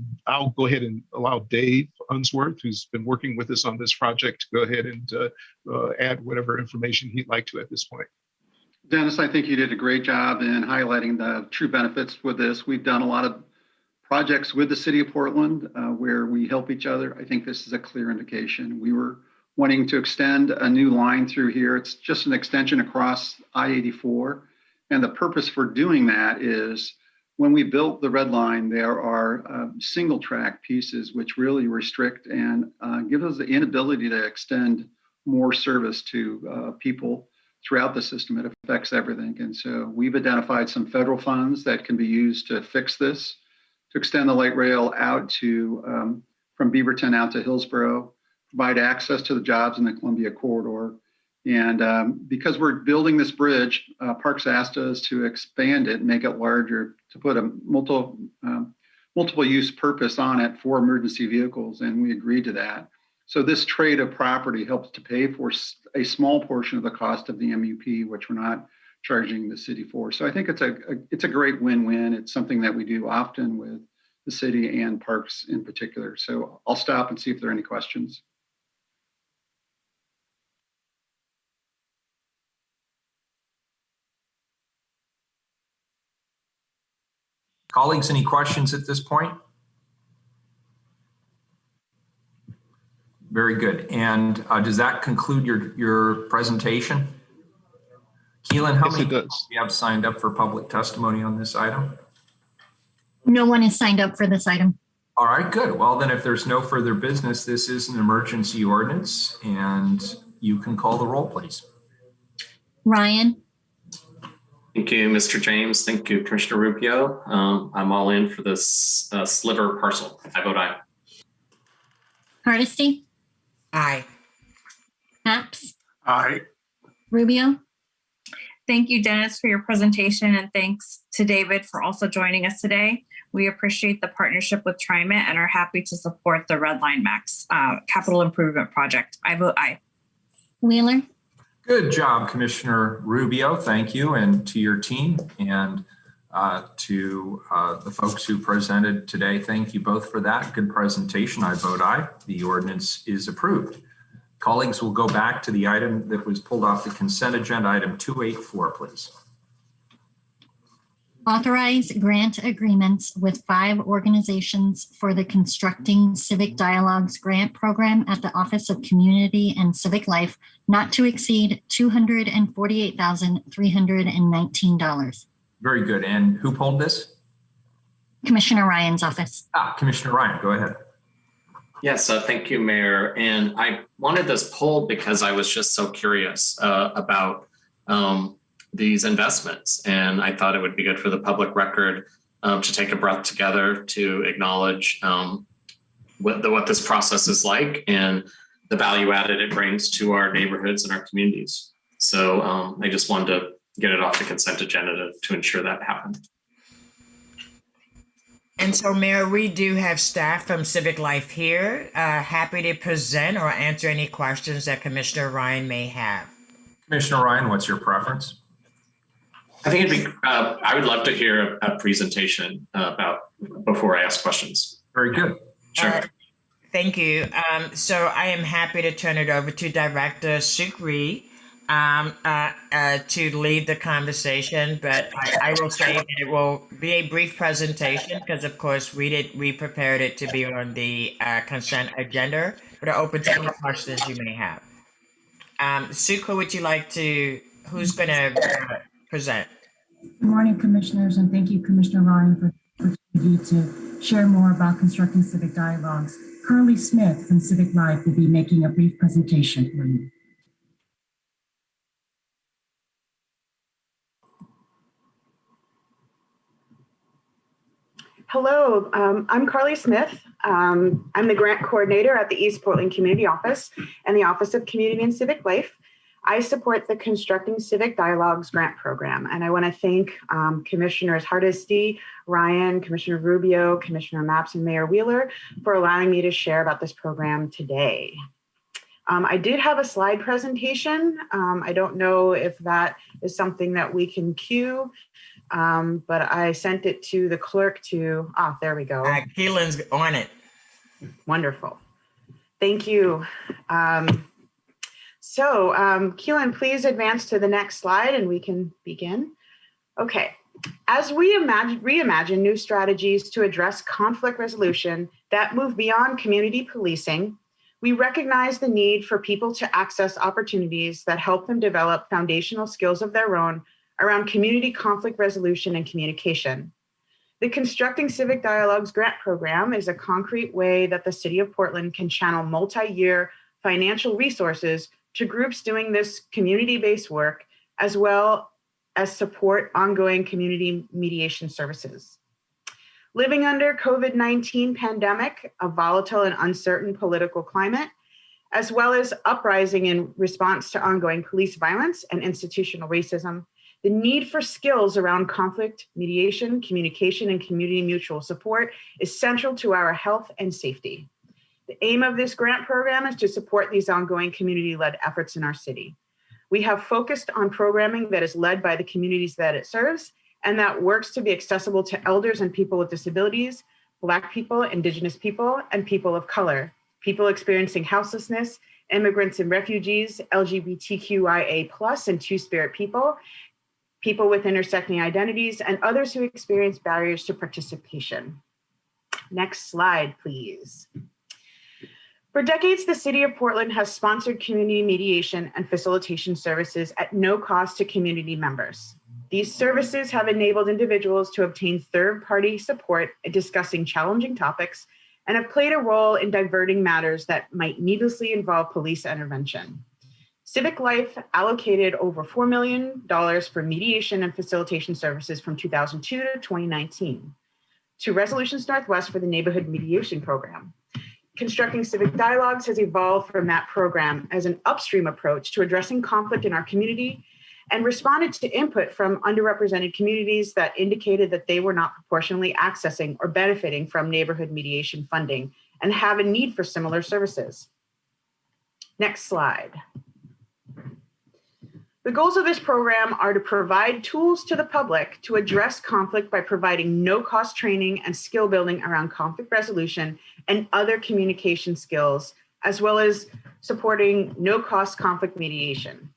go ahead and allow Dave Unsworth, who's been working with us on this project, to go ahead and add whatever information he'd like to at this point. Dennis, I think you did a great job in highlighting the true benefits with this. We've done a lot of projects with the city of Portland where we help each other. I think this is a clear indication. We were wanting to extend a new line through here. It's just an extension across I-84. And the purpose for doing that is when we built the red line, there are single track pieces which really restrict and give us the inability to extend more service to people throughout the system. It affects everything. And so we've identified some federal funds that can be used to fix this, to extend the light rail out to from Beaverton out to Hillsborough, provide access to the jobs in the Columbia corridor. And because we're building this bridge, Parks asked us to expand it and make it larger, to put a multiple use purpose on it for emergency vehicles, and we agreed to that. So this trade of property helps to pay for a small portion of the cost of the MUP, which we're not charging the city for. So I think it's a great win-win. It's something that we do often with the city and Parks in particular. So I'll stop and see if there are any questions. Colleagues, any questions at this point? Very good. And does that conclude your presentation? Keelan, how many people do you have signed up for public testimony on this item? No one is signed up for this item. All right, good. Well, then if there's no further business, this is an emergency ordinance, and you can call the roll, please. Ryan? Thank you, Mr. James. Thank you, Commissioner Rubio. I'm all in for this sliver parcel. I vote aye. Hardesty? Aye. Happs? Aye. Rubio? Thank you, Dennis, for your presentation, and thanks to David for also joining us today. We appreciate the partnership with TriMet and are happy to support the Red Line Max capital improvement project. I vote aye. Wheeler? Good job, Commissioner Rubio. Thank you, and to your team, and to the folks who presented today. Thank you both for that. Good presentation. I vote aye. The ordinance is approved. Colleagues, will go back to the item that was pulled off the consent agenda, item 284, please. Authorize grant agreements with 5 organizations for the Constructing Civic Dialogues grant program at the Office of Community and Civic Life, not to exceed $248,319. Very good. And who pulled this? Commissioner Ryan's office. Commissioner Ryan, go ahead. Yes, thank you, Mayor. And I wanted this pulled because I was just so curious about these investments. And I thought it would be good for the public record to take a breath together to acknowledge what this process is like and the value added it brings to our neighborhoods and our communities. So I just wanted to get it off the consent agenda to ensure that happened. And so, Mayor, we do have staff from Civic Life here, happy to present or answer any questions that Commissioner Ryan may have. Commissioner Ryan, what's your preference? I think it'd be, I would love to hear a presentation before I ask questions. Very good. Sure. Thank you. So I am happy to turn it over to Director Sukri to lead the conversation, but I will say that it will be a brief presentation because, of course, we prepared it to be on the consent agenda, but are open to any questions you may have. Suko, who's going to present? Good morning, commissioners, and thank you, Commissioner Ryan, for the opportunity to share more about constructing civic dialogues. Carly Smith from Civic Life will be making a brief presentation for you. Hello, I'm Carly Smith. I'm the grant coordinator at the East Portland Community Office and the Office of Community and Civic Life. I support the Constructing Civic Dialogues grant program, and I want to thank Commissioners Hardesty, Ryan, Commissioner Rubio, Commissioner Mapps, and Mayor Wheeler for allowing me to share about this program today. I did have a slide presentation. I don't know if that is something that we can cue, but I sent it to the clerk to, there we go. Keelan's on it. Wonderful. Thank you. So Keelan, please advance to the next slide and we can begin. Okay. As we reimagine new strategies to address conflict resolution that move beyond community policing, we recognize the need for people to access opportunities that help them develop foundational skills of their own around community conflict resolution and communication. The Constructing Civic Dialogues grant program is a concrete way that the City of Portland can channel multi-year financial resources to groups doing this community-based work, as well as support ongoing community mediation services. Living under COVID-19 pandemic, a volatile and uncertain political climate, as well as uprising in response to ongoing police violence and institutional racism, the need for skills around conflict mediation, communication, and community mutual support is central to our health and safety. The aim of this grant program is to support these ongoing community-led efforts in our city. We have focused on programming that is led by the communities that it serves and that works to be accessible to elders and people with disabilities, Black people, Indigenous people, and people of color, people experiencing houselessness, immigrants and refugees, LGBTQIA+ and Two-Spirit people, people with intersecting identities, and others who experience barriers to participation. Next slide, please. For decades, the City of Portland has sponsored community mediation and facilitation services at no cost to community members. These services have enabled individuals to obtain third-party support in discussing challenging topics and have played a role in diverting matters that might needlessly involve police intervention. Civic Life allocated over $4 million for mediation and facilitation services from 2002 to 2019 to Resolutions Northwest for the Neighborhood Mediation Program. Constructing Civic Dialogues has evolved from that program as an upstream approach to addressing conflict in our community and responded to input from underrepresented communities that indicated that they were not proportionally accessing or benefiting from neighborhood mediation funding and have a need for similar services. Next slide. The goals of this program are to provide tools to the public to address conflict by providing no-cost training and skill building around conflict resolution and other communication skills, as well as supporting no-cost conflict mediation.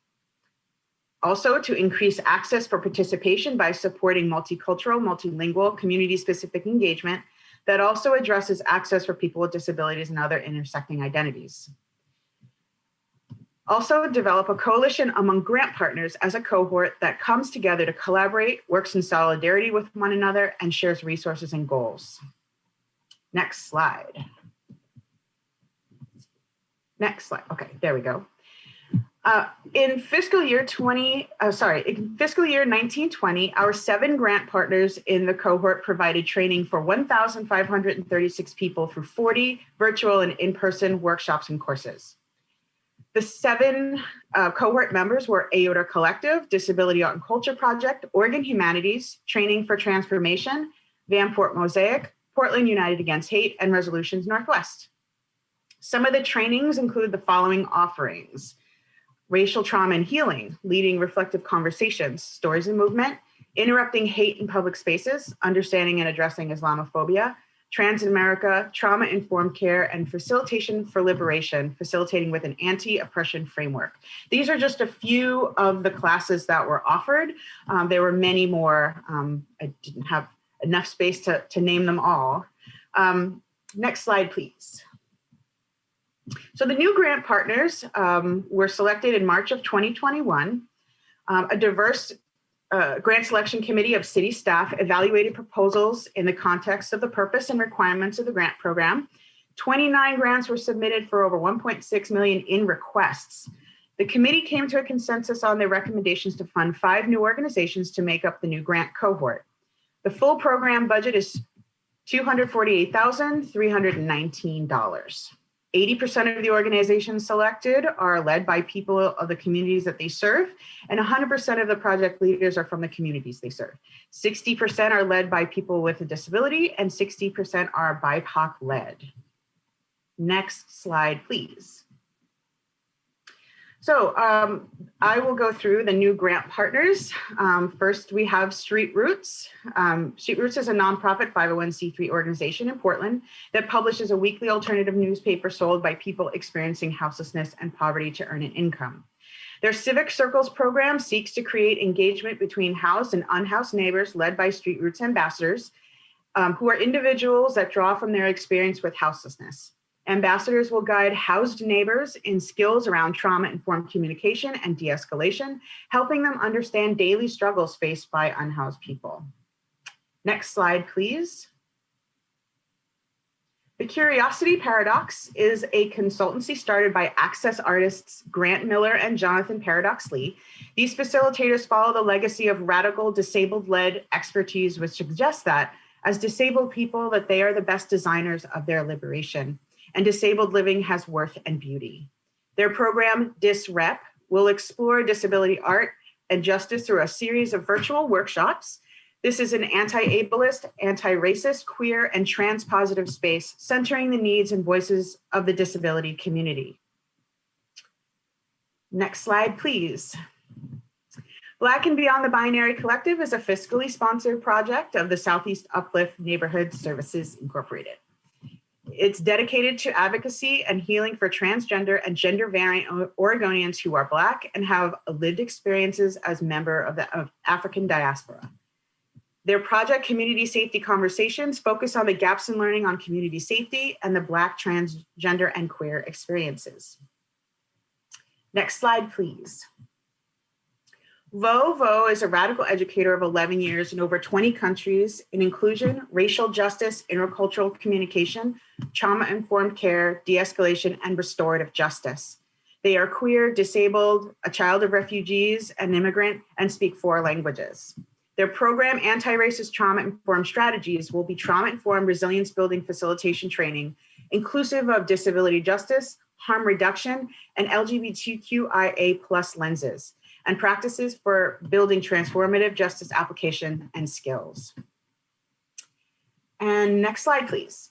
Also, to increase access for participation by supporting multicultural, multilingual, community-specific engagement that also addresses access for people with disabilities and other intersecting identities. Also, develop a coalition among grant partners as a cohort that comes together to collaborate, works in solidarity with one another, and shares resources and goals. Next slide. Next slide. Okay, there we go. In fiscal year 1920, our 7 grant partners in the cohort provided training for 1,536 people through 40 virtual and in-person workshops and courses. The 7 cohort members were Aorta Collective, Disability Art and Culture Project, Oregon Humanities, Training for Transformation, Vanport Mosaic, Portland United Against Hate, and Resolutions Northwest. Some of the trainings include the following offerings: racial trauma and healing, leading reflective conversations, stories and movement, interrupting hate in public spaces, understanding and addressing Islamophobia, Trans-America, Trauma-Informed Care, and Facilitation for Liberation, facilitating with an anti-oppression framework. These are just a few of the classes that were offered. There were many more. I didn't have enough space to name them all. Next slide, please. So the new grant partners were selected in March of 2021. A diverse grant selection committee of city staff evaluated proposals in the context of the purpose and requirements of the grant program. 29 grants were submitted for over 1.6 million in requests. The committee came to a consensus on their recommendations to fund 5 new organizations to make up the new grant cohort. The full program budget is $248,319. 80% of the organizations selected are led by people of the communities that they serve, and 100% of the project leaders are from the communities they serve. 60% are led by people with a disability, and 60% are BIPOC led. Next slide, please. So I will go through the new grant partners. First, we have Street Roots. Street Roots is a nonprofit 501c3 organization in Portland that publishes a weekly alternative newspaper sold by people experiencing houselessness and poverty to earn an income. Their Civic Circles program seeks to create engagement between housed and unhoused neighbors led by Street Roots ambassadors, who are individuals that draw from their experience with houselessness. Ambassadors will guide housed neighbors in skills around trauma-informed communication and de-escalation, helping them understand daily struggles faced by unhoused people. Next slide, please. The Curiosity Paradox is a consultancy started by Access artists Grant Miller and Jonathan Paradox Lee. These facilitators follow the legacy of radical disabled-led expertise, which suggests that as disabled people, that they are the best designers of their liberation, and disabled living has worth and beauty. Their program, DisRep, will explore disability art and justice through a series of virtual workshops. This is an anti-ableist, anti-racist, queer, and trans-positive space centering the needs and voices of the disability community. Next slide, please. Black and Beyond the Binary Collective is a fiscally sponsored project of the Southeast Uplift Neighborhood Services Incorporated. It's dedicated to advocacy and healing for transgender and gender variant Oregonians who are Black and have lived experiences as member of the African diaspora. Their project, Community Safety Conversations, focus on the gaps in learning on community safety and the Black, transgender, and queer experiences. Next slide, please. Vo is a radical educator of 11 years in over 20 countries in inclusion, racial justice, intercultural communication, trauma-informed care, de-escalation, and restorative justice. They are queer, disabled, a child of refugees, an immigrant, and speak 4 languages. Their program, Anti-Racist Trauma-Informed Strategies, will be trauma-informed resilience-building facilitation training, inclusive of disability justice, harm reduction, and LGBTQIA+ lenses, and practices for building transformative justice application and skills. And next slide, please.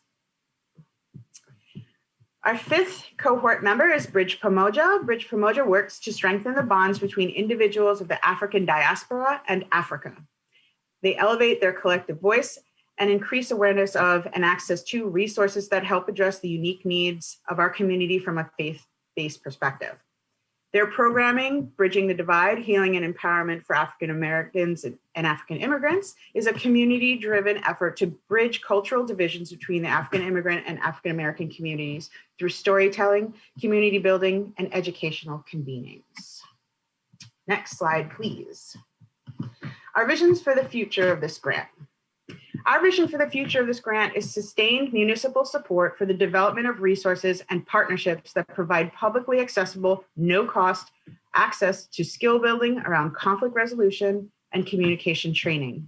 Our 5th cohort member is Bridge Pamoja. Bridge Pamoja works to strengthen the bonds between individuals of the African diaspora and Africa. They elevate their collective voice and increase awareness of and access to resources that help address the unique needs of our community from a faith-based perspective. Their programming, Bridging the Divide, Healing and Empowerment for African Americans and African Immigrants, is a community-driven effort to bridge cultural divisions between the African immigrant and African American communities through storytelling, community building, and educational convenings. Next slide, please. Our visions for the future of this grant. Our vision for the future of this grant is sustained municipal support for the development of resources and partnerships that provide publicly accessible, no-cost access to skill building around conflict resolution and communication training.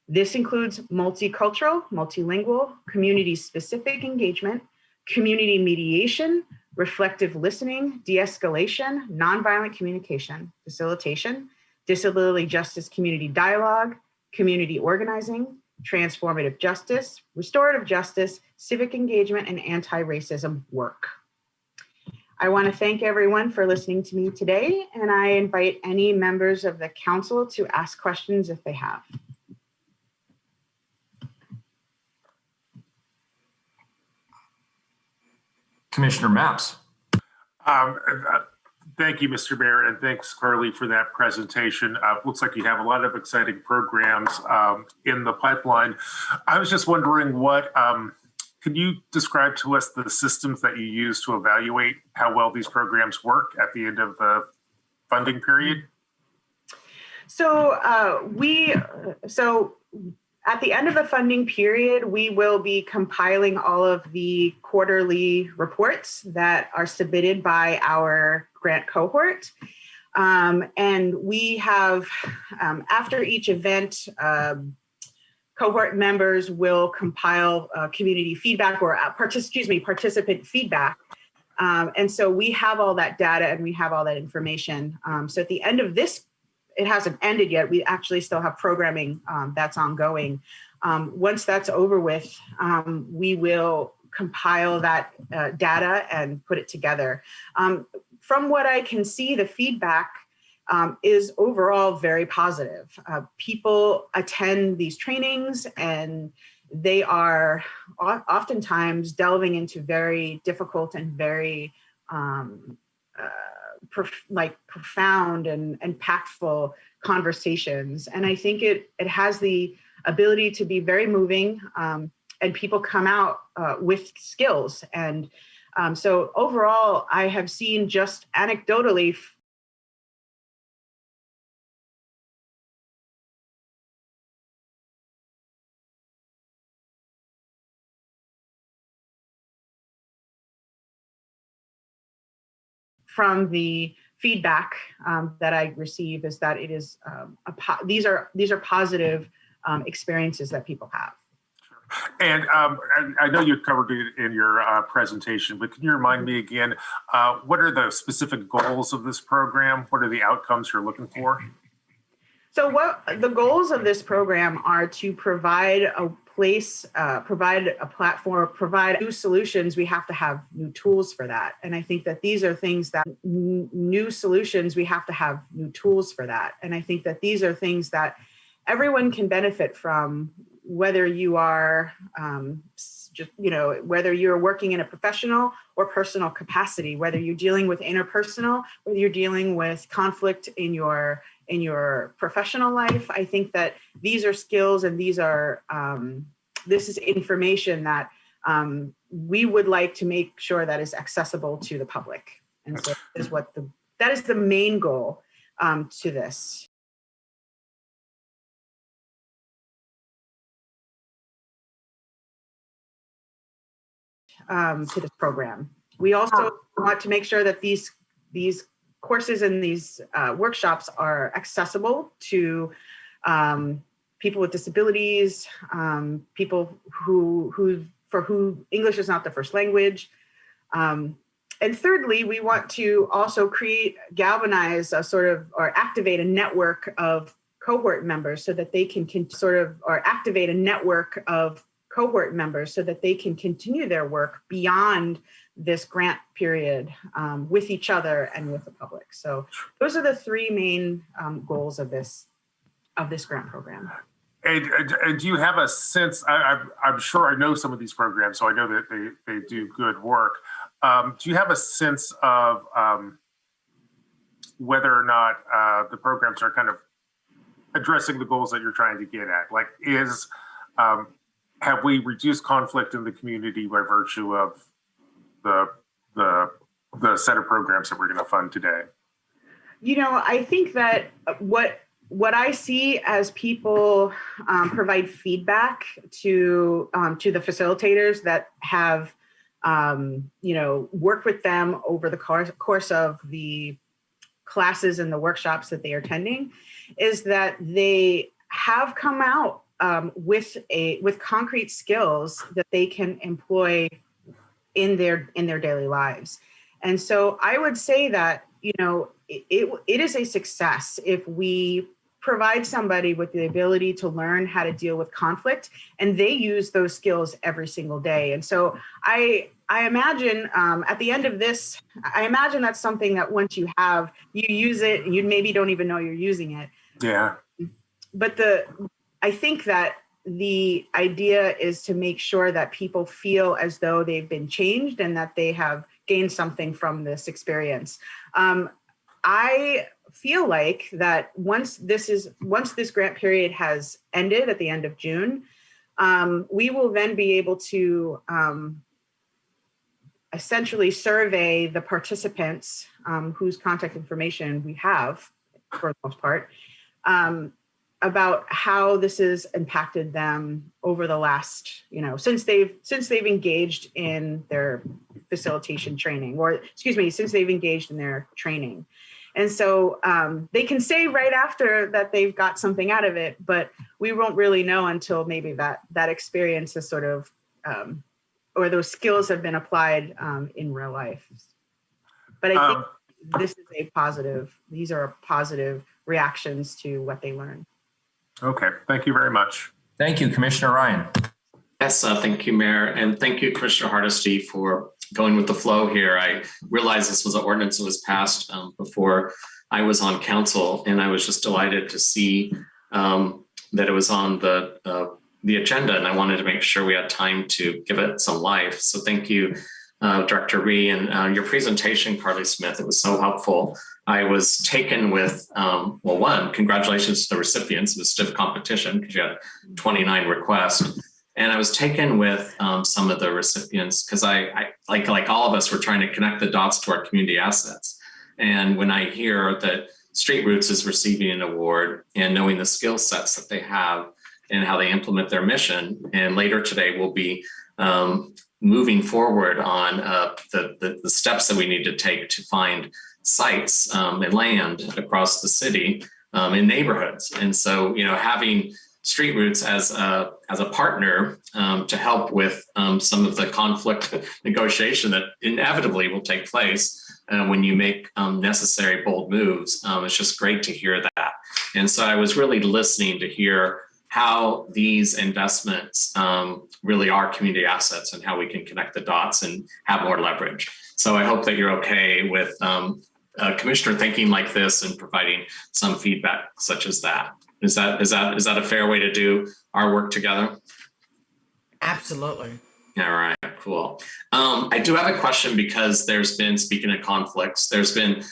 This includes multicultural, multilingual, community-specific engagement, community mediation, reflective listening, de-escalation, nonviolent communication, facilitation, disability justice community dialogue, community organizing, transformative justice, restorative justice, civic engagement, and anti-racism work. I want to thank everyone for listening to me today, and I invite any members of the council to ask questions if they have. Commissioner Mapps. Thank you, Mr. Mayor, and thanks, Carly, for that presentation. Looks like you have a lot of exciting programs in the pipeline. I was just wondering can you describe to us the systems that you use to evaluate how well these programs work at the end of the funding period? So at the end of the funding period, we will be compiling all of the quarterly reports that are submitted by our grant cohort. And we have, after each event, cohort members will compile community feedback or participant feedback. And so we have all that data and we have all that information. So at the end of this, it hasn't ended yet. We actually still have programming that's ongoing. Once that's over with, we will compile that data and put it together. From what I can see, the feedback is overall very positive. People attend these trainings and they are oftentimes delving into very difficult and very profound and impactful conversations. And I think it has the ability to be very moving, and people come out with skills. And so overall, I have seen just anecdotally from the feedback that I receive is that it is these are positive experiences that people have. And I know you covered it in your presentation, but can you remind me again, what are the specific goals of this program? What are the outcomes you're looking for? So what the goals of this program are to provide a place, provide a platform, provide new solutions. We have to have new tools for that. And I think that these are things that new solutions, we have to have new tools for that. And I think that these are things that everyone can benefit from, whether you are whether you're working in a professional or personal capacity, whether you're dealing with interpersonal, whether you're dealing with conflict in your professional life. I think that these are skills and these are this is information that we would like to make sure that is accessible to the public. And so that is the main goal to this. To this program. We also want to make sure that these courses and these workshops are accessible to people with disabilities, people for who English is not the first language. And thirdly, we want to also galvanize or activate a network of cohort members so that they can continue their work beyond this grant period with each other and with the public. So those are the three main goals of this grant program. And do you have a sense, I'm sure I know some of these programs, so I know that they do good work. Do you have a sense of whether or not the programs are kind of addressing the goals that you're trying to get at? Like, have we reduced conflict in the community by virtue of the set of programs that we're going to fund today? I think that what I see as people provide feedback to the facilitators that have worked with them over the course of the classes and the workshops that they are attending is that they have come out with concrete skills that they can employ in their daily lives. And so I would say that it is a success if we provide somebody with the ability to learn how to deal with conflict and they use those skills every single day. And so I imagine at the end of this, I imagine that's something that once you use it, you maybe don't even know you're using it. Yeah. But I think that the idea is to make sure that people feel as though they've been changed and that they have gained something from this experience. I feel like that once this grant period has ended at the end of June, we will then be able to essentially survey the participants whose contact information we have for the most part, about how this has impacted them over the last, since they've engaged in their facilitation training, or excuse me, since they've engaged in their training. And so they can say right after that they've got something out of it, but we won't really know until maybe that experience is sort of, or those skills have been applied in real life. But I think this is a positive, these are positive reactions to what they learned. Okay, thank you very much. Thank you, Commissioner Ryan. Yes, thank you, Mayor. And thank you, Commissioner Hardesty, for going with the flow here. I realized this was an ordinance that was passed before I was on council, and I was just delighted to see that it was on the agenda, and I wanted to make sure we had time to give it some life. So thank you, Director Ree, and your presentation, Carly Smith. It was so helpful. I was taken with, one, congratulations to the recipients. It was stiff competition because you had 29 requests. And I was taken with some of the recipients because I like all of us, were trying to connect the dots to our community assets. And when I hear that Street Roots is receiving an award and knowing the skill sets that they have and how they implement their mission, and later today we'll be moving forward on the steps that we need to take to find sites and land across the city in neighborhoods. And so, having Street Roots as a partner to help with some of the conflict negotiation that inevitably will take place when you make necessary bold moves, it's just great to hear that. And so I was really listening to hear how these investments really are community assets and how we can connect the dots and have more leverage. So I hope that you're okay with Commissioner thinking like this and providing some feedback such as that. Is that a fair way to do our work together? Absolutely. All right, cool. I do have a question because there's been, speaking of conflicts, there's been,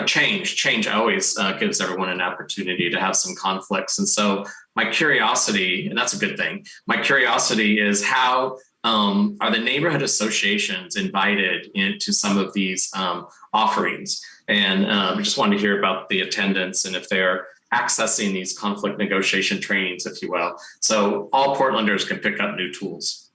change always gives everyone an opportunity to have some conflicts. And so my curiosity, and that's a good thing, my curiosity is how are the neighborhood associations invited into some of these offerings? And I just wanted to hear about the attendance and if they're accessing these conflict negotiation trainings, if you will. So all Portlanders can pick up new tools.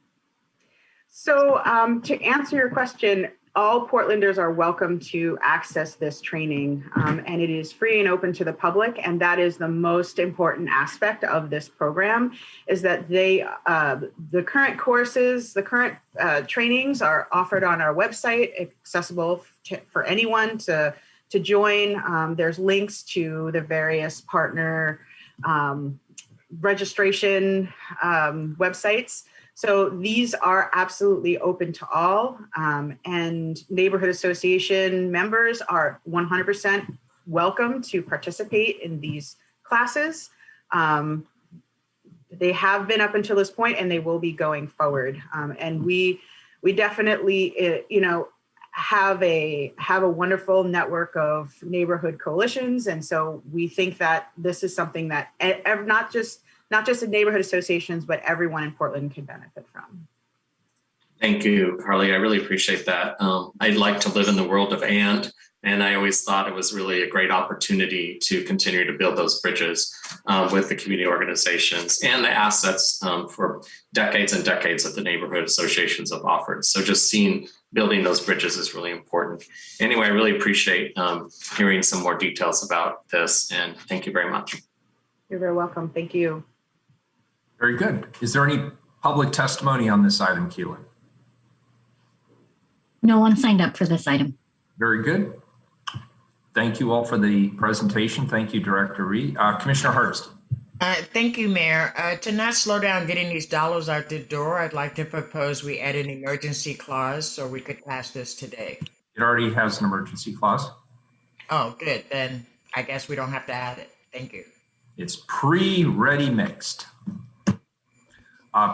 So to answer your question, all Portlanders are welcome to access this training, and it is free and open to the public. And that is the most important aspect of this program, is that the current courses, the current trainings are offered on our website, accessible for anyone to join. There's links to the various partner registration websites. So these are absolutely open to all, and neighborhood association members are 100% welcome to participate in these classes. They have been up until this point, and they will be going forward. And we definitely, have a wonderful network of neighborhood coalitions, and so we think that this is something that not just the neighborhood associations, but everyone in Portland can benefit from. Thank you, Carly. I really appreciate that. I'd like to live in the world of and I always thought it was really a great opportunity to continue to build those bridges with the community organizations and the assets for decades and decades that the neighborhood associations have offered. So just building those bridges is really important. Anyway, I really appreciate hearing some more details about this, and thank you very much. You're very welcome. Thank you. Very good. Is there any public testimony on this item, Keelan? No one signed up for this item. Very good. Thank you all for the presentation. Thank you, Director Ree. Commissioner Hardesty. Thank you, Mayor. To not slow down getting these dollars out the door, I'd like to propose we add an emergency clause so we could pass this today. It already has an emergency clause. Oh, good. Then I guess we don't have to add it. Thank you. It's pre-ready mixed.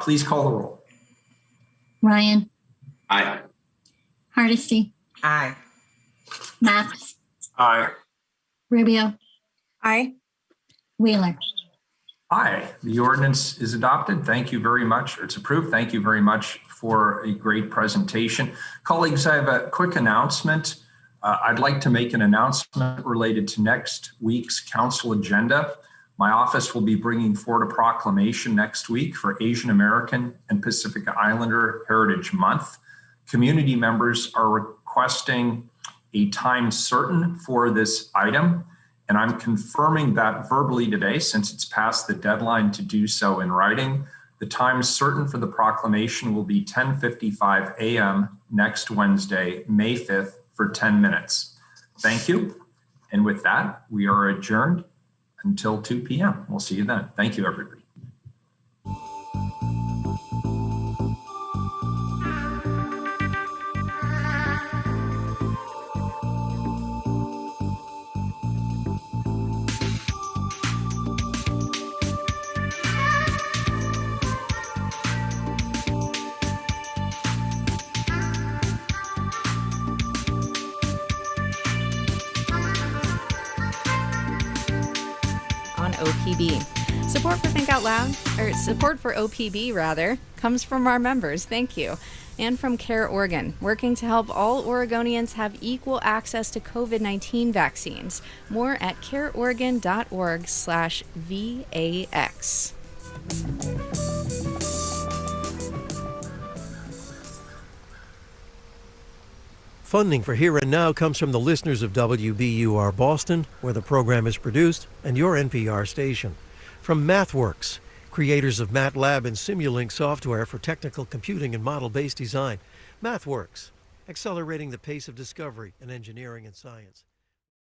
Please call the roll. Ryan, Aye. Hardesty, Aye. Maps, Aye. Rubio, Aye. Wheeler. Aye, the ordinance is adopted. Thank you very much. It's approved. Thank you very much for a great presentation. Colleagues, I have a quick announcement. I'd like to make an announcement related to next week's council agenda. My office will be bringing forward a proclamation next week for Asian American and Pacific Islander Heritage Month. Community members are requesting a time certain for this item, and I'm confirming that verbally today since it's past the deadline to do so in writing. The time certain for the proclamation will be 10:55 a.m. next Wednesday, May 5th for 10 minutes. Thank you. And with that, we are adjourned until 2 p.m. We'll see you then. Thank you, everybody. OPB. Support for OPB rather, comes from our members, thank you, and from Care Oregon, working to help all Oregonians have equal access to COVID-19 vaccines. More at careoregon.org/VAX. Funding for Here and Now comes from the listeners of WBUR Boston, where the program is produced, and your NPR station. From MathWorks, creators of MATLAB and Simulink software for technical computing and model-based design. MathWorks, accelerating the pace of discovery in engineering and science.